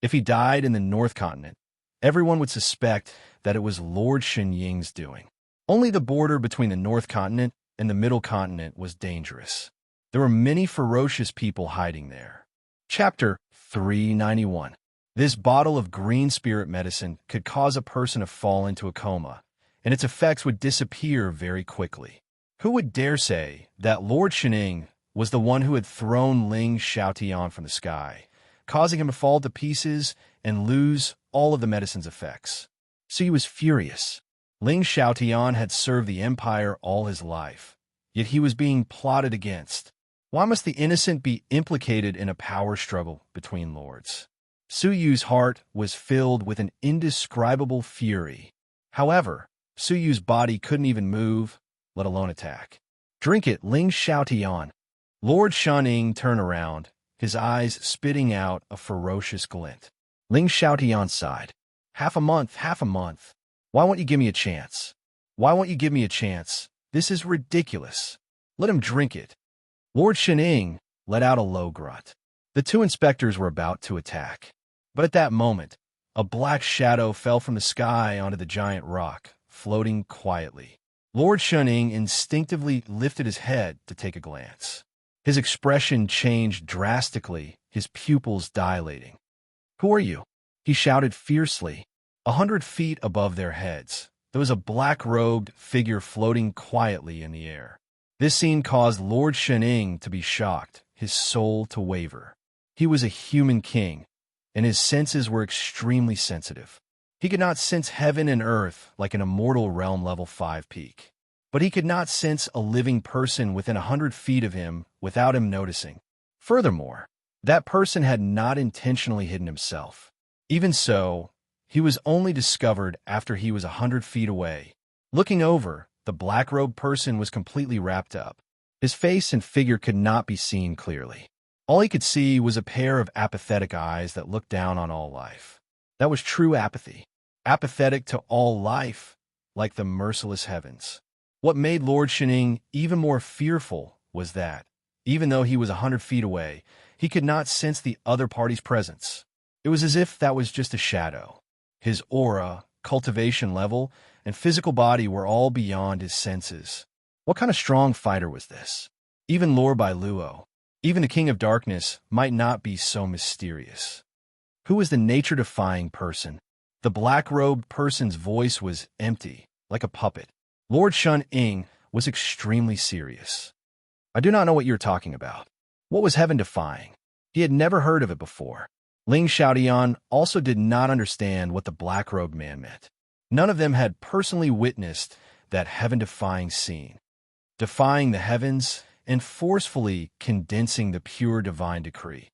If he died in the North Continent, everyone would suspect that it was Lord Shun Ying's doing. Only the border between the North Continent and the Middle Continent was dangerous. There were many ferocious people hiding there. Chapter 391. This bottle of green spirit medicine could cause a person to fall into a coma, and its effects would disappear very quickly. Who would dare say that Lord Shining was the one who had thrown Ling Xiaotian from the sky, causing him to fall to pieces and lose all of the medicine's effects? So he was furious. Ling Xiaotian had served the Empire all his life, yet he was being plotted against. Why must the innocent be implicated in a power struggle between lords? Su Yu's heart was filled with an indescribable fury. However, Su Yu's body couldn't even move, let alone attack. Drink it, Ling Xiaotian. Lord Shun Ying turned around, his eyes spitting out a ferocious glint. Ling Xiaotian sighed. Half a month. Why won't you give me a chance? Why won't you give me a chance? This is ridiculous. Let him drink it. Lord Shun Ying let out a low grunt. The 2 inspectors were about to attack. But at that moment, a black shadow fell from the sky onto the giant rock, floating quietly. Lord Shun Ying instinctively lifted his head to take a glance. His expression changed drastically, his pupils dilating. Who are you? He shouted fiercely. 100 feet above their heads, there was a black-robed figure floating quietly in the air. This scene caused Lord Shun Ying to be shocked, his soul to waver. He was a human king, and his senses were extremely sensitive. He could not sense heaven and earth like an immortal realm level 5 peak. But he could not sense a living person within 100 feet of him without him noticing. Furthermore, that person had not intentionally hidden himself. Even so, he was only discovered after he was 100 feet away. Looking over, the black-robed person was completely wrapped up. His face and figure could not be seen clearly. All he could see was a pair of apathetic eyes that looked down on all life. That was true apathy. Apathetic to all life, like the merciless heavens. What made Lord Shun Ying even more fearful was that, even though he was 100 feet away, he could not sense the other party's presence. It was as if that was just a shadow. His aura, cultivation level, and physical body were all beyond his senses. What kind of strong fighter was this? Even Lord Bailuo, even the King of Darkness, might not be so mysterious. Who was the nature-defying person? The black-robed person's voice was empty, like a puppet. Lord Shun Ying was extremely serious. I do not know what you're talking about. What was heaven-defying? He had never heard of it before. Ling Xiaotian also did not understand what the black-robed man meant. None of them had personally witnessed that heaven-defying scene. defying the heavens and forcefully condensing the pure divine decree.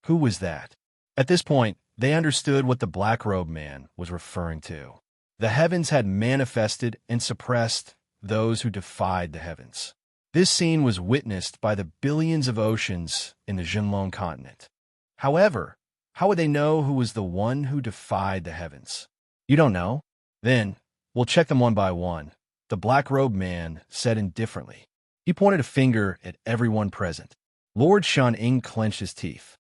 Who was that? At this point, they understood what the black-robed man was referring to. The heavens had manifested and suppressed those who defied the heavens. This scene was witnessed by the billions of oceans in the Jinlong continent. However, how would they know who was the one who defied the heavens? You don't know? Then, we'll check them one by one. The black-robed man said indifferently. He pointed a finger at everyone present. Lord Shan-ing clenched his teeth.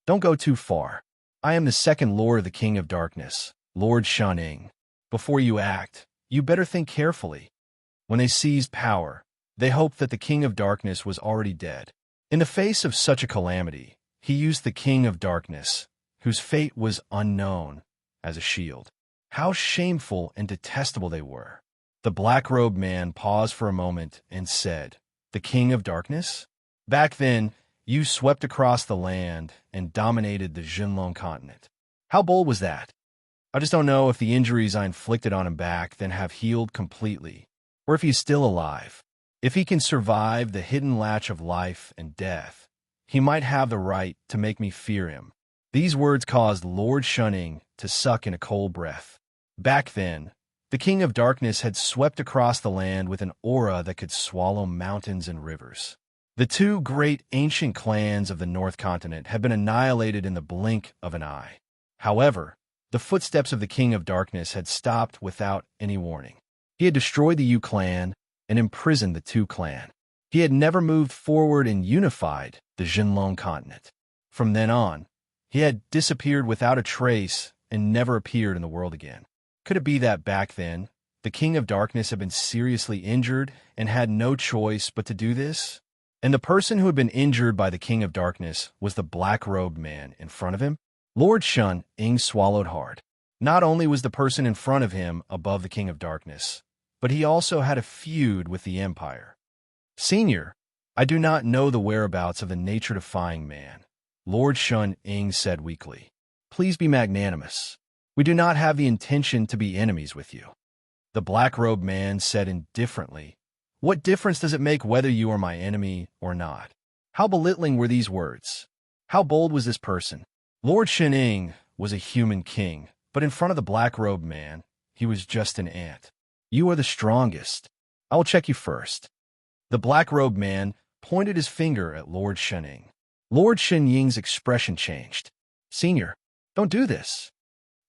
Don't go too far. I am the second lord of the King of Darkness, Lord Shan-ing. Before you act, you better think carefully. When they seized power, they hoped that the King of Darkness was already dead. In the face of such a calamity, he used the King of Darkness, whose fate was unknown, as a shield. How shameful and detestable they were. The black-robed man paused for a moment and said, "The King of Darkness? Back then, you swept across the land and dominated the Jinlong continent. How bold was that? I just don't know if the injuries I inflicted on him back then have healed completely, or if he's still alive. If he can survive the hidden latch of life and death, he might have the right to make me fear him." These words caused Lord Shan-ing to suck in a cold breath. Back then, the King of Darkness had swept across the land with an aura that could swallow mountains and rivers. The two great ancient clans of the North Continent had been annihilated in the blink of an eye. However, the footsteps of the King of Darkness had stopped without any warning. He had destroyed the Yu clan and imprisoned the Tu clan. He had never moved forward and unified the Jinlong continent. From then on, he had disappeared without a trace and never appeared in the world again. Could it be that back then, the King of Darkness had been seriously injured and had no choice but to do this? And the person who had been injured by the King of Darkness was the black-robed man in front of him? Lord Shan-ing swallowed hard. Not only was the person in front of him above the King of Darkness, but he also had a feud with the Empire. "Senior, I do not know the whereabouts of the nature-defying man," Lord Shan-ing said weakly. "Please be magnanimous. We do not have the intention to be enemies with you." The black-robed man said indifferently, "What difference does it make whether you are my enemy or not?" How belittling were these words? How bold was this person? Lord Shan-ing was a human king, but in front of the black-robed man, he was just an ant. "You are the strongest. I will check you first." The black-robed man pointed his finger at Lord Shan-ing. Lord Shan-ying's expression changed. "Senior, don't do this."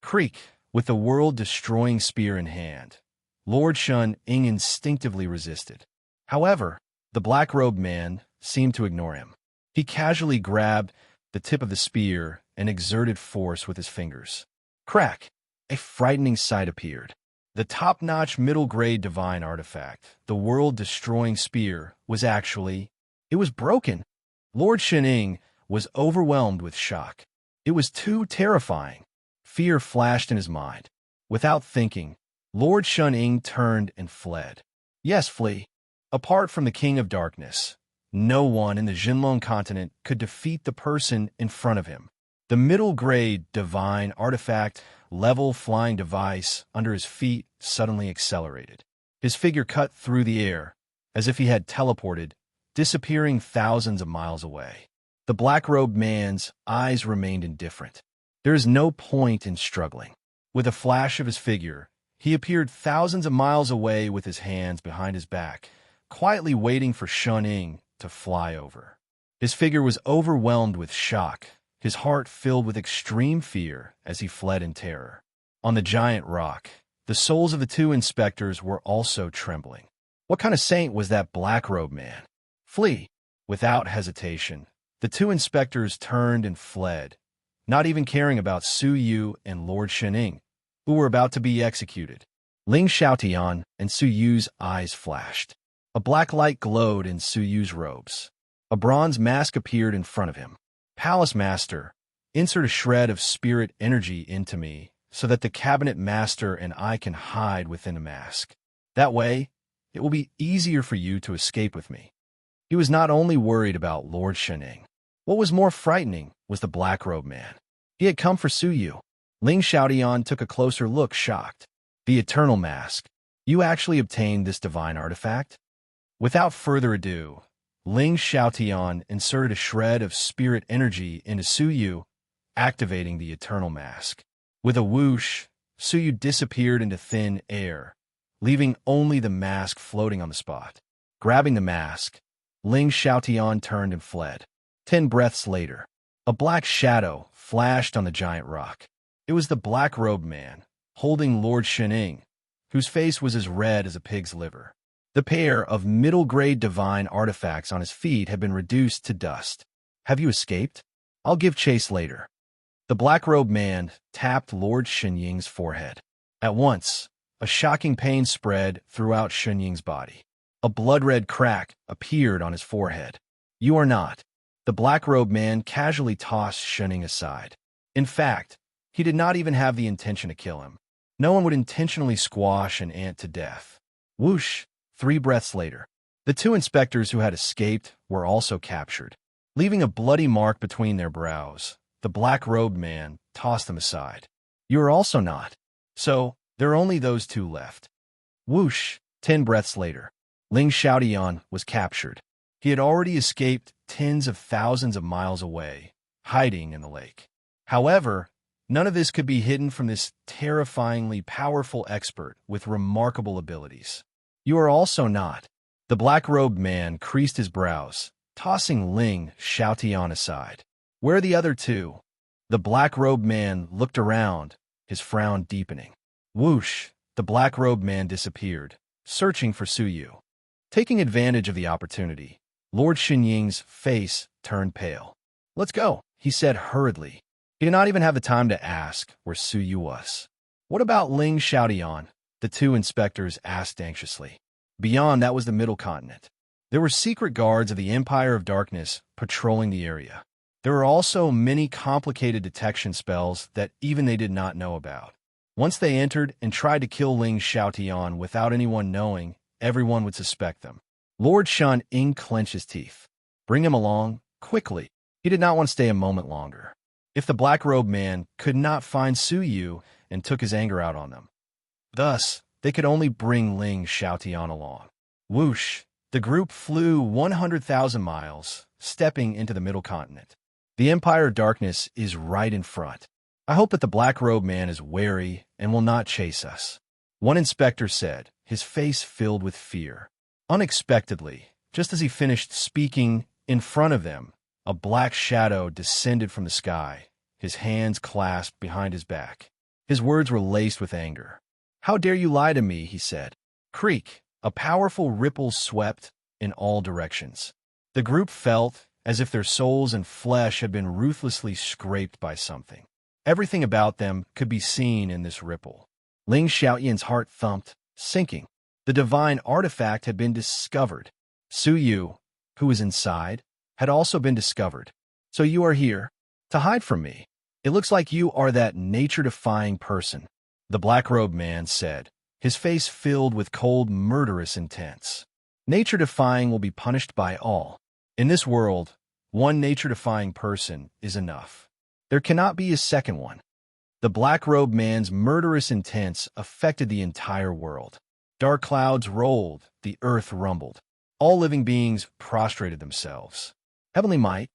Creak, with the world-destroying spear in hand, Lord Shan-ing instinctively resisted. However, the black-robed man seemed to ignore him. He casually grabbed the tip of the spear and exerted force with his fingers. Crack! A frightening sight appeared. The top-notch middle-grade divine artifact, the world-destroying spear, was it was broken. Lord Shan-ing was overwhelmed with shock. It was too terrifying. Fear flashed in his mind. Without thinking, Lord Shan-ing turned and fled. Yes, flee. Apart from the King of Darkness, no one in the Jinlong continent could defeat the person in front of him. The middle-grade divine artifact level flying device under his feet suddenly accelerated. His figure cut through the air, as if he had teleported, disappearing thousands of miles away. The black-robed man's eyes remained indifferent. There is no point in struggling. With a flash of his figure, he appeared thousands of miles away with his hands behind his back, quietly waiting for Shan-ing to fly over. His figure was overwhelmed with shock, his heart filled with extreme fear as he fled in terror. On the giant rock, the souls of the two inspectors were also trembling. What kind of saint was that black-robed man? Flee! Without hesitation, the two inspectors turned and fled, not even caring about Su Yu and Lord Shan-ing, who were about to be executed. Ling Xiaotian and Su Yu's eyes flashed. A black light glowed in Su Yu's robes. A bronze mask appeared in front of him. "Palace Master, insert a shred of spirit energy into me so that the cabinet master and I can hide within the mask. That way, it will be easier for you to escape with me." He was not only worried about Lord Shan-ing. What was more frightening was the black-robed man. He had come for Su Yu. Ling Xiaotian took a closer look, shocked. "The Eternal Mask. You actually obtained this divine artifact?" Without further ado, Ling Xiaotian inserted a shred of spirit energy into Suyu, activating the eternal mask. With a whoosh, Suyu disappeared into thin air, leaving only the mask floating on the spot. Grabbing the mask, Ling Xiaotian turned and fled. 10 breaths later, a black shadow flashed on the giant rock. It was the black-robed man, holding Lord Shening, whose face was as red as a pig's liver. The pair of middle-grade divine artifacts on his feet had been reduced to dust. "Have you escaped? I'll give chase later." The black-robed man tapped Lord Shenying's forehead. At once, a shocking pain spread throughout Shenying's body. A blood-red crack appeared on his forehead. "You are not." The black-robed man casually tossed Shenying aside. In fact, he did not even have the intention to kill him. No one would intentionally squash an ant to death. Whoosh! 3 breaths later, the 2 inspectors who had escaped were also captured. Leaving a bloody mark between their brows, the black-robed man tossed them aside. "You are also not. So, there are only those 2 left." Whoosh! 10 breaths later, Ling Xiaotian was captured. He had already escaped tens of thousands of miles away, hiding in the lake. However, none of this could be hidden from this terrifyingly powerful expert with remarkable abilities. "You are also not." The black-robed man creased his brows, tossing Ling Xiaotian aside. "Where are the other 2? The black-robed man looked around, his frown deepening. Whoosh! The black-robed man disappeared, searching for Suyu. Taking advantage of the opportunity, Lord Shenying's face turned pale. "Let's go," he said hurriedly. He did not even have the time to ask where Suyu was. "What about Ling Xiaotian?" the 2 inspectors asked anxiously. Beyond that was the Middle Continent. There were secret guards of the Empire of Darkness patrolling the area. There were also many complicated detection spells that even they did not know about. Once they entered and tried to kill Ling Xiaotian without anyone knowing, everyone would suspect them. Lord Shan Ying clenched his teeth. Bring him along, quickly. He did not want to stay a moment longer. If the black-robed man could not find Suyu and took his anger out on them, thus, they could only bring Ling Xiaotian along. Whoosh! The group flew 100,000 miles, stepping into the Middle Continent. The Empire of Darkness is right in front. I hope that the black-robed man is wary and will not chase us. One inspector said, his face filled with fear. Unexpectedly, just as he finished speaking, in front of them, a black shadow descended from the sky, his hands clasped behind his back. His words were laced with anger. "How dare you lie to me?" he said. Creak! A powerful ripple swept in all directions. The group felt as if their souls and flesh had been ruthlessly scraped by something. Everything about them could be seen in this ripple. Ling Xiaotian's heart thumped, sinking. The divine artifact had been discovered. Suyu, who was inside, had also been discovered. "So you are here to hide from me. It looks like you are that nature-defying person," the black-robed man said, his face filled with cold, murderous intent. "Nature-defying will be punished by all. In this world, one nature-defying person is enough. There cannot be a second one." The black-robed man's murderous intents affected the entire world. Dark clouds rolled, the earth rumbled. All living beings prostrated themselves. Heavenly might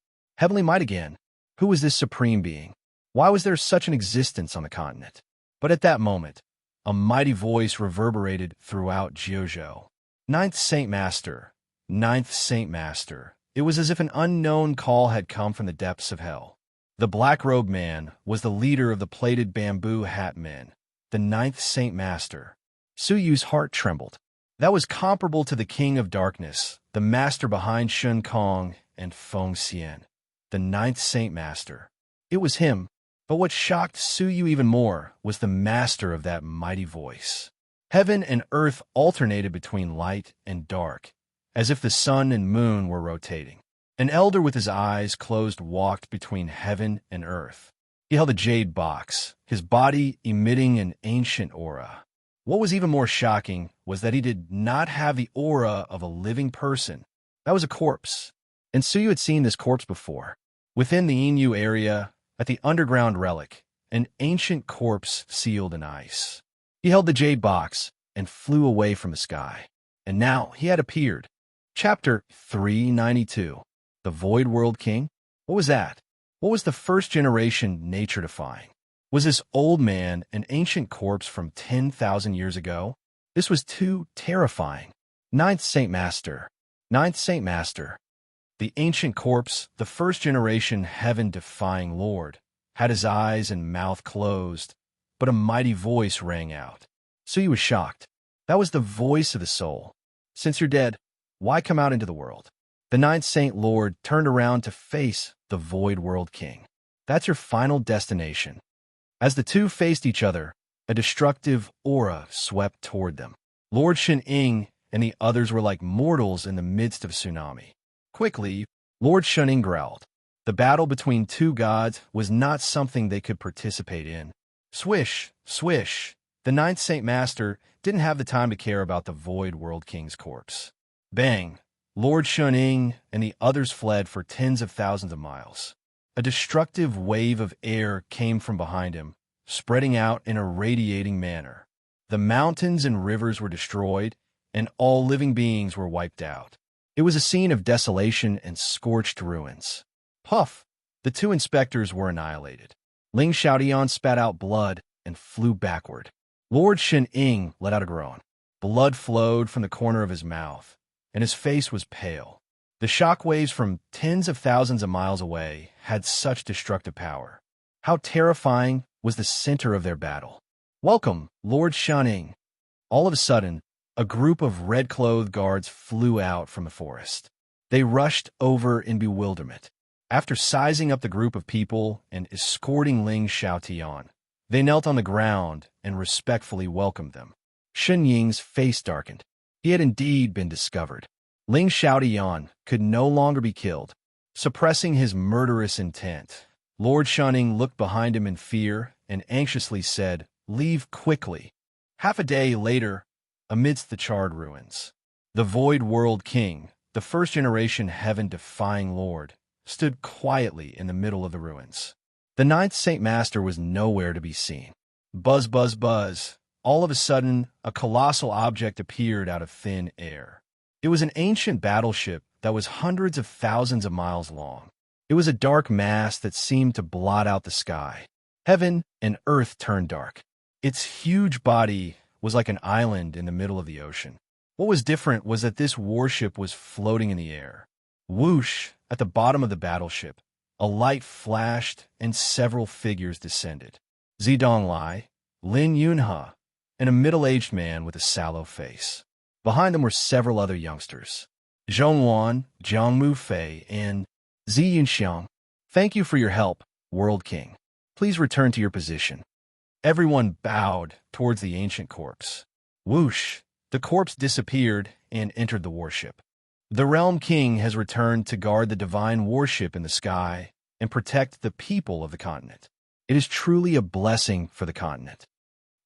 again. Who was this supreme being? Why was there such an existence on the continent? But at that moment, a mighty voice reverberated throughout Jiuzhou. "Ninth Saint Master, Ninth Saint Master." It was as if an unknown call had come from the depths of hell. The black-robed man was the leader of the plated bamboo hat men, the Ninth Saint Master. Suyu's heart trembled. That was comparable to the King of Darkness, the master behind Shun Kong and Feng Xian, the Ninth Saint Master. It was him, but what shocked Suyu even more was the master of that mighty voice. Heaven and earth alternated between light and dark, as if the sun and moon were rotating. An elder with his eyes closed walked between heaven and earth. He held a jade box, his body emitting an ancient aura. What was even more shocking was that he did not have the aura of a living person. That was a corpse. And Suyu had seen this corpse before. Within the Inu area, at the underground relic, an ancient corpse sealed in ice. He held the jade box and flew away from the sky. And now he had appeared. Chapter 392. The Void World King? What was that? What was the first generation nature defying? Was this old man an ancient corpse from 10,000 years ago? This was too terrifying. Ninth Saint Master. Ninth Saint Master. The ancient corpse, the first generation heaven-defying lord, had his eyes and mouth closed, but a mighty voice rang out. Sui was shocked. That was the voice of the soul. Since you're dead, why come out into the world? The Ninth Saint Lord turned around to face the Void World King. That's your final destination. As the two faced each other, a destructive aura swept toward them. Lord Shen-Ing and the others were like mortals in the midst of a tsunami. Quickly, Lord Shen-Ing growled. The battle between two gods was not something they could participate in. Swish, swish. The Ninth Saint Master didn't have the time to care about the Void World King's corpse. Bang! Lord Shen-Ing and the others fled for tens of thousands of miles. A destructive wave of air came from behind him, spreading out in a radiating manner. The mountains and rivers were destroyed, and all living beings were wiped out. It was a scene of desolation and scorched ruins. Puff! The two inspectors were annihilated. Ling Xiaotian spat out blood and flew backward. Lord Shen-Ing let out a groan. Blood flowed from the corner of his mouth, and his face was pale. The shockwaves from tens of thousands of miles away had such destructive power. How terrifying was the center of their battle. Welcome, Lord Shen-Ing. All of a sudden, a group of red-clothed guards flew out from the forest. They rushed over in bewilderment. After sizing up the group of people and escorting Ling Xiaotian, they knelt on the ground and respectfully welcomed them. Shen Ying's face darkened. He had indeed been discovered. Ling Xiaotian could no longer be killed. Suppressing his murderous intent, Lord Shen-Ing looked behind him in fear and anxiously said, "Leave quickly." Half a day later, amidst the charred ruins, the Void World King, the first-generation heaven-defying lord, stood quietly in the middle of the ruins. The Ninth Saint Master was nowhere to be seen. Buzz, buzz, buzz. All of a sudden, a colossal object appeared out of thin air. It was an ancient battleship that was hundreds of thousands of miles long. It was a dark mass that seemed to blot out the sky. Heaven and earth turned dark. Its huge body was like an island in the middle of the ocean. What was different was that this warship was floating in the air. Whoosh! At the bottom of the battleship, a light flashed and several figures descended. Zidong Lai, Lin Yunhe, and a middle-aged man with a sallow face. Behind them were several other youngsters. Zhongwan, Jiang Mufei, and Zi Yunxiang. Thank you for your help, World King. Please return to your position. Everyone bowed towards the ancient corpse. Whoosh! The corpse disappeared and entered the warship. The Realm King has returned to guard the divine warship in the sky and protect the people of the continent. It is truly a blessing for the continent.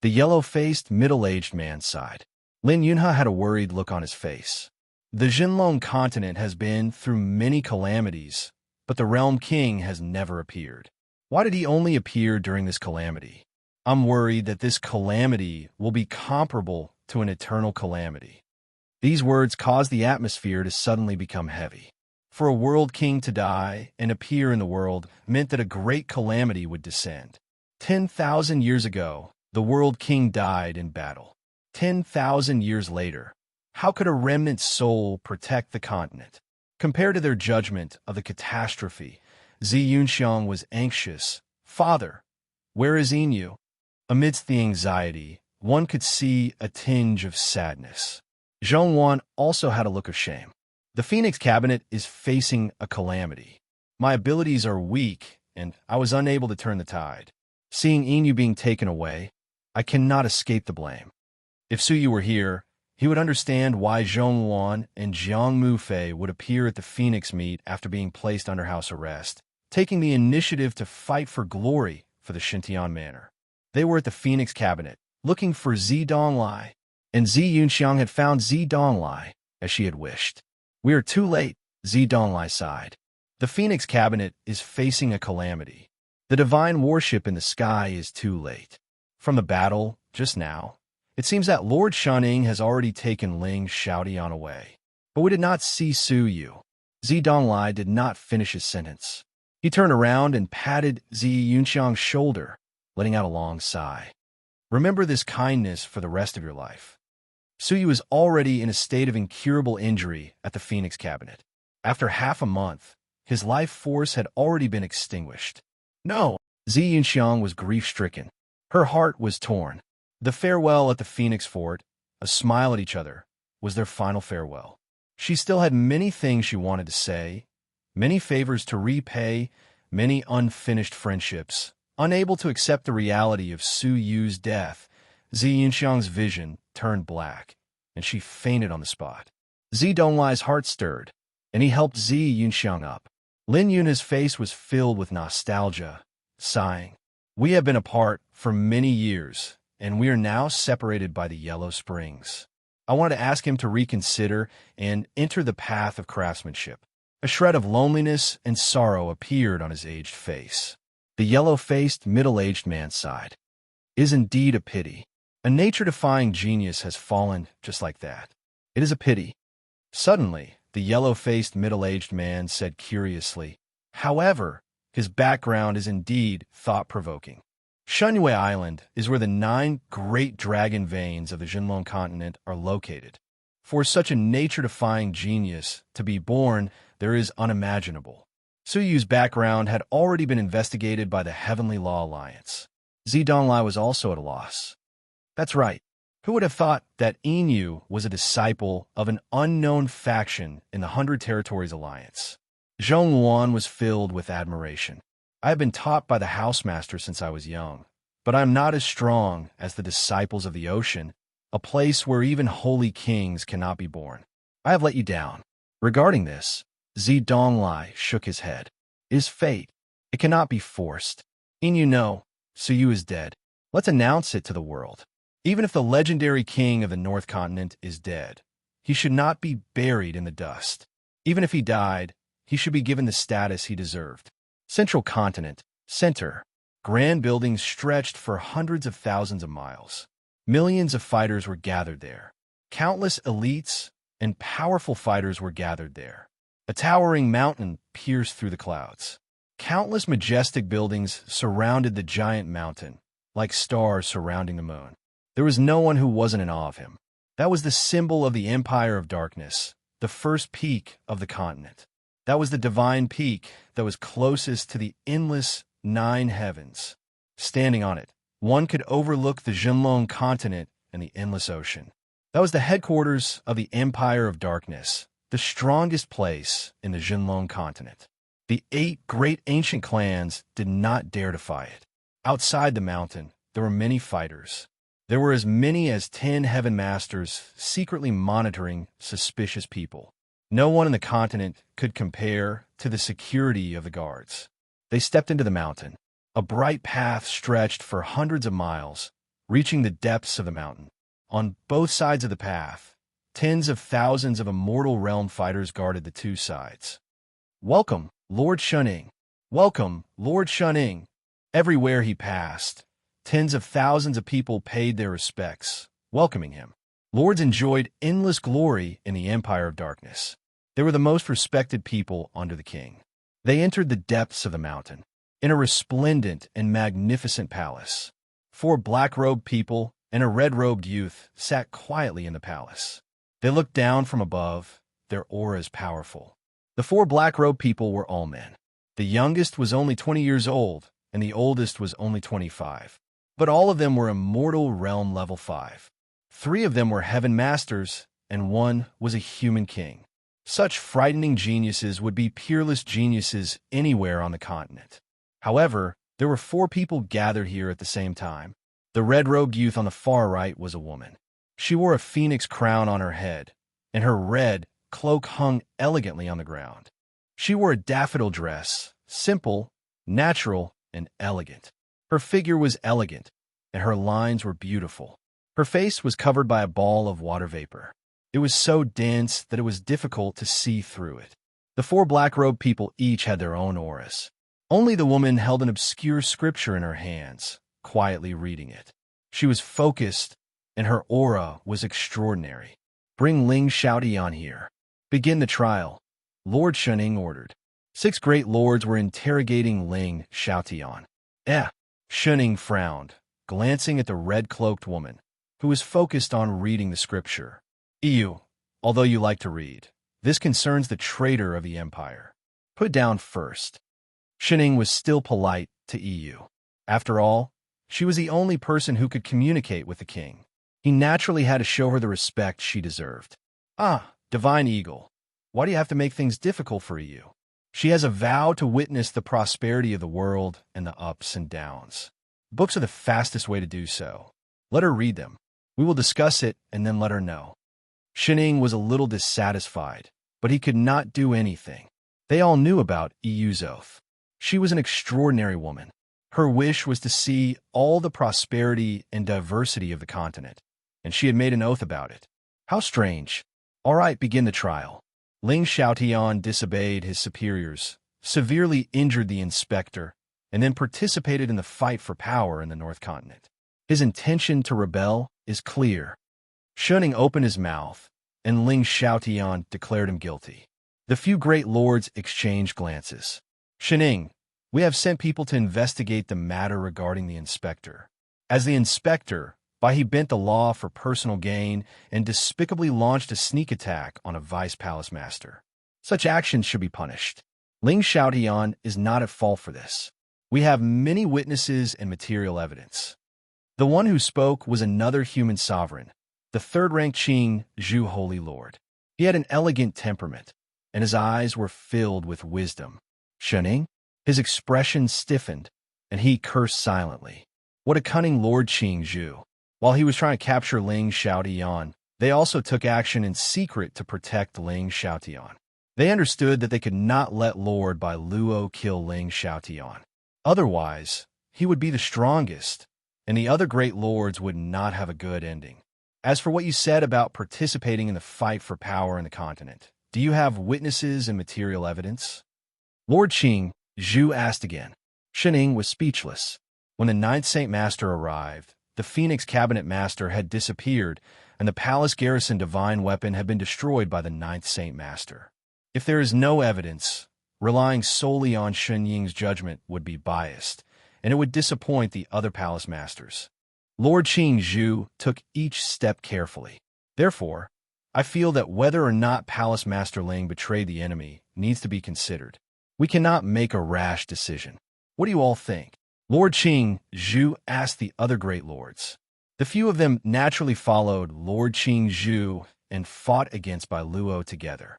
The yellow-faced, middle-aged man sighed. Lin Yunhe had a worried look on his face. The Jinlong continent has been through many calamities, but the Realm King has never appeared. Why did he only appear during this calamity? I'm worried that this calamity will be comparable to an eternal calamity. These words caused the atmosphere to suddenly become heavy. For a world king to die and appear in the world meant that a great calamity would descend. 10,000 years ago, the world king died in battle. 10,000 years later, how could a remnant soul protect the continent? Compared to their judgment of the catastrophe, Zi Yunxiang was anxious. Father, where is Inu? Amidst the anxiety, one could see a tinge of sadness. Zhongwan also had a look of shame. The Phoenix Cabinet is facing a calamity. My abilities are weak, and I was unable to turn the tide. Seeing Inu being taken away, I cannot escape the blame. If Suyu were here, he would understand why Zhongwan and Jiang Mufei would appear at the Phoenix meet after being placed under house arrest, taking the initiative to fight for glory for the Xintian Manor. They were at the Phoenix Cabinet, looking for Zidong Lai, and Zi Yunxiang had found Zidong Lai, as she had wished. We are too late, Zidong Lai sighed. The Phoenix Cabinet is facing a calamity. The divine warship in the sky is too late. From the battle, just now, it seems that Lord Shen-Ing has already taken Ling Xiaotian away. But we did not see Su Yu. Zidonglai did not finish his sentence. He turned around and patted Zi Yunxiang's shoulder, letting out a long sigh. Remember this kindness for the rest of your life. Su Yu is already in a state of incurable injury at the Phoenix Cabinet. After half a month, his life force had already been extinguished. No! Zi Yunxiang was grief-stricken. Her heart was torn. The farewell at the Phoenix Fort, a smile at each other, was their final farewell. She still had many things she wanted to say, many favors to repay, many unfinished friendships. Unable to accept the reality of Su Yu's death, Zi Yunxiang's vision turned black, and she fainted on the spot. Zidonglai's heart stirred, and he helped Zi Yunxiang up. Lin Yuna's face was filled with nostalgia, sighing. We have been apart for many years, and we are now separated by the Yellow Springs. I wanted to ask him to reconsider and enter the path of craftsmanship. A shred of loneliness and sorrow appeared on his aged face. The yellow-faced, middle-aged man sighed. It is indeed a pity. A nature-defying genius has fallen just like that. It is a pity. Suddenly, the yellow-faced, middle-aged man said curiously, however, his background is indeed thought-provoking. Shunyue Island is where the 9 great dragon veins of the Jinlong continent are located. For such a nature-defying genius to be born, there is unimaginable. Su Yu's background had already been investigated by the Heavenly Law Alliance. Zidonglai was also at a loss. That's right. Who would have thought that Inu was a disciple of an unknown faction in the 100 Territories Alliance? Zhong Luan was filled with admiration. I have been taught by the housemaster since I was young, but I am not as strong as the disciples of the ocean, a place where even holy kings cannot be born. I have let you down. Regarding this, Zidonglai shook his head. It is fate. It cannot be forced. Inu know, Su Yu is dead. Let's announce it to the world. Even if the legendary king of the North Continent is dead, he should not be buried in the dust. Even if he died, he should be given the status he deserved. Central Continent, center. Grand buildings stretched for hundreds of thousands of miles. Millions of fighters were gathered there. Countless elites and powerful fighters were gathered there. A towering mountain pierced through the clouds. Countless majestic buildings surrounded the giant mountain, like stars surrounding the moon. There was no one who wasn't in awe of him. That was the symbol of the Empire of Darkness, the first peak of the continent. That was the divine peak that was closest to the endless 9 heavens. Standing on it, one could overlook the Jinlong continent and the endless ocean. That was the headquarters of the Empire of Darkness, the strongest place in the Jinlong continent. The 8 great ancient clans did not dare defy it. Outside the mountain, there were many fighters. There were as many as 10 heaven masters secretly monitoring suspicious people. No one in the continent could compare to the security of the guards. They stepped into the mountain. A bright path stretched for hundreds of miles, reaching the depths of the mountain. On both sides of the path, tens of thousands of immortal realm fighters guarded the 2 sides. Welcome, Lord Shuning. Welcome, Lord Shuning. Everywhere he passed, tens of thousands of people paid their respects, welcoming him. Lords enjoyed endless glory in the Empire of Darkness. They were the most respected people under the king. They entered the depths of the mountain. In a resplendent and magnificent palace, 4 black-robed people and a red-robed youth sat quietly in the palace. They looked down from above, their auras powerful. The 4 black-robed people were all men. The youngest was only 20 years old, and the oldest was only 25. But all of them were immortal realm level 5. 3 of them were heaven masters, and 1 was a human king. Such frightening geniuses would be peerless geniuses anywhere on the continent. However, there were 4 people gathered here at the same time. The red-robed youth on the far right was a woman. She wore a phoenix crown on her head, and her red cloak hung elegantly on the ground. She wore a daffodil dress, simple, natural, and elegant. Her figure was elegant, and her lines were beautiful. Her face was covered by a ball of water vapor. It was so dense that it was difficult to see through it. The 4 black-robed people each had their own auras. Only the woman held an obscure scripture in her hands, quietly reading it. She was focused, and her aura was extraordinary. Bring Ling Xiaodi on here. Begin the trial, Lord Shuning ordered. 6 great lords were interrogating Ling Xiaotian. Shuning frowned, glancing at the red-cloaked woman, who was focused on reading the scripture. Although you like to read, this concerns the traitor of the empire. Put down first. Shuning was still polite to EU. After all, she was the only person who could communicate with the king. He naturally had to show her the respect she deserved. Divine Eagle, why do you have to make things difficult for EU? She has a vow to witness the prosperity of the world and the ups and downs. Books are the fastest way to do so. Let her read them. We will discuss it and then let her know. Shuning was a little dissatisfied, but he could not do anything. They all knew about EU's oath. She was an extraordinary woman. Her wish was to see all the prosperity and diversity of the continent, and she had made an oath about it. How strange. All right, begin the trial. Ling Xiaotian disobeyed his superiors, severely injured the inspector, and then participated in the fight for power in the North Continent. His intention to rebel is clear. Shuning opened his mouth, and Ling Xiaotian declared him guilty. The few great lords exchanged glances. Shuning, we have sent people to investigate the matter regarding the inspector. As the inspector, he bent the law for personal gain and despicably launched a sneak attack on a vice palace master. Such actions should be punished. Ling Xiaotian is not at fault for this. We have many witnesses and material evidence. The one who spoke was another human sovereign, the third-ranked Qing Zhu Holy Lord. He had an elegant temperament, and his eyes were filled with wisdom. Shuning? His expression stiffened, and he cursed silently. What a cunning Lord Qing Zhu! While he was trying to capture Ling Xiaotian, they also took action in secret to protect Ling Xiaotian. They understood that they could not let Lord Bai Luo kill Ling Xiaotian. Otherwise, he would be the strongest, and the other great lords would not have a good ending. As for what you said about participating in the fight for power in the continent, do you have witnesses and material evidence? Lord Qing Zhu asked again. Shuning was speechless. When the 9th Saint Master arrived, the Phoenix Cabinet Master had disappeared, and the Palace Garrison Divine Weapon had been destroyed by the 9th Saint Master. If there is no evidence, relying solely on Shun Ying's judgment would be biased, and it would disappoint the other Palace Masters. Lord Qing Zhu took each step carefully. Therefore, I feel that whether or not Palace Master Ling betrayed the enemy needs to be considered. We cannot make a rash decision. What do you all think? Lord Qing Zhu asked the other great lords. The few of them naturally followed Lord Qing Zhu and fought against Bai Luo together.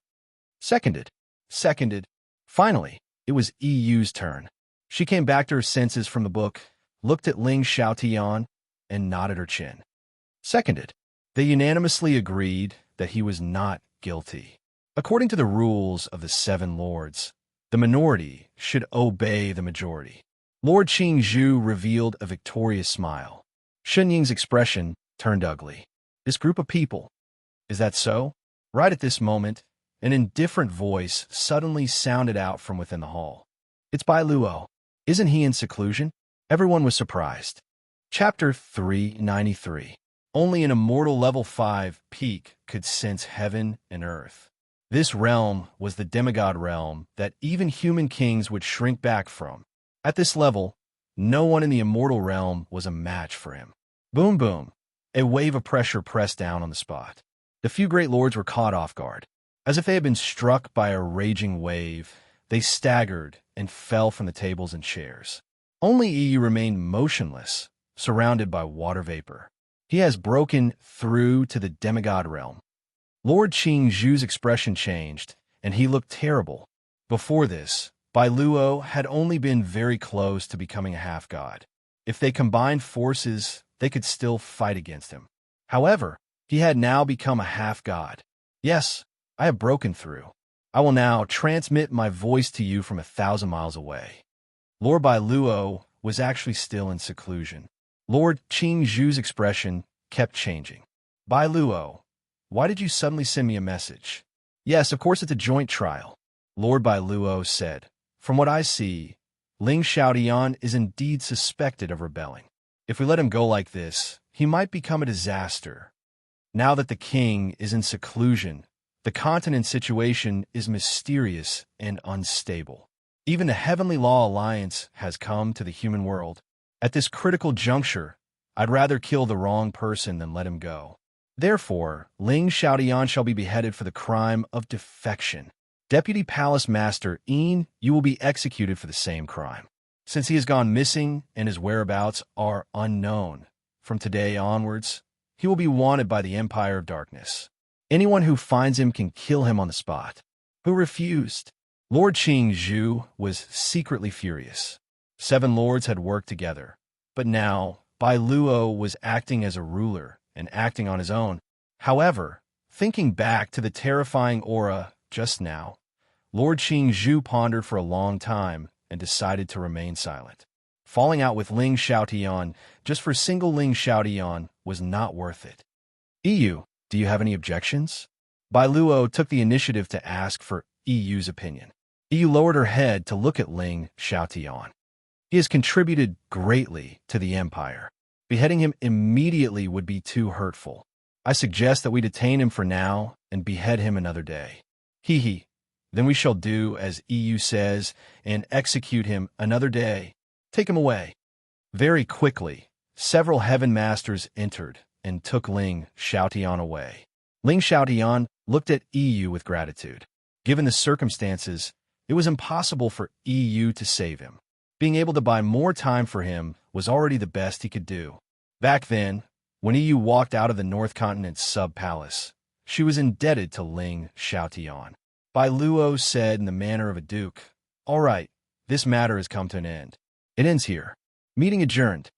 Seconded. Finally, it was EU's turn. She came back to her senses from the book, looked at Ling Xiaotian, and nodded her chin. Seconded. They unanimously agreed that he was not guilty. According to the rules of the 7 lords, the minority should obey the majority. Lord Qing Zhu revealed a victorious smile. Shun Ying's expression turned ugly. This group of people, is that so? Right at this moment, an indifferent voice suddenly sounded out from within the hall. It's Bai Luo. Isn't he in seclusion? Everyone was surprised. Chapter 393. Only an immortal level 5 peak could sense heaven and earth. This realm was the demigod realm that even human kings would shrink back from. At this level, no one in the immortal realm was a match for him. Boom, boom. A wave of pressure pressed down on the spot. The few great lords were caught off guard. As if they had been struck by a raging wave, they staggered and fell from the tables and chairs. Only EU remained motionless, surrounded by water vapor. He has broken through to the demigod realm. Lord Qing Zhu's expression changed, and he looked terrible. Before this, Bai Luo had only been very close to becoming a half-god. If they combined forces, they could still fight against him. However, he had now become a half-god. Yes, I have broken through. I will now transmit my voice to you from 1,000 miles away. Lord Bai Luo was actually still in seclusion. Lord Qing Zhu's expression kept changing. Bai Luo, why did you suddenly send me a message? Yes, of course it's a joint trial. Lord Bai Luo said. From what I see, Ling Xiaotian is indeed suspected of rebelling. If we let him go like this, he might become a disaster. Now that the king is in seclusion, The continent situation is mysterious and unstable. Even the Heavenly Law Alliance has come to the human world. At this critical juncture, I'd rather kill the wrong person than let him go. Therefore, Ling Xiaotian shall be beheaded for the crime of defection. Deputy Palace Master Yin, you will be executed for the same crime. Since he has gone missing and his whereabouts are unknown, from today onwards, he will be wanted by the Empire of Darkness. Anyone who finds him can kill him on the spot. Who refused? Lord Qing Zhu was secretly furious. 7 lords had worked together, but now Bai Luo was acting as a ruler and acting on his own. However, thinking back to the terrifying aura just now, Lord Qing Zhu pondered for a long time and decided to remain silent. Falling out with Ling Xiaotian just for single Ling Xiaotian was not worth it. EU, do you have any objections? Bai Luo took the initiative to ask for EU's opinion. EU lowered her head to look at Ling Xiaotian. He has contributed greatly to the Empire. Beheading him immediately would be too hurtful. I suggest that we detain him for now and behead him another day. Hee. Then we shall do as EU says and execute him another day. Take him away. Very quickly, several heaven masters entered and took Ling Xiaotian away. Ling Xiaotian looked at EU with gratitude. Given the circumstances, it was impossible for EU to save him. Being able to buy more time for him was already the best he could do. Back then, when EU walked out of the North Continent's sub-palace, she was indebted to Ling Xiaotian. Bai Luo said in the manner of a duke, "All right, this matter has come to an end. It ends here. Meeting adjourned."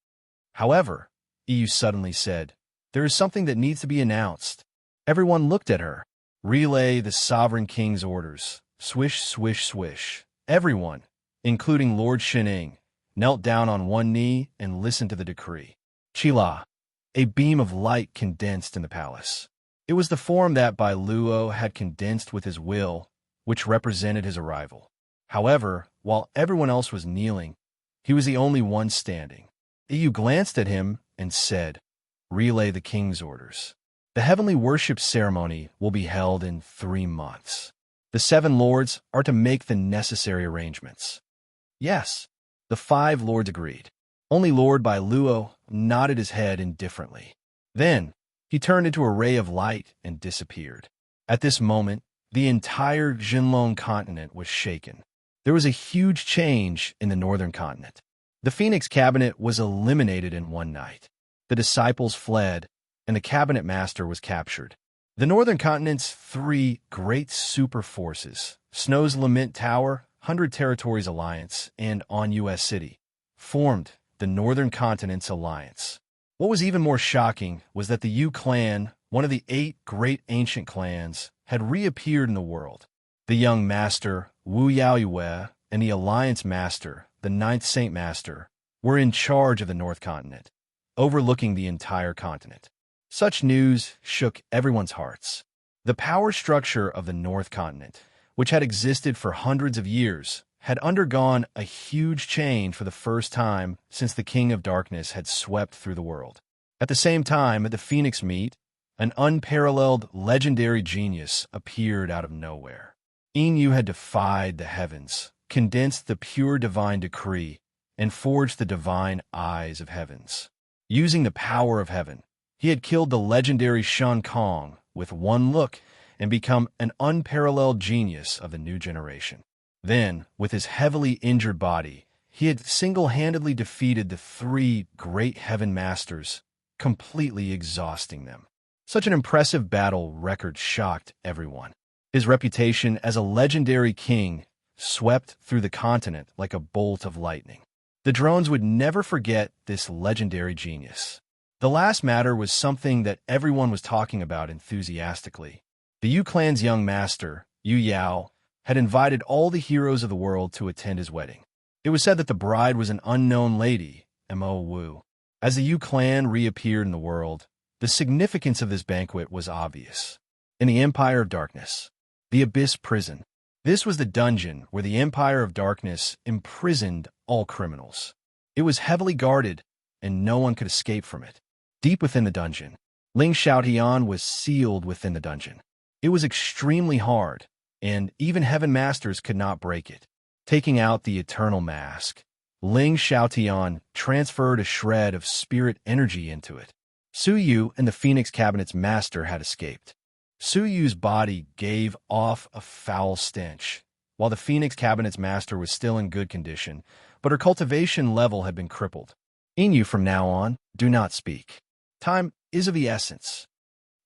However, EU suddenly said, "There is something that needs to be announced." Everyone looked at her. "Relay the sovereign king's orders." Swish, swish, swish. Everyone, including Lord Shining, knelt down on one knee and listened to the decree. Chila. A beam of light condensed in the palace. It was the form that Bai Luo had condensed with his will, which represented his arrival. However, while everyone else was kneeling, he was the only one standing. EU glanced at him and said, "Relay the king's orders. The heavenly worship ceremony will be held in 3 months. The 7 lords are to make the necessary arrangements." Yes, the 5 lords agreed. Only Lord Bai Luo nodded his head indifferently. Then, he turned into a ray of light and disappeared. At this moment, the entire Jinlong continent was shaken. There was a huge change in the northern continent. The Phoenix cabinet was eliminated in one night. The disciples fled, and the cabinet master was captured. The northern continent's 3 great super forces, Snow's Lament Tower, 100 Territories Alliance, and On U.S. City, formed the Northern Continent's Alliance. What was even more shocking was that the Yu clan, one of the 8 great ancient clans, had reappeared in the world. The young master, Wu Yaoyue, and the Alliance master, the 9th Saint Master, were in charge of the North Continent, overlooking the entire continent. Such news shook everyone's hearts. The power structure of the North Continent, which had existed for hundreds of years, had undergone a huge change for the first time since the King of Darkness had swept through the world. At the same time, at the Phoenix meet, an unparalleled legendary genius appeared out of nowhere. Yin had defied the heavens, condensed the pure divine decree, and forged the divine eyes of heavens. Using the power of heaven, he had killed the legendary Shan Kong with one look and become an unparalleled genius of the new generation. Then, with his heavily injured body, he had single-handedly defeated the 3 great heaven masters, completely exhausting them. Such an impressive battle record shocked everyone. His reputation as a legendary king swept through the continent like a bolt of lightning. The drones would never forget this legendary genius. The last matter was something that everyone was talking about enthusiastically. The Yu clan's young master, Yu Yao, had invited all the heroes of the world to attend his wedding. It was said that the bride was an unknown lady, Mo Wu. As the Yu clan reappeared in the world, the significance of this banquet was obvious. In the Empire of Darkness, the Abyss Prison. This was the dungeon where the Empire of Darkness imprisoned all criminals. It was heavily guarded, and no one could escape from it. Deep within the dungeon, Ling Xiaotian was sealed within the dungeon. It was extremely hard, and even heaven masters could not break it. Taking out the eternal mask, Ling Xiaotian transferred a shred of spirit energy into it. Su Yu and the Phoenix Cabinet's master had escaped. Su Yu's body gave off a foul stench, while the Phoenix Cabinet's master was still in good condition, but her cultivation level had been crippled. Inu, from now on, do not speak. Time is of the essence.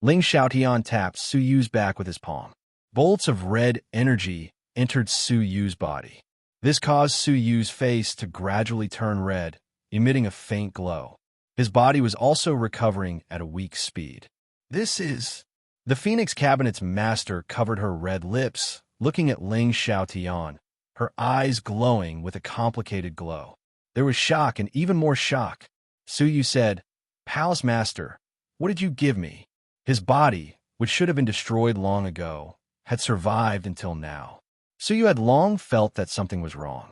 Ling Xiaotian tapped Su Yu's back with his palm. Bolts of red energy entered Su Yu's body. This caused Su Yu's face to gradually turn red, emitting a faint glow. His body was also recovering at a weak speed. This is... The Phoenix Cabinet's master covered her red lips, looking at Ling Xiaotian, her eyes glowing with a complicated glow. There was shock and even more shock. Su Yu said, "Palace Master, what did you give me?" His body, which should have been destroyed long ago, had survived until now. Su Yu had long felt that something was wrong.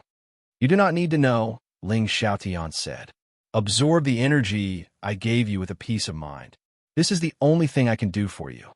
"You do not need to know," Ling Xiaotian said. "Absorb the energy I gave you with a peace of mind. This is the only thing I can do for you."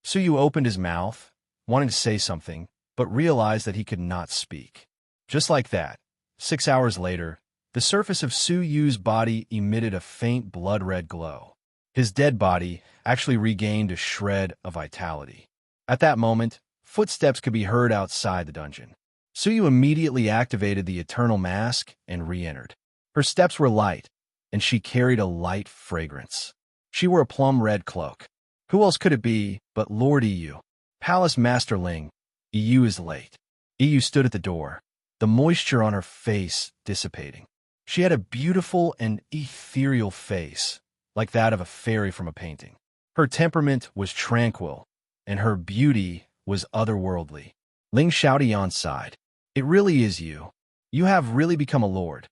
Su Yu opened his mouth, wanting to say something, but realized that he could not speak. Just like that, 6 hours later, the surface of Su Yu's body emitted a faint blood-red glow. His dead body actually regained a shred of vitality. At that moment, footsteps could be heard outside the dungeon. Su Yu immediately activated the eternal mask and re-entered. Her steps were light, and she carried a light fragrance. She wore a plum-red cloak. Who else could it be but Lord Yu? "Palace Master Ling, Yu is late." Yu stood at the door, the moisture on her face dissipating. She had a beautiful and ethereal face, like that of a fairy from a painting. Her temperament was tranquil, and her beauty was otherworldly. Ling Xiaotian sighed. "It really is you. You have really become a lord.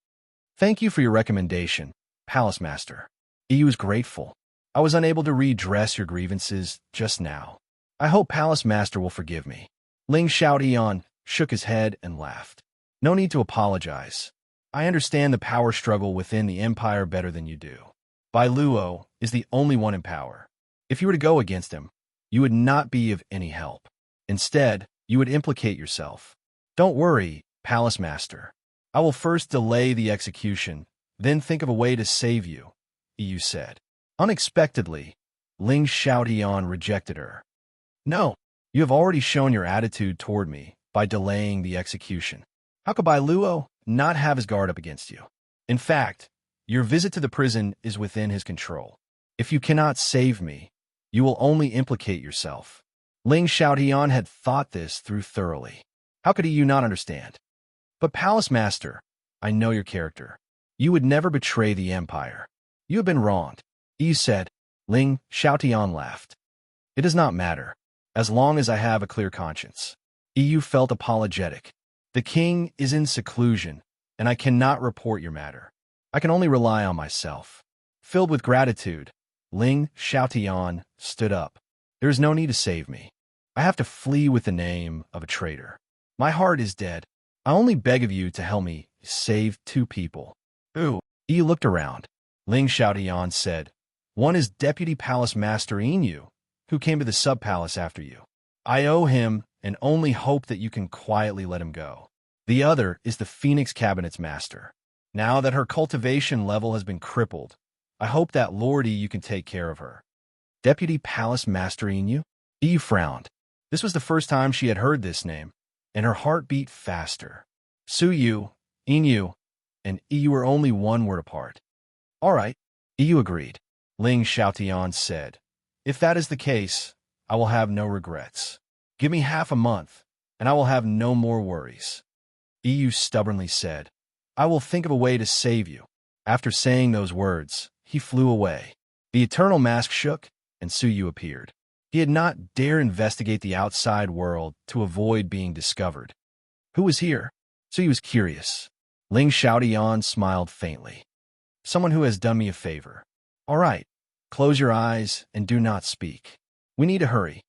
Thank you for your recommendation, Palace Master." Yu was grateful. "I was unable to redress your grievances just now. I hope Palace Master will forgive me." Ling Xiaotian shook his head and laughed. "No need to apologize. I understand the power struggle within the Empire better than you do. Bai Luo is the only one in power. If you were to go against him, you would not be of any help. Instead, you would implicate yourself. Don't worry, Palace Master. I will first delay the execution, then think of a way to save you," Yu said. Unexpectedly, Ling Xiaotian rejected her. "No, you have already shown your attitude toward me by delaying the execution. How could Bai Luo not have his guard up against you? In fact, your visit to the prison is within his control. If you cannot save me, you will only implicate yourself." Ling Xiaotian had thought this through thoroughly. How could Yu not understand? "But Palace Master, I know your character. You would never betray the Empire. You have been wronged," Yu said. Ling Xiaotian laughed. "It does not matter, as long as I have a clear conscience." Yu felt apologetic. "The king is in seclusion, and I cannot report your matter. I can only rely on myself." Filled with gratitude, Ling Xiaotian stood up. "There is no need to save me. I have to flee with the name of a traitor. My heart is dead. I only beg of you to help me save 2 people. "Ooh." Yu looked around. Ling Xiaotian said, "One is Deputy Palace Master Inu, who came to the sub-palace after you. I owe him and only hope that you can quietly let him go. The other is the Phoenix Cabinet's master. Now that her cultivation level has been crippled, I hope that Lord Yu can take care of her." Deputy Palace Master Inu? Yu frowned. This was the first time she had heard this name, and her heart beat faster. Su Yu, Inu, and Yu were only one word apart. "All right," Yu agreed. Ling Xiaotian said, "If that is the case, I will have no regrets. Give me half a month, and I will have no more worries." Yu stubbornly said, "I will think of a way to save you." After saying those words, he flew away. The eternal mask shook, and Su Yu appeared. He had not dared investigate the outside world to avoid being discovered. Who was here? Su Yu was curious. Ling Xiaotian smiled faintly. "Someone who has done me a favor. All right, close your eyes and do not speak. We need to hurry."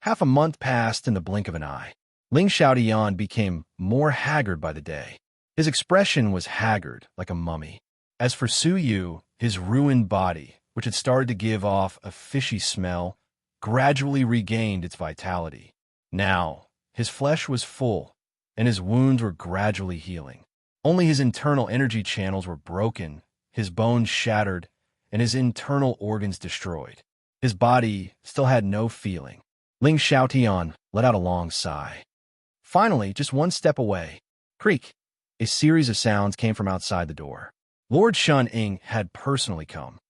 Half a month passed in the blink of an eye. Ling Xiaotian became more haggard by the day. His expression was haggard, like a mummy. As for Su Yu, his ruined body, which had started to give off a fishy smell, gradually regained its vitality. Now, his flesh was full, and his wounds were gradually healing. Only his internal energy channels were broken, his bones shattered, and his internal organs destroyed. His body still had no feeling. Ling Xiaotian let out a long sigh. Finally, just one step away. Creak! A series of sounds came from outside the door. Lord Shun-Ing had personally come.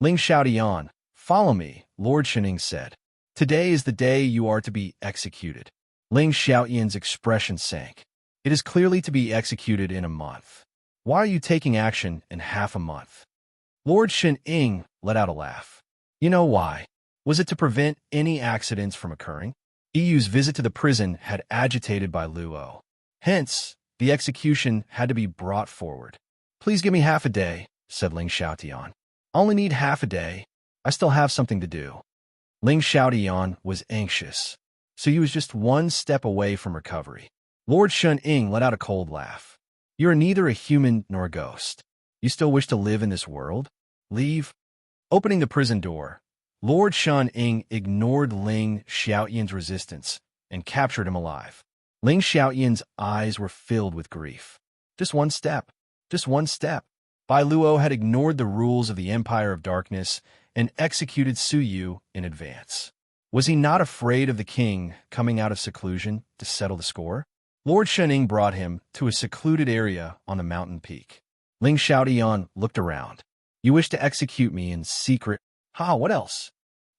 Ling Xiaotian, follow me, Lord Shun-Ing said. Today is the day you are to be executed. Ling Xiaotian's expression sank. It is clearly to be executed in a month. Why are you taking action in half a month? Lord Shun-Ing let out a laugh. You know why. Was it to prevent any accidents from occurring? EU's visit to the prison had agitated by Luo. Hence, the execution had to be brought forward. Please give me half a day, said Ling Xiaotian. I only need half a day. I still have something to do. Ling Xiaotian was anxious, so he was just one step away from recovery. Lord Shun-Ing let out a cold laugh. You are neither a human nor a ghost. You still wish to live in this world? Leave. Opening the prison door, Lord Shun-Ing ignored Ling Xiaotian's resistance and captured him alive. Ling Xiaotian's eyes were filled with grief. Just one step. Just one step. Bai Luo had ignored the rules of the Empire of Darkness and executed Su Yu in advance. Was he not afraid of the king coming out of seclusion to settle the score? Lord Shun-Ing brought him to a secluded area on the mountain peak. Ling Xiaotian looked around. You wish to execute me in secret? What else?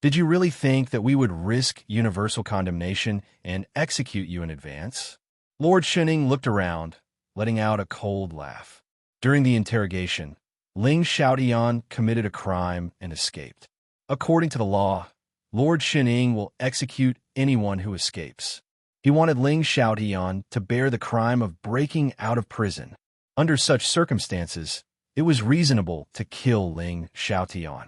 Did you really think that we would risk universal condemnation and execute you in advance? Lord Shun-Ing looked around, letting out a cold laugh. During the interrogation, Ling Xiaotian committed a crime and escaped. According to the law, Lord Shun-Ing will execute anyone who escapes. He wanted Ling Xiaotian to bear the crime of breaking out of prison. Under such circumstances, it was reasonable to kill Ling Xiaotian.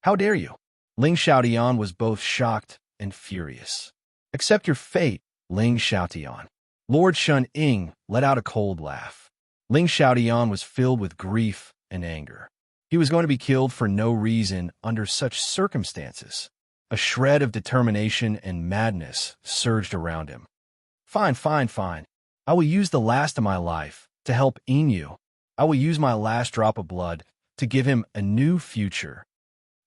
How dare you? Ling Xiaotian was both shocked and furious. Accept your fate, Ling Xiaotian. Lord Shun-Ing let out a cold laugh. Ling Xiaotian was filled with grief and anger. He was going to be killed for no reason under such circumstances. A shred of determination and madness surged around him. Fine. I will use the last of my life to help Inu. I will use my last drop of blood to give him a new future.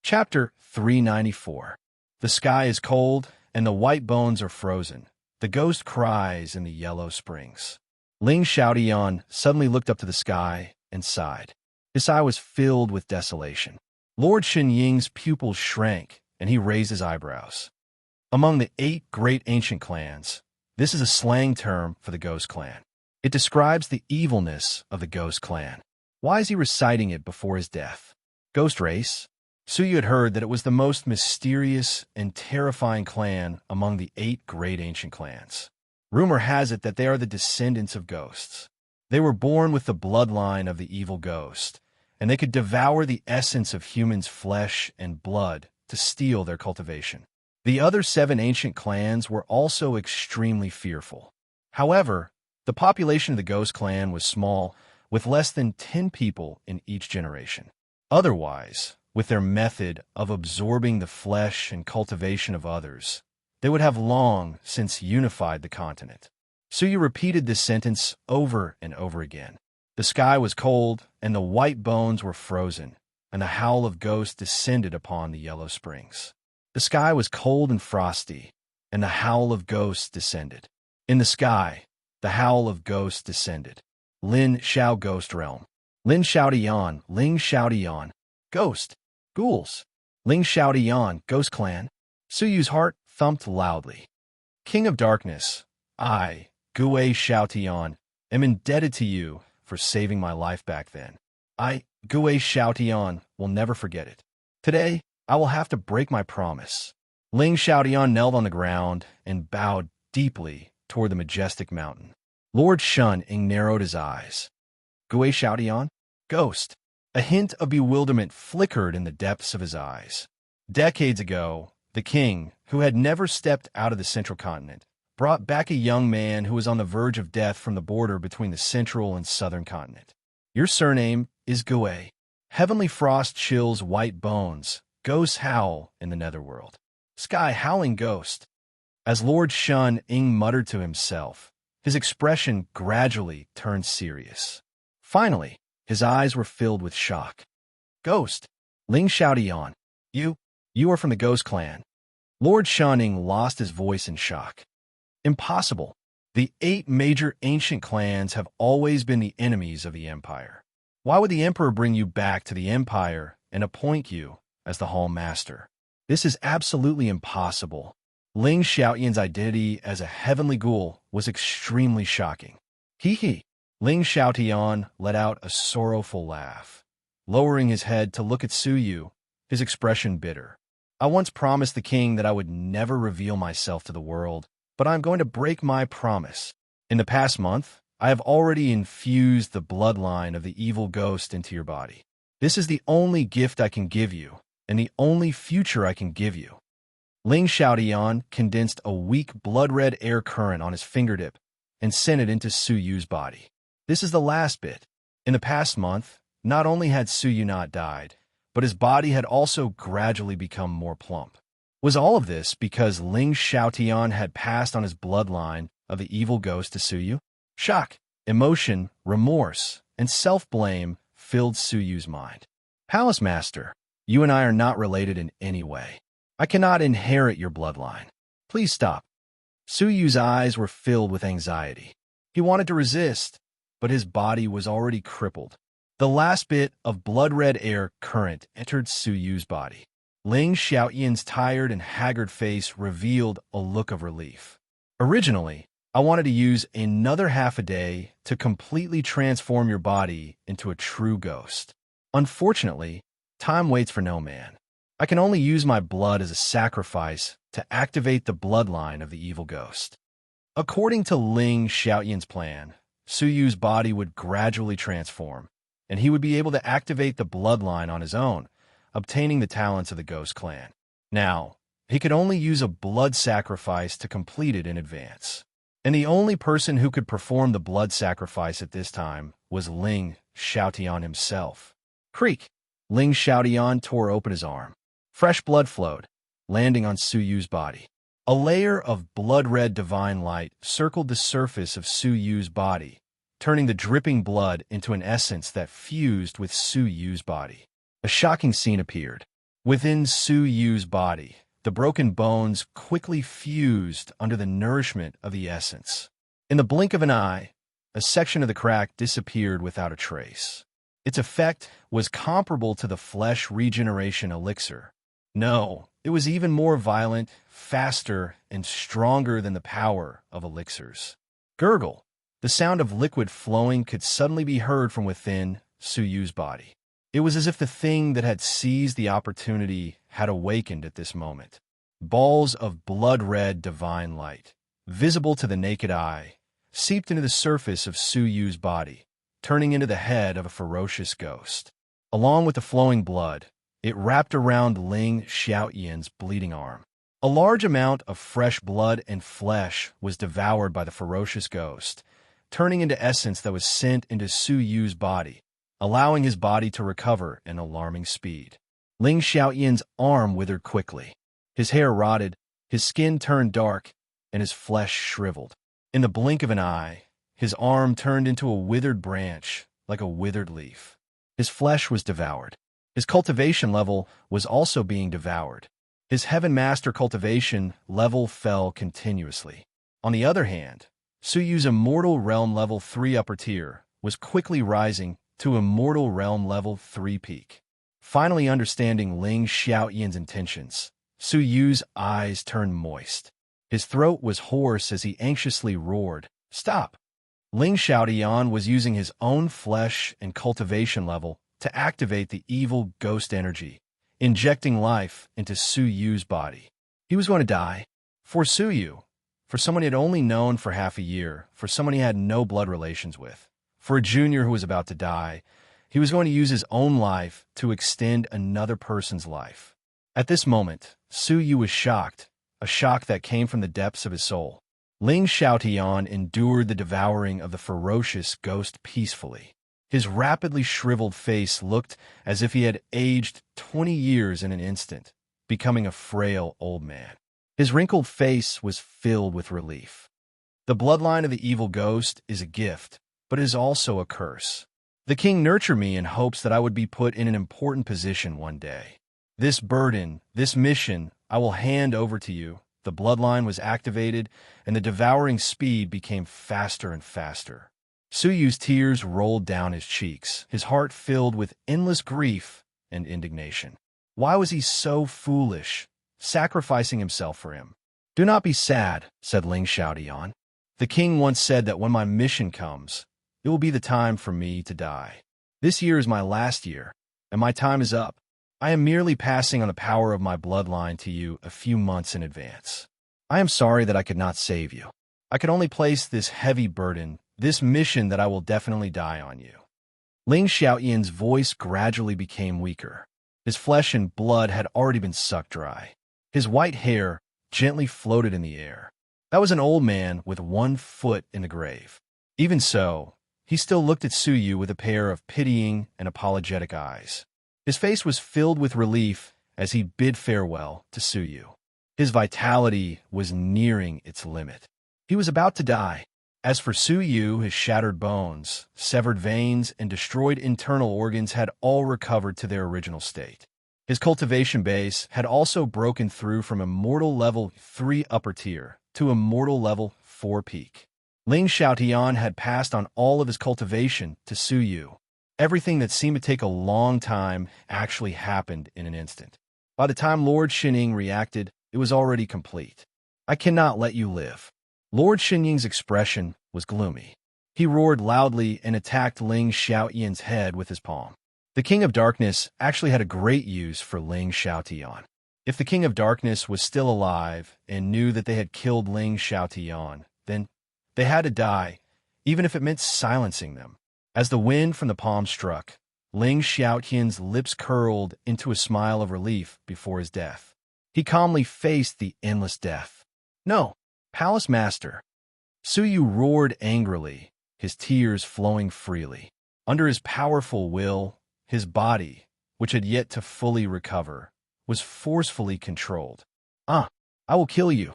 Chapter 394. The sky is cold, and the white bones are frozen. The ghost cries in the yellow springs. Ling Xiaotian suddenly looked up to the sky and sighed. His eye was filled with desolation. Lord Shun-Ying's pupils shrank, and he raised his eyebrows. Among the 8 great ancient clans, this is a slang term for the ghost clan. It describes the evilness of the ghost clan. Why is he reciting it before his death? Ghost race? Su Yu had heard that it was the most mysterious and terrifying clan among the 8 great ancient clans. Rumor has it that they are the descendants of ghosts. They were born with the bloodline of the evil ghost, and they could devour the essence of humans' flesh and blood to steal their cultivation. The other 7 ancient clans were also extremely fearful. However, the population of the ghost clan was small, with less than 10 people in each generation. Otherwise, with their method of absorbing the flesh and cultivation of others, they would have long since unified the continent. Su Yu repeated this sentence over and over again. The sky was cold, and the white bones were frozen, and the howl of ghosts descended upon the yellow springs. The sky was cold and frosty, and the howl of ghosts descended. In the sky, the howl of ghosts descended. Lin Xiao Ghost Realm. Lin Xiaotian, Ghost. Ghouls. Ling Xiaotian, Ghost Clan. Su Yu's heart thumped loudly. King of Darkness, I, Gue Xiaotian, am indebted to you for saving my life back then. I, Gue Xiaotian, will never forget it. Today, I will have to break my promise. Ling Xiaotian knelt on the ground and bowed deeply toward the majestic mountain. Lord Shun-Ing narrowed his eyes. Gue Xiaotian? Ghost. A hint of bewilderment flickered in the depths of his eyes. Decades ago, the king, who had never stepped out of the central continent, brought back a young man who was on the verge of death from the border between the central and southern continent. Your surname is Gue. Heavenly frost chills white bones. Ghosts howl in the netherworld. Sky howling ghost. As Lord Shun Ing muttered to himself, his expression gradually turned serious. Finally, his eyes were filled with shock. Ghost. Ling Xiaotian. You are from the Ghost Clan. Lord Shunning lost his voice in shock. Impossible. The 8 major ancient clans have always been the enemies of the Empire. Why would the Emperor bring you back to the Empire and appoint you as the Hall Master? This is absolutely impossible. Ling Xiaotian's identity as a heavenly ghoul was extremely shocking. Hee. Ling Xiaotian let out a sorrowful laugh, lowering his head to look at Su Yu, his expression bitter. I once promised the king that I would never reveal myself to the world, but I'm going to break my promise. In the past month, I have already infused the bloodline of the evil ghost into your body. This is the only gift I can give you, and the only future I can give you. Ling Xiaotian condensed a weak blood-red air current on his fingertip and sent it into Su Yu's body. This is the last bit. In the past month, not only had Su Yu not died, but his body had also gradually become more plump. Was all of this because Ling Xiaotian had passed on his bloodline of the evil ghost to Su Yu? Shock, emotion, remorse, and self-blame filled Su Yu's mind. Palace Master, you and I are not related in any way. I cannot inherit your bloodline. Please stop. Su Yu's eyes were filled with anxiety. He wanted to resist, but his body was already crippled. The last bit of blood-red air current entered Su Yu's body. Ling Xiaotian's tired and haggard face revealed a look of relief. Originally, I wanted to use another half a day to completely transform your body into a true ghost. Unfortunately, time waits for no man. I can only use my blood as a sacrifice to activate the bloodline of the evil ghost. According to Ling Xiaotian's plan, Su Yu's body would gradually transform, and he would be able to activate the bloodline on his own, obtaining the talents of the Ghost Clan. Now, he could only use a blood sacrifice to complete it in advance. And the only person who could perform the blood sacrifice at this time was Ling Xiaotian himself. Creak! Ling Xiaotian tore open his arm. Fresh blood flowed, landing on Su Yu's body. A layer of blood-red divine light circled the surface of Su Yu's body, turning the dripping blood into an essence that fused with Su Yu's body. A shocking scene appeared. Within Su Yu's body, the broken bones quickly fused under the nourishment of the essence. In the blink of an eye, a section of the crack disappeared without a trace. Its effect was comparable to the flesh regeneration elixir. No, it was even more violent, faster, and stronger than the power of elixirs. Gurgle. The sound of liquid flowing could suddenly be heard from within Su Yu's body. It was as if the thing that had seized the opportunity had awakened at this moment. Balls of blood-red divine light, visible to the naked eye, seeped into the surface of Su Yu's body, turning into the head of a ferocious ghost. Along with the flowing blood, it wrapped around Ling Xiaotian's bleeding arm. A large amount of fresh blood and flesh was devoured by the ferocious ghost, turning into essence that was sent into Su Yu's body, allowing his body to recover in alarming speed. Ling Xiaotian's arm withered quickly. His hair rotted, his skin turned dark, and his flesh shriveled. In the blink of an eye, his arm turned into a withered branch, like a withered leaf. His flesh was devoured. His cultivation level was also being devoured. His Heaven Master cultivation level fell continuously. On the other hand, Su Yu's Immortal Realm Level 3 upper tier was quickly rising to Immortal Realm Level 3 peak. Finally understanding Ling Xiaotian's intentions, Su Yu's eyes turned moist. His throat was hoarse as he anxiously roared, "Stop!" Ling Xiaotian was using his own flesh and cultivation level to activate the evil ghost energy, injecting life into Su Yu's body. He was going to die. For Su Yu, for someone he had only known for half a year, for someone he had no blood relations with, for a junior who was about to die, he was going to use his own life to extend another person's life. At this moment, Su Yu was shocked, a shock that came from the depths of his soul. Ling Xiaotian endured the devouring of the ferocious ghost peacefully. His rapidly shriveled face looked as if he had aged 20 years in an instant, becoming a frail old man. His wrinkled face was filled with relief. The bloodline of the evil ghost is a gift, but it is also a curse. The king nurtured me in hopes that I would be put in an important position one day. This burden, this mission, I will hand over to you. The bloodline was activated, and the devouring speed became faster and faster. Suyu's tears rolled down his cheeks, his heart filled with endless grief and indignation. Why was he so foolish, sacrificing himself for him? "Do not be sad," said Ling Xiaotian. "The king once said that when my mission comes, it will be the time for me to die. This year is my last year, and my time is up. I am merely passing on the power of my bloodline to you a few months in advance. I am sorry that I could not save you. I could only place this heavy burden, this mission that I will definitely die on you." Ling Xiaotian's voice gradually became weaker. His flesh and blood had already been sucked dry. His white hair gently floated in the air. That was an old man with one foot in the grave. Even so, he still looked at Suyu with a pair of pitying and apologetic eyes. His face was filled with relief as he bid farewell to Suyu. His vitality was nearing its limit. He was about to die. As for Suyu, his shattered bones, severed veins, and destroyed internal organs had all recovered to their original state. His cultivation base had also broken through from Immortal Level 3 upper tier to Immortal Level 4 peak. Ling Xiaotian had passed on all of his cultivation to Suyu. Everything that seemed to take a long time actually happened in an instant. By the time Lord Shining reacted, it was already complete. "I cannot let you live." Lord Shinying's expression was gloomy. He roared loudly and attacked Ling Xiaotian's head with his palm. The King of Darkness actually had a great use for Ling Xiaotian. If the King of Darkness was still alive and knew that they had killed Ling Xiaotian, then they had to die, even if it meant silencing them. As the wind from the palm struck, Ling Xiaotian's lips curled into a smile of relief before his death. He calmly faced the endless death. "No, Palace Master." Suyu roared angrily, his tears flowing freely. Under his powerful will, his body, which had yet to fully recover, was forcefully controlled. "I will kill you."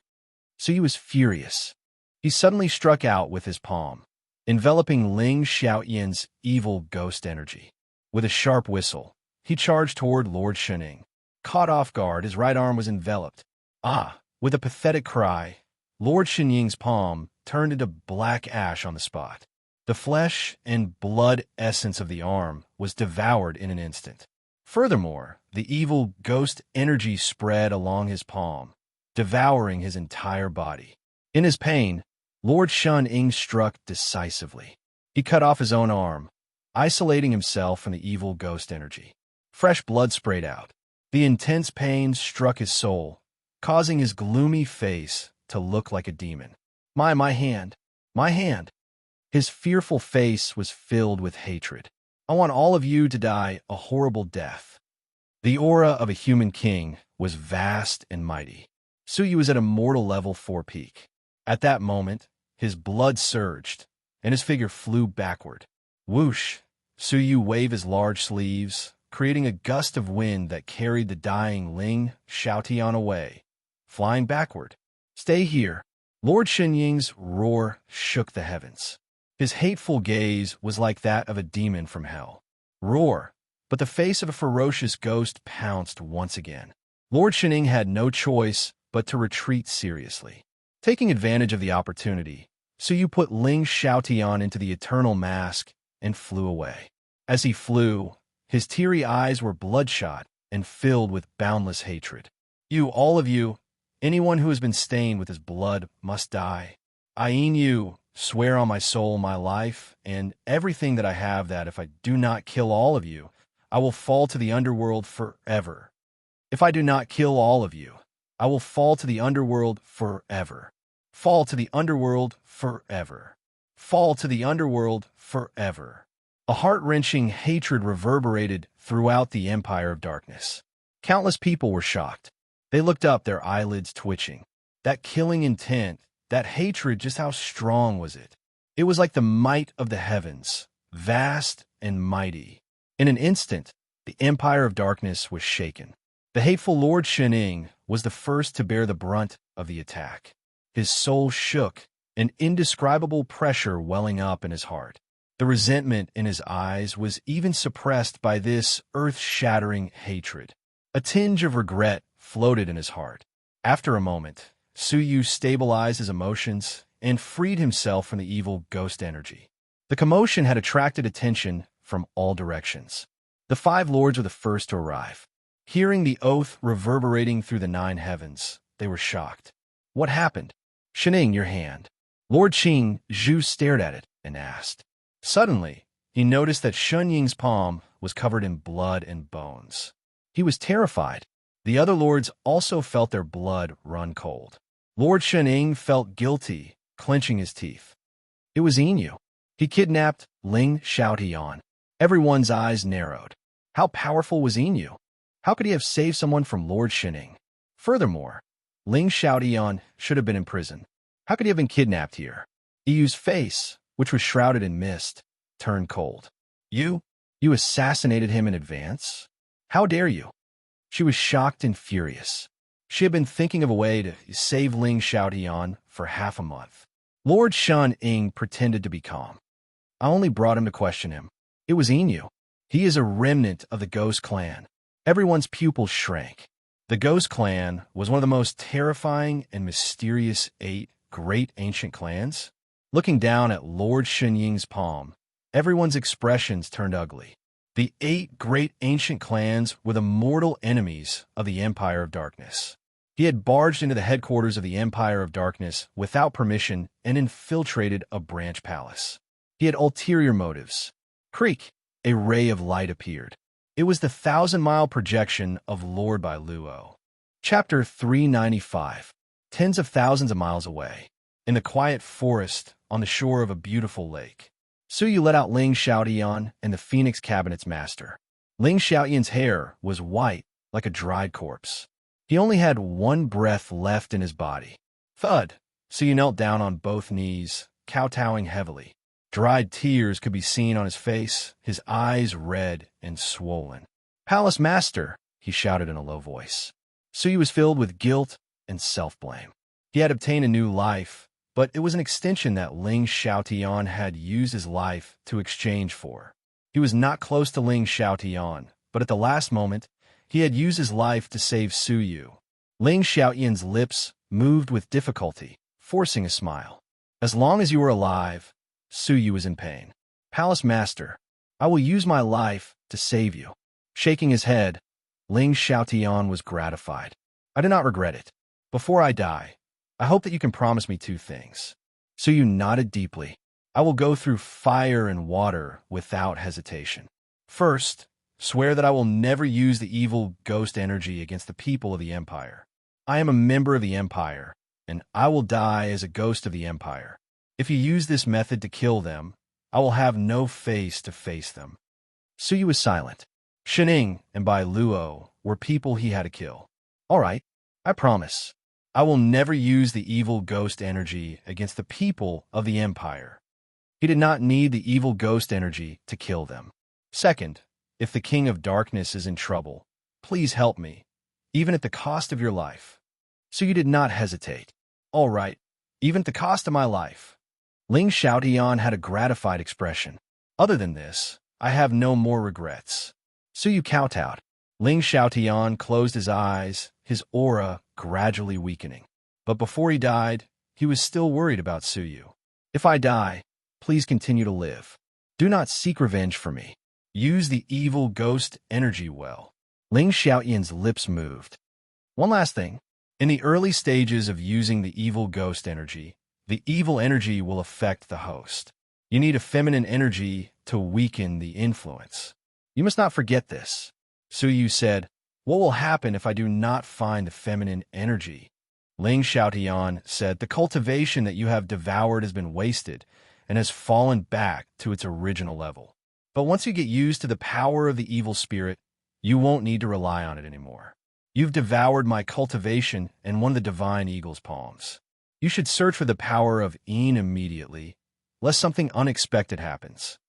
Suyu was furious. He suddenly struck out with his palm, enveloping Ling Xiaotian's evil ghost energy. With a sharp whistle, he charged toward Lord Shining. Caught off guard, his right arm was enveloped. With a pathetic cry, Lord Shinying's palm turned into black ash on the spot. The flesh and blood essence of the arm was devoured in an instant. Furthermore, the evil ghost energy spread along his palm, devouring his entire body. In his pain, Lord Shinying struck decisively. He cut off his own arm, isolating himself from the evil ghost energy. Fresh blood sprayed out. The intense pain struck his soul, causing his gloomy face to look like a demon. My hand. My hand." His fearful face was filled with hatred. "I want all of you to die a horrible death." The aura of a human king was vast and mighty. Suyu was at Immortal Level 4 peak. At that moment, his blood surged, and his figure flew backward. Whoosh! Suyu waved his large sleeves, creating a gust of wind that carried the dying Ling Xiaotian away, flying backward. "Stay here." Lord Shinying's roar shook the heavens. His hateful gaze was like that of a demon from hell. Roar! But the face of a ferocious ghost pounced once again. Lord Shinying had no choice but to retreat seriously. Taking advantage of the opportunity, Suyu put Ling Xiaotian into the eternal mask and flew away. As he flew, his teary eyes were bloodshot and filled with boundless hatred. All of you, anyone who has been stained with his blood must die. You swear on my soul, my life, and everything that I have that if I do not kill all of you, I will fall to the underworld forever. If I do not kill all of you, I will fall to the underworld forever. Fall to the underworld forever. Fall to the underworld forever. A heart-wrenching hatred reverberated throughout the Empire of Darkness. Countless people were shocked. They looked up, their eyelids twitching. That killing intent, that hatred, just how strong was it? It was like the might of the heavens, vast and mighty. In an instant, the Empire of Darkness was shaken. The hateful Lord Shening was the first to bear the brunt of the attack. His soul shook, an indescribable pressure welling up in his heart. The resentment in his eyes was even suppressed by this earth-shattering hatred. A tinge of regret floated in his heart. After a moment, Suyu stabilized his emotions and freed himself from the evil ghost energy. The commotion had attracted attention from all directions. The 5 lords were the first to arrive. Hearing the oath reverberating through the 9 heavens, they were shocked. What happened? Shening, your hand. Lord Qing Zhu stared at it and asked. Suddenly, he noticed that Shun Ying's palm was covered in blood and bones. He was terrified. The other lords also felt their blood run cold. Lord Shening felt guilty, clenching his teeth. It was Inu. He kidnapped Ling Xiaotian. Everyone's eyes narrowed. How powerful was Inu? How could he have saved someone from Lord Shening? Furthermore, Ling Xiaotian should have been in prison. How could he have been kidnapped here? Iu's face, which was shrouded in mist, turned cold. You assassinated him in advance? How dare you? She was shocked and furious. She had been thinking of a way to save Ling Xiaotian for half a month. Lord Shun Ying pretended to be calm. I only brought him to question him. It was Inu. He is a remnant of the Ghost Clan. Everyone's pupils shrank. The Ghost Clan was one of the most terrifying and mysterious 8 great ancient clans. Looking down at Lord Shun Ying's palm, everyone's expressions turned ugly. The 8 great ancient clans were the mortal enemies of the Empire of Darkness. He had barged into the headquarters of the Empire of Darkness without permission and infiltrated a branch palace. He had ulterior motives. Creak! A ray of light appeared. It was the 1,000-mile projection of Lord Bai Luo. Chapter 395. Tens of thousands of miles away, in the quiet forest on the shore of a beautiful lake, Suyu let out Ling Xiaotian and the Phoenix Cabinet's master. Ling Xiaotian's hair was white like a dried corpse. He only had 1 breath left in his body. Thud! Suyu knelt down on both knees, kowtowing heavily. Dried tears could be seen on his face, his eyes red and swollen. Palace Master, he shouted in a low voice. Suyu was filled with guilt and self-blame. He had obtained a new life, but it was an extension that Ling Xiaotian had used his life to exchange for. He was not close to Ling Xiaotian, but at the last moment, he had used his life to save Suyu. Ling Xiaotian's lips moved with difficulty, forcing a smile. As long as you are alive, Suyu was in pain. Palace Master, I will use my life to save you. Shaking his head, Ling Xiaotian was gratified. I do not regret it. Before I die, I hope that you can promise me 2 things. Suyu nodded deeply. I will go through fire and water without hesitation. First, swear that I will never use the evil ghost energy against the people of the Empire. I am a member of the Empire, and I will die as a ghost of the Empire. If you use this method to kill them, I will have no face to face them. Suyu was silent. Shening and Bai Luo were people he had to kill. All right, I promise. I will never use the evil ghost energy against the people of the Empire. He did not need the evil ghost energy to kill them. Second, if the King of Darkness is in trouble, please help me, even at the cost of your life. Suyu did not hesitate. All right, even at the cost of my life. Ling Xiaotian had a gratified expression. Other than this, I have no more regrets. Suyu kowtowed. Ling Xiaotian closed his eyes, his aura gradually weakening. But before he died, he was still worried about Suyu. If I die, please continue to live. Do not seek revenge for me. Use the evil ghost energy well. Ling Xiaotian's lips moved. One last thing. In the early stages of using the evil ghost energy, the evil energy will affect the host. You need a feminine energy to weaken the influence. You must not forget this. Suyu said, what will happen if I do not find the feminine energy? Ling Xiaotian said, the cultivation that you have devoured has been wasted and has fallen back to its original level. But once you get used to the power of the evil spirit, you won't need to rely on it anymore. You've devoured my cultivation and one of the divine eagle's palms. You should search for the power of Yin immediately, lest something unexpected happens.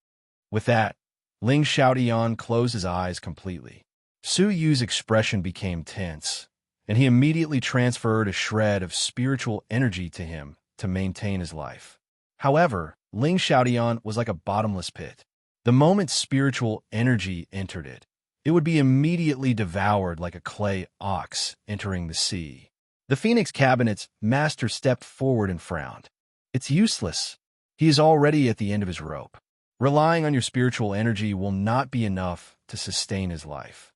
With that, Ling Xiaotian closed his eyes completely. Su Yu's expression became tense, and he immediately transferred a shred of spiritual energy to him to maintain his life. However, Ling Xiaotian was like a bottomless pit. The moment spiritual energy entered it, it would be immediately devoured like a clay ox entering the sea. The Phoenix Cabinet's master stepped forward and frowned. It's useless. He is already at the end of his rope. Relying on your spiritual energy will not be enough to sustain his life.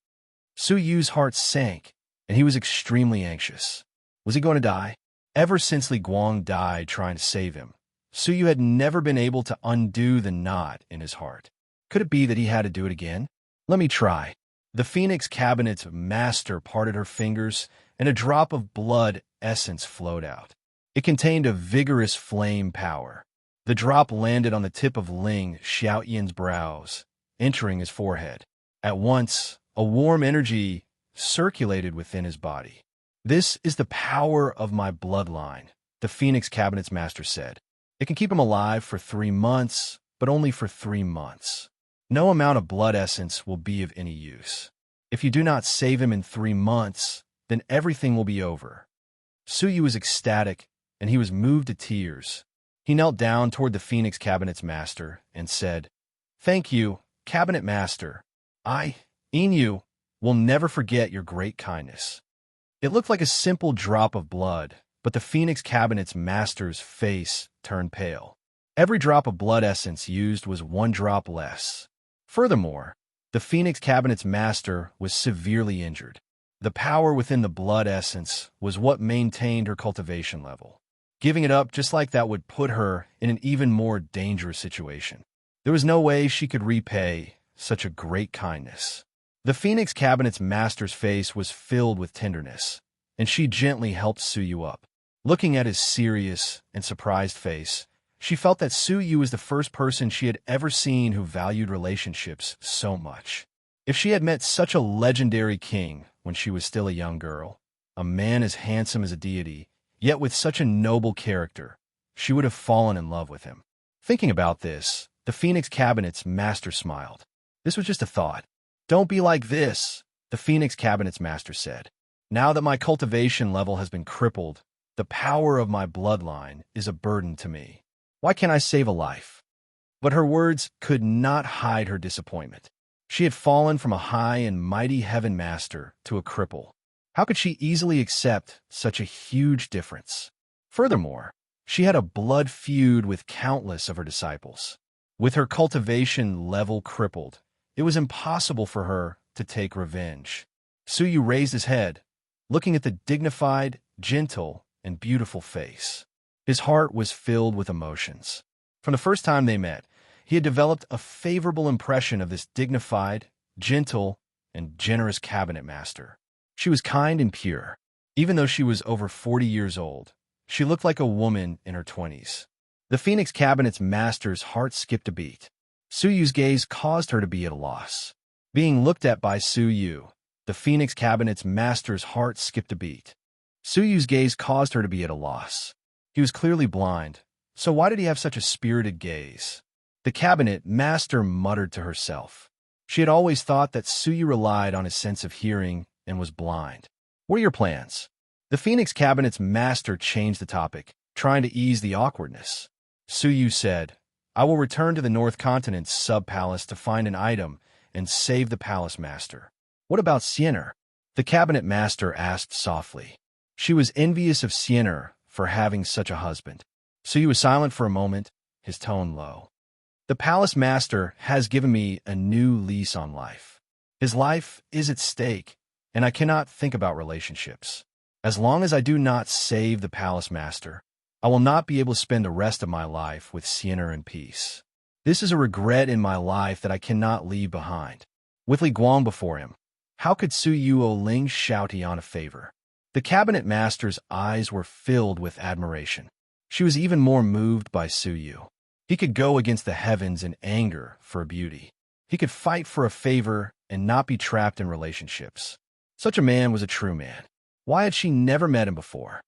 Su Yu's heart sank, and he was extremely anxious. Was he going to die? Ever since Li Guang died trying to save him, Su Yu had never been able to undo the knot in his heart. Could it be that he had to do it again? Let me try. The Phoenix Cabinet's master parted her fingers, and a drop of blood essence flowed out. It contained a vigorous flame power. The drop landed on the tip of Ling Xiaotian's brows, entering his forehead. At once, a warm energy circulated within his body. This is the power of my bloodline, the Phoenix Cabinet's master said. It can keep him alive for 3 months, but only for 3 months. No amount of blood essence will be of any use. If you do not save him in 3 months, then everything will be over. Su Yu was ecstatic, and he was moved to tears. He knelt down toward the Phoenix Cabinet's master and said, "Thank you, Cabinet Master. Yin, will never forget your great kindness." It looked like a simple drop of blood, but the Phoenix Cabinet's master's face turned pale. Every drop of blood essence used was 1 drop less. Furthermore, the Phoenix Cabinet's master was severely injured. The power within the blood essence was what maintained her cultivation level. Giving it up just like that would put her in an even more dangerous situation. There was no way she could repay such a great kindness. The Phoenix Cabinet's master's face was filled with tenderness, and she gently helped Su Yu up. Looking at his serious and surprised face, she felt that Su Yu was the first person she had ever seen who valued relationships so much. If she had met such a legendary king when she was still a young girl, a man as handsome as a deity, yet with such a noble character, she would have fallen in love with him. Thinking about this, the Phoenix Cabinet's master smiled. This was just a thought. "Don't be like this," the Phoenix Cabinet's master said. "Now that my cultivation level has been crippled, the power of my bloodline is a burden to me. Why can't I save a life?" But her words could not hide her disappointment. She had fallen from a high and mighty heaven master to a cripple. How could she easily accept such a huge difference? Furthermore, she had a blood feud with countless of her disciples. With her cultivation level crippled, it was impossible for her to take revenge. Su Yu raised his head, looking at the dignified, gentle, and beautiful face. His heart was filled with emotions. From the first time they met, he had developed a favorable impression of this dignified, gentle, and generous cabinet master. She was kind and pure. Even though she was over 40 years old, she looked like a woman in her 20s. The Phoenix Cabinet's master's heart skipped a beat. Su Yu's gaze caused her to be at a loss. Being looked at by Su Yu, the Phoenix Cabinet's master's heart skipped a beat. Su Yu's gaze caused her to be at a loss. He was clearly blind, so why did he have such a spirited gaze? The cabinet master muttered to herself. She had always thought that Su Yu relied on his sense of hearing and was blind. "What are your plans?" The Phoenix Cabinet's master changed the topic, trying to ease the awkwardness. Su Yu said, "I will return to the North Continent's sub-palace to find an item and save the palace master." "What about Siener?" the cabinet master asked softly. She was envious of Siener for having such a husband. Su Yu was silent for a moment, his tone low. "The palace master has given me a new lease on life. His life is at stake, and I cannot think about relationships. As long as I do not save the palace master, I will not be able to spend the rest of my life with Siener in peace. This is a regret in my life that I cannot leave behind." With Li Guang before him, how could Su Yu owe Ling Xiaotian a favor? The cabinet master's eyes were filled with admiration. She was even more moved by Su Yu. He could go against the heavens in anger for a beauty. He could fight for a favor and not be trapped in relationships. Such a man was a true man. Why had she never met him before?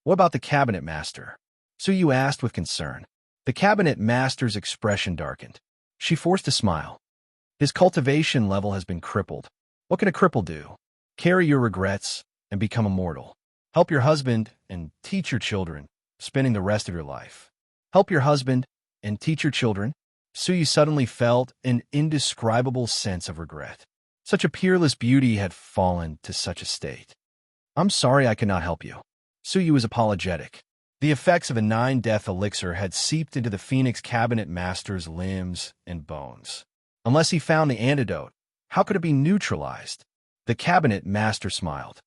"What about the cabinet master?" Su Yu asked with concern. The cabinet master's expression darkened. She forced a smile. "His cultivation level has been crippled. What can a cripple do? Carry your regrets and become immortal. Help your husband and teach your children, spending the rest of your life. Help your husband and teach your children. Suyu suddenly felt an indescribable sense of regret. Such a peerless beauty had fallen to such a state. I'm sorry I cannot help you. Suyu was apologetic. The effects of a 9-death elixir had seeped into the Phoenix Cabinet Master's limbs and bones. Unless he found the antidote, how could it be neutralized? The Cabinet Master smiled.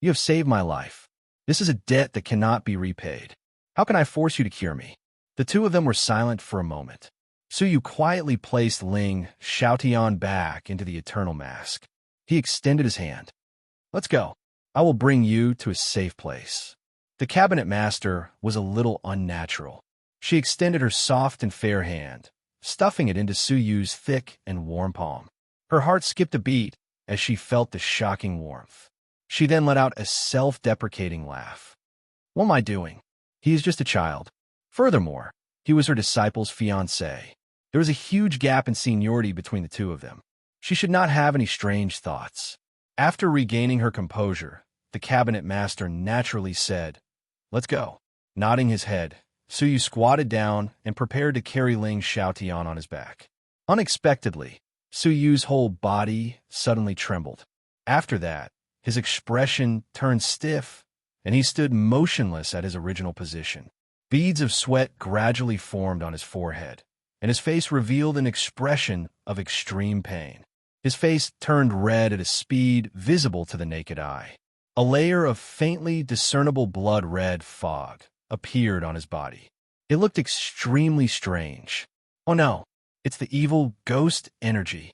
You have saved my life. This is a debt that cannot be repaid. How can I force you to cure me? The two of them were silent for a moment. Suyu quietly placed Ling Xiaotian back into the eternal mask. He extended his hand. Let's go. I will bring you to a safe place. The Cabinet Master was a little unnatural. She extended her soft and fair hand, stuffing it into Suyu's thick and warm palm. Her heart skipped a beat as she felt the shocking warmth. She then let out a self-deprecating laugh. What am I doing? He is just a child. Furthermore, he was her disciple's fiancé. There was a huge gap in seniority between the two of them. She should not have any strange thoughts. After regaining her composure, the Cabinet Master naturally said, Let's go. Nodding his head, Suyu squatted down and prepared to carry Ling Xiaotian on his back. Unexpectedly, Suyu's whole body suddenly trembled. After that, his expression turned stiff, and he stood motionless at his original position. Beads of sweat gradually formed on his forehead, and his face revealed an expression of extreme pain. His face turned red at a speed visible to the naked eye. A layer of faintly discernible blood-red fog appeared on his body. It looked extremely strange. Oh no, it's the evil ghost energy.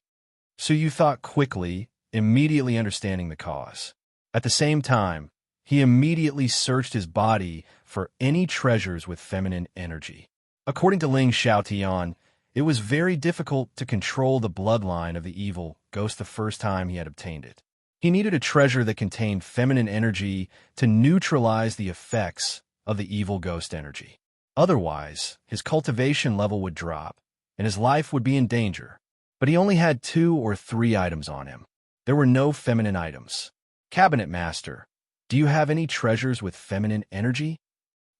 Suyu thought quickly, immediately understanding the cause. At the same time, he immediately searched his body for any treasures with feminine energy. According to Ling Xiaotian, it was very difficult to control the bloodline of the evil ghost the first time he had obtained it. He needed a treasure that contained feminine energy to neutralize the effects of the evil ghost energy. Otherwise, his cultivation level would drop, and his life would be in danger. But he only had 2 or 3 items on him. There were no feminine items. Cabinet Master, do you have any treasures with feminine energy?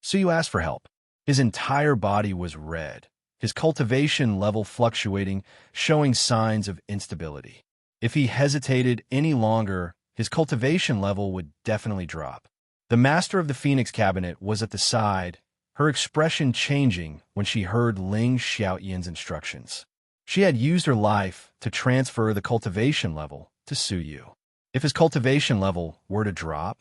Suyu asked for help. His entire body was red, his cultivation level fluctuating, showing signs of instability. If he hesitated any longer, his cultivation level would definitely drop. The Master of the Phoenix Cabinet was at the side, her expression changing when she heard Ling Xiaotian's instructions. She had used her life to transfer the cultivation level to Suyu. If his cultivation level were to drop,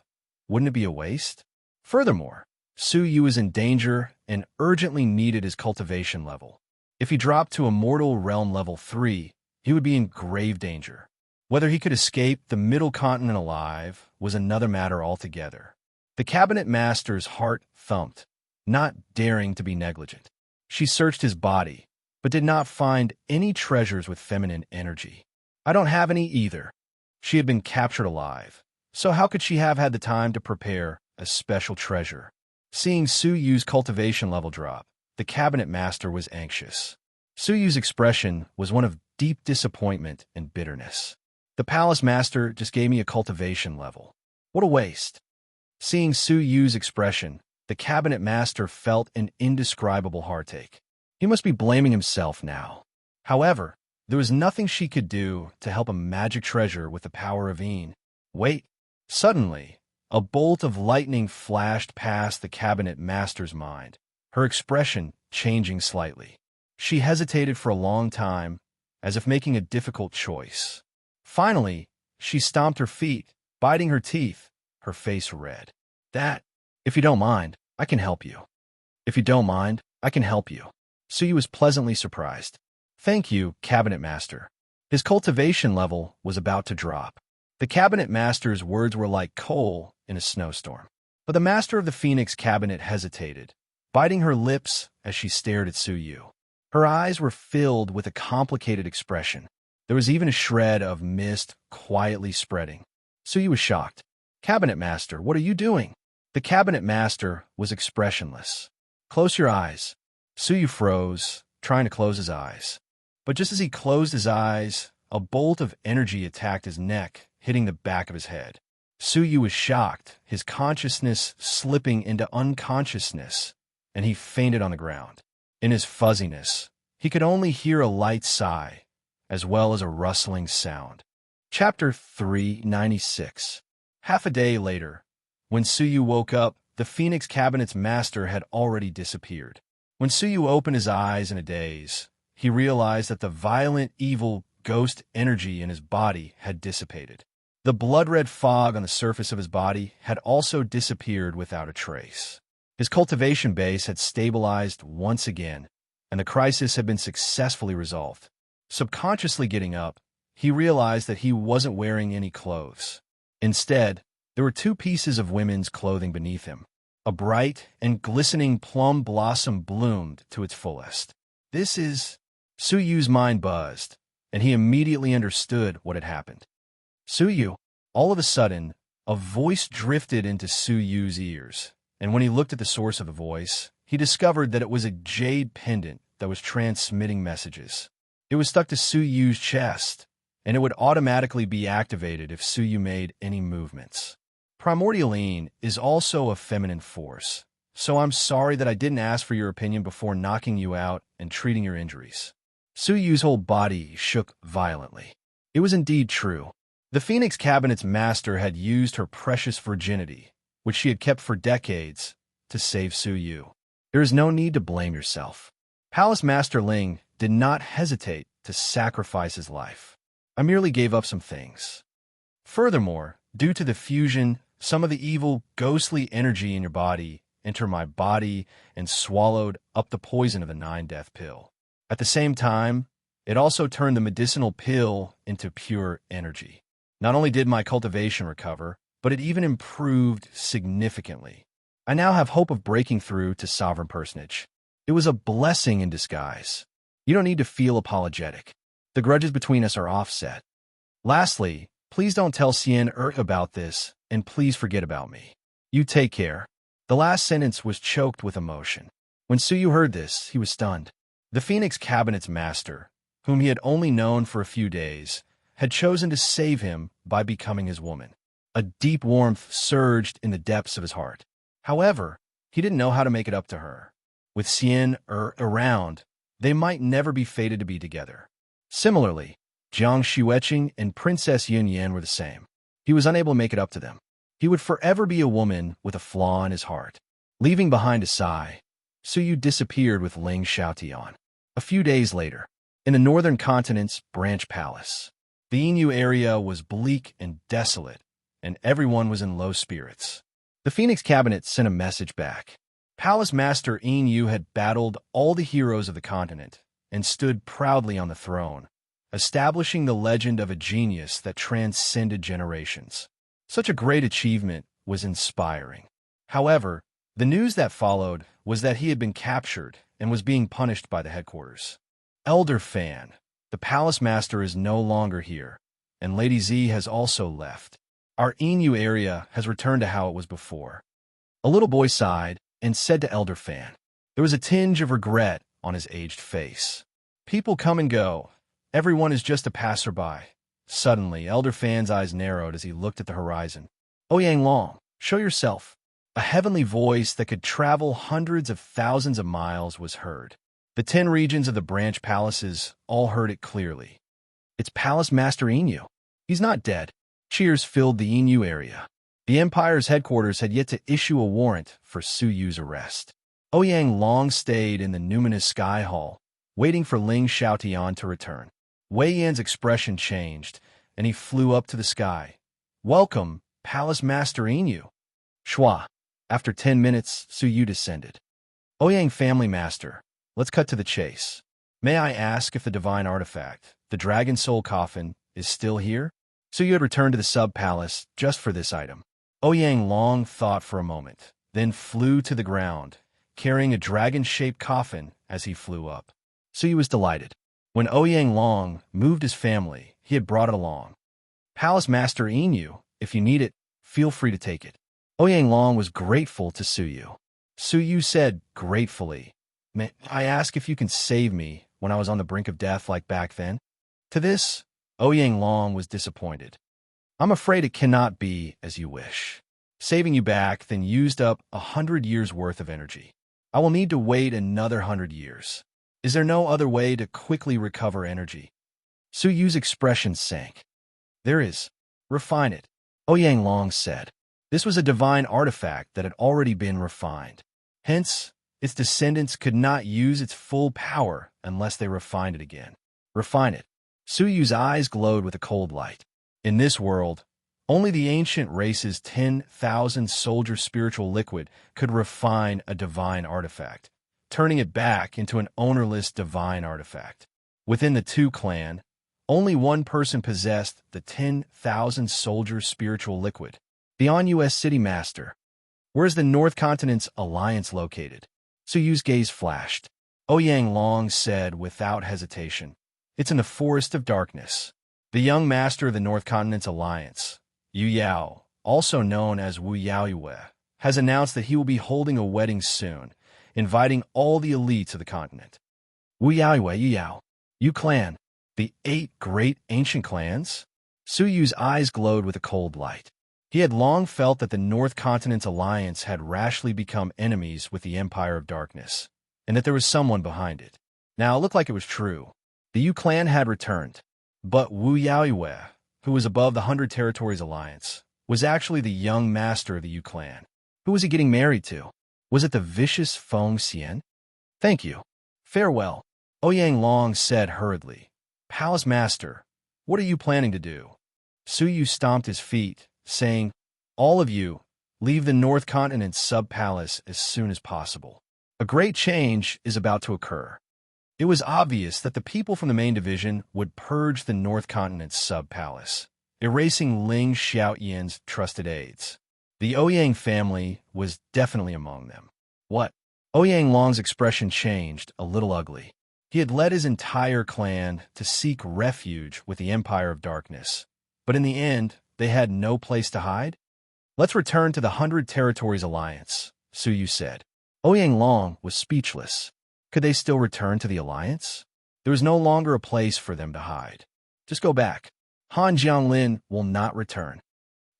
wouldn't it be a waste? Furthermore, Suyu was in danger and urgently needed his cultivation level. If he dropped to Immortal Realm Level 3, he would be in grave danger. Whether he could escape the Middle Continent alive was another matter altogether. The Cabinet Master's heart thumped, not daring to be negligent. She searched his body, but did not find any treasures with feminine energy. I don't have any either. She had been captured alive, so how could she have had the time to prepare a special treasure? Seeing Suyu's cultivation level drop, the Cabinet Master was anxious. Suyu's expression was one of deep disappointment and bitterness. The Palace Master just gave me a cultivation level. What a waste. Seeing Suyu's expression, the Cabinet Master felt an indescribable heartache. He must be blaming himself now. However, there was nothing she could do to help a magic treasure with the power of Een. Wait. Suddenly, a bolt of lightning flashed past the Cabinet Master's mind, her expression changing slightly. She hesitated for a long time, as if making a difficult choice. Finally, she stomped her feet, biting her teeth, her face red. If you don't mind, I can help you. If you don't mind, I can help you. Suyu was pleasantly surprised. Thank you, Cabinet Master. His cultivation level was about to drop. The Cabinet Master's words were like coal in a snowstorm. But the Master of the Phoenix Cabinet hesitated, biting her lips as she stared at Suyu. Her eyes were filled with a complicated expression. There was even a shred of mist quietly spreading. Suyu was shocked. Cabinet Master, what are you doing? The Cabinet Master was expressionless. Close your eyes. Suyu froze, trying to close his eyes. But just as he closed his eyes, a bolt of energy attacked his neck, hitting the back of his head. Suyu was shocked, his consciousness slipping into unconsciousness, and he fainted on the ground. In his fuzziness, he could only hear a light sigh, as well as a rustling sound. Chapter 396. Half a day later, when Suyu woke up, the Phoenix Cabinet's master had already disappeared. When Suyu opened his eyes in a daze, he realized that the violent, evil ghost energy in his body had dissipated. The blood-red fog on the surface of his body had also disappeared without a trace. His cultivation base had stabilized once again, and the crisis had been successfully resolved. Subconsciously getting up, he realized that he wasn't wearing any clothes. Instead, there were two pieces of women's clothing beneath him. A bright and glistening plum blossom bloomed to its fullest. This is... Suyu's mind buzzed, and he immediately understood what had happened. Suyu. All of a sudden, a voice drifted into Suyu's ears, and when he looked at the source of the voice, he discovered that it was a jade pendant that was transmitting messages. It was stuck to Suyu's chest, and it would automatically be activated if Suyu made any movements. Primordialine is also a feminine force, so I'm sorry that I didn't ask for your opinion before knocking you out and treating your injuries. Suyu's whole body shook violently. It was indeed true. The Phoenix Cabinet's master had used her precious virginity, which she had kept for decades, to save Suyu. There is no need to blame yourself. Palace Master Ling did not hesitate to sacrifice his life. I merely gave up some things. Furthermore, due to the fusion, some of the evil, ghostly energy in your body entered my body and swallowed up the poison of the 9-death pill. At the same time, it also turned the medicinal pill into pure energy. Not only did my cultivation recover, but it even improved significantly. I now have hope of breaking through to Sovereign Personage. It was a blessing in disguise. You don't need to feel apologetic. The grudges between us are offset. Lastly, please don't tell Cien about this, and please forget about me. You take care. The last sentence was choked with emotion. When Suyu heard this, he was stunned. The Phoenix Cabinet's master, whom he had only known for a few days, had chosen to save him by becoming his woman. A deep warmth surged in the depths of his heart. However, he didn't know how to make it up to her. With Cien around, they might never be fated to be together. Similarly, Jiang Xueqing and Princess Yun Yan were the same. He was unable to make it up to them. He would forever be a woman with a flaw in his heart. Leaving behind a sigh, Suyu disappeared with Ling Xiaotian. A few days later, in the northern continent's Branch Palace, the Inu area was bleak and desolate, and everyone was in low spirits. The Phoenix Cabinet sent a message back. Palace Master Inu had battled all the heroes of the continent and stood proudly on the throne, establishing the legend of a genius that transcended generations. Such a great achievement was inspiring. However, the news that followed was that he had been captured and was being punished by the headquarters. Elder Fan, the Palace Master, is no longer here, and Lady Z has also left. Our Inu area has returned to how it was before. A little boy sighed and said to Elder Fan. There was a tinge of regret on his aged face. People come and go. Everyone is just a passerby. Suddenly, Elder Fan's eyes narrowed as he looked at the horizon. Ouyang Long, show yourself. A heavenly voice that could travel hundreds of thousands of miles was heard. The 10 regions of the branch palaces all heard it clearly. It's Palace Master Inu. He's not dead. Cheers filled the Inu area. The Empire's headquarters had yet to issue a warrant for Suyu's arrest. Ouyang Long stayed in the numinous sky hall, waiting for Ling Xiaotian to return. Wei Yan's expression changed, and he flew up to the sky. Welcome, Palace Master Inu. Shua. After 10 minutes, Suyu descended. Ouyang Family Master, let's cut to the chase. May I ask if the divine artifact, the Dragon Soul Coffin, is still here? Suyu had returned to the sub-palace just for this item. Ouyang Long thought for a moment, then flew to the ground, carrying a dragon-shaped coffin as he flew up. Suyu was delighted. When Ouyang Long moved his family, he had brought it along. Palace Master Inu, if you need it, feel free to take it. Ouyang Long was grateful to Suyu. Suyu said gratefully, May I ask if you can save me when I was on the brink of death like back then? To this, Ouyang Long was disappointed. I'm afraid it cannot be as you wish. Saving you back then used up 100 years' worth of energy. I will need to wait another 100 years. Is there no other way to quickly recover energy? Su Yu's expression sank. There is. Refine it, Ouyang Long said. This was a divine artifact that had already been refined. Hence, its descendants could not use its full power unless they refined it again. Refine it. Su Yu's eyes glowed with a cold light. In this world, only the ancient race's 10,000 soldier spiritual liquid could refine a divine artifact, turning it back into an ownerless divine artifact. Within the Tu clan, only one person possessed the 10,000 soldier spiritual liquid, the On-US City Master. Where is the North Continent's alliance located? Su Yu's gaze flashed. Ouyang Long said without hesitation, it's in the Forest of Darkness. The young master of the North Continent's alliance, Yu Yao, also known as Wu Yaoyue, has announced that he will be holding a wedding soon, inviting all the elites of the continent. Wu Yaoyue, Yu Yao, Yu clan, the 8 great ancient clans? Su Yu's eyes glowed with a cold light. He had long felt that the North Continent's alliance had rashly become enemies with the Empire of Darkness, and that there was someone behind it. Now it looked like it was true. The Yu clan had returned, but Wu Yaoyue, who was above the 100 Territories Alliance, was actually the young master of the Yu clan. Who was he getting married to? Was it the vicious Feng Xian? Thank you. Farewell, Ouyang Long said hurriedly. Palace Master, what are you planning to do? Su Yu stomped his feet, saying, all of you, leave the North Continent's sub-palace as soon as possible. A great change is about to occur. It was obvious that the people from the main division would purge the North Continent's sub-palace, erasing Ling Xiaoyan's trusted aides. The Ouyang family was definitely among them. What? Ouyang Long's expression changed, a little ugly. He had led his entire clan to seek refuge with the Empire of Darkness, but in the end, they had no place to hide? Let's return to the 100 Territories Alliance, Su Yu said. Ouyang Long was speechless. Could they still return to the alliance? There was no longer a place for them to hide. Just go back. Han Jianglin will not return.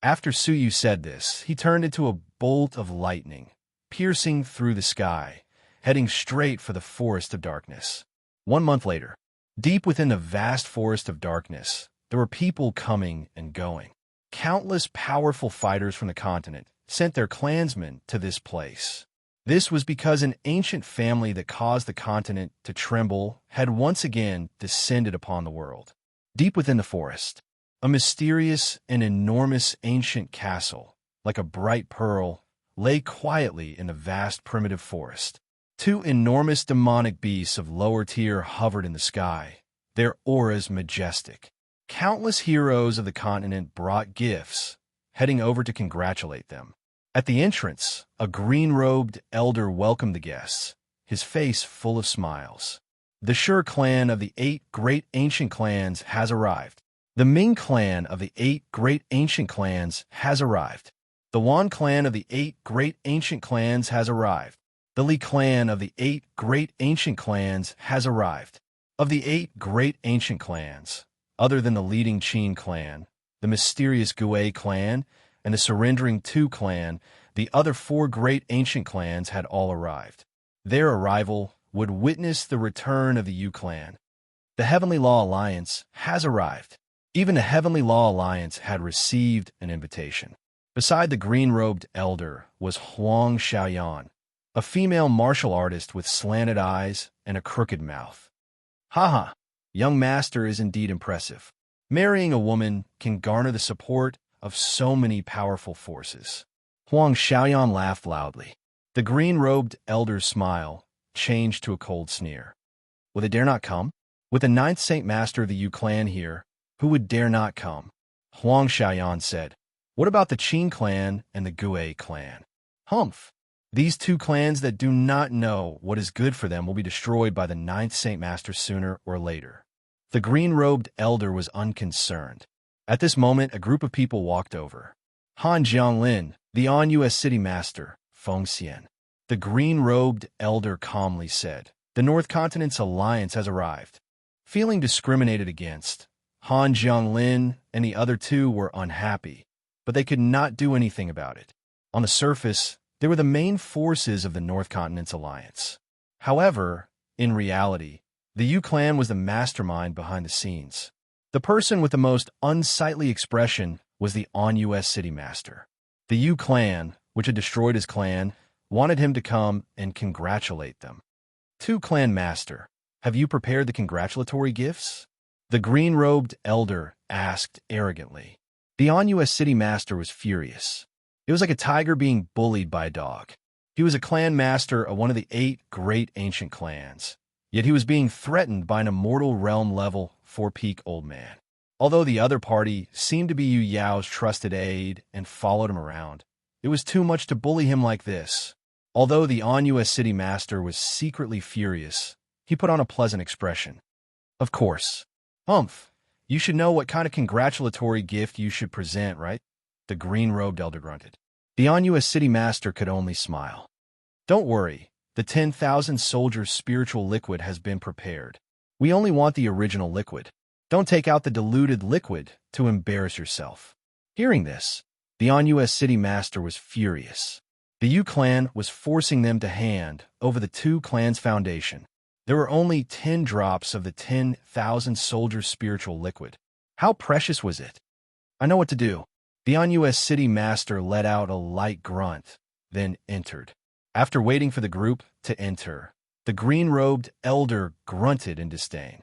After Su Yu said this, he turned into a bolt of lightning, piercing through the sky, heading straight for the Forest of Darkness. 1 month later, deep within the vast Forest of Darkness, there were people coming and going. Countless powerful fighters from the continent sent their clansmen to this place. This was because an ancient family that caused the continent to tremble had once again descended upon the world. Deep within the forest, a mysterious and enormous ancient castle, like a bright pearl, lay quietly in the vast primitive forest. 2 enormous demonic beasts of lower tier hovered in the sky, their auras majestic. Countless heroes of the continent brought gifts, heading over to congratulate them. At the entrance, a green-robed elder welcomed the guests, his face full of smiles. The Shi clan of the 8 great ancient clans has arrived. The Ming clan of the 8 great ancient clans has arrived. The Wan clan of the 8 great ancient clans has arrived. The Li clan of the 8 great ancient clans has arrived. Of the 8 great ancient clans, other than the leading Qin clan, the mysterious Gui clan, and the surrendering Tu clan, the other 4 great ancient clans had all arrived. Their arrival would witness the return of the Yu clan. The Heavenly Law Alliance has arrived. Even the Heavenly Law Alliance had received an invitation. Beside the green-robed elder was Huang Xiaoyan, a female martial artist with slanted eyes and a crooked mouth. Haha, young master is indeed impressive. Marrying a woman can garner the support of so many powerful forces. Huang Xiaoyan laughed loudly. The green-robed elder's smile changed to a cold sneer. Will they dare not come? With the 9th Saint Master of the Yu clan here, who would dare not come? Huang Xiaoyan said. What about the Qin clan and the Gui clan? Humph! These 2 clans that do not know what is good for them will be destroyed by the 9th Saint Master sooner or later. The green-robed elder was unconcerned. At this moment, a group of people walked over. Han Jianglin, the On-US City Master, Feng Xian. The green-robed elder calmly said, the North Continent's alliance has arrived. Feeling discriminated against, Han Jianglin and the other two were unhappy, but they could not do anything about it. On the surface, they were the main forces of the North Continent's alliance. However, in reality, the Yu clan was the mastermind behind the scenes. The person with the most unsightly expression was the On-US City Master. The Yu clan, which had destroyed his clan, wanted him to come and congratulate them. To Clan Master, have you prepared the congratulatory gifts? The green-robed elder asked arrogantly. The On-US City Master was furious. It was like a tiger being bullied by a dog. He was a clan master of one of the 8 great ancient clans, yet he was being threatened by an immortal realm-level 4-peak old man. Although the other party seemed to be Yu Yao's trusted aide and followed him around, it was too much to bully him like this. Although the On-US City Master was secretly furious, he put on a pleasant expression. Of course. You should know what kind of congratulatory gift you should present, right? The green-robed elder grunted. The On-US City Master could only smile. Don't worry, the 10,000 soldiers' spiritual liquid has been prepared. We only want the original liquid. Don't take out the diluted liquid to embarrass yourself. Hearing this, the On-US City Master was furious. The Yu clan was forcing them to hand over the 2 clans' foundation. There were only 10 drops of the 10,000 soldiers' spiritual liquid. How precious was it? I know what to do. The On-US City Master let out a light grunt, then entered. After waiting for the group to enter, the green-robed elder grunted in disdain.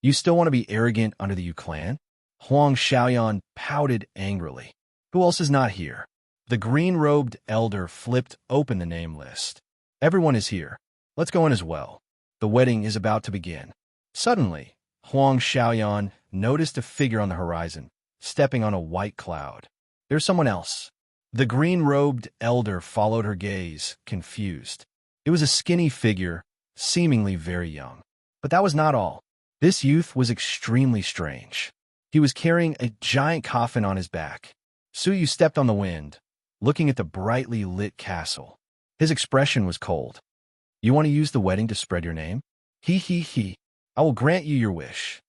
You still want to be arrogant under the Yu clan? Huang Xiaoyan pouted angrily. Who else is not here? The green-robed elder flipped open the name list. Everyone is here. Let's go in as well. The wedding is about to begin. Suddenly, Huang Xiaoyan noticed a figure on the horizon, stepping on a white cloud. There's someone else. The green-robed elder followed her gaze, confused. It was a skinny figure, seemingly very young. But that was not all. This youth was extremely strange. He was carrying a giant coffin on his back. Suyu stepped on the wind, looking at the brightly lit castle. His expression was cold. You want to use the wedding to spread your name? He. I will grant you your wish.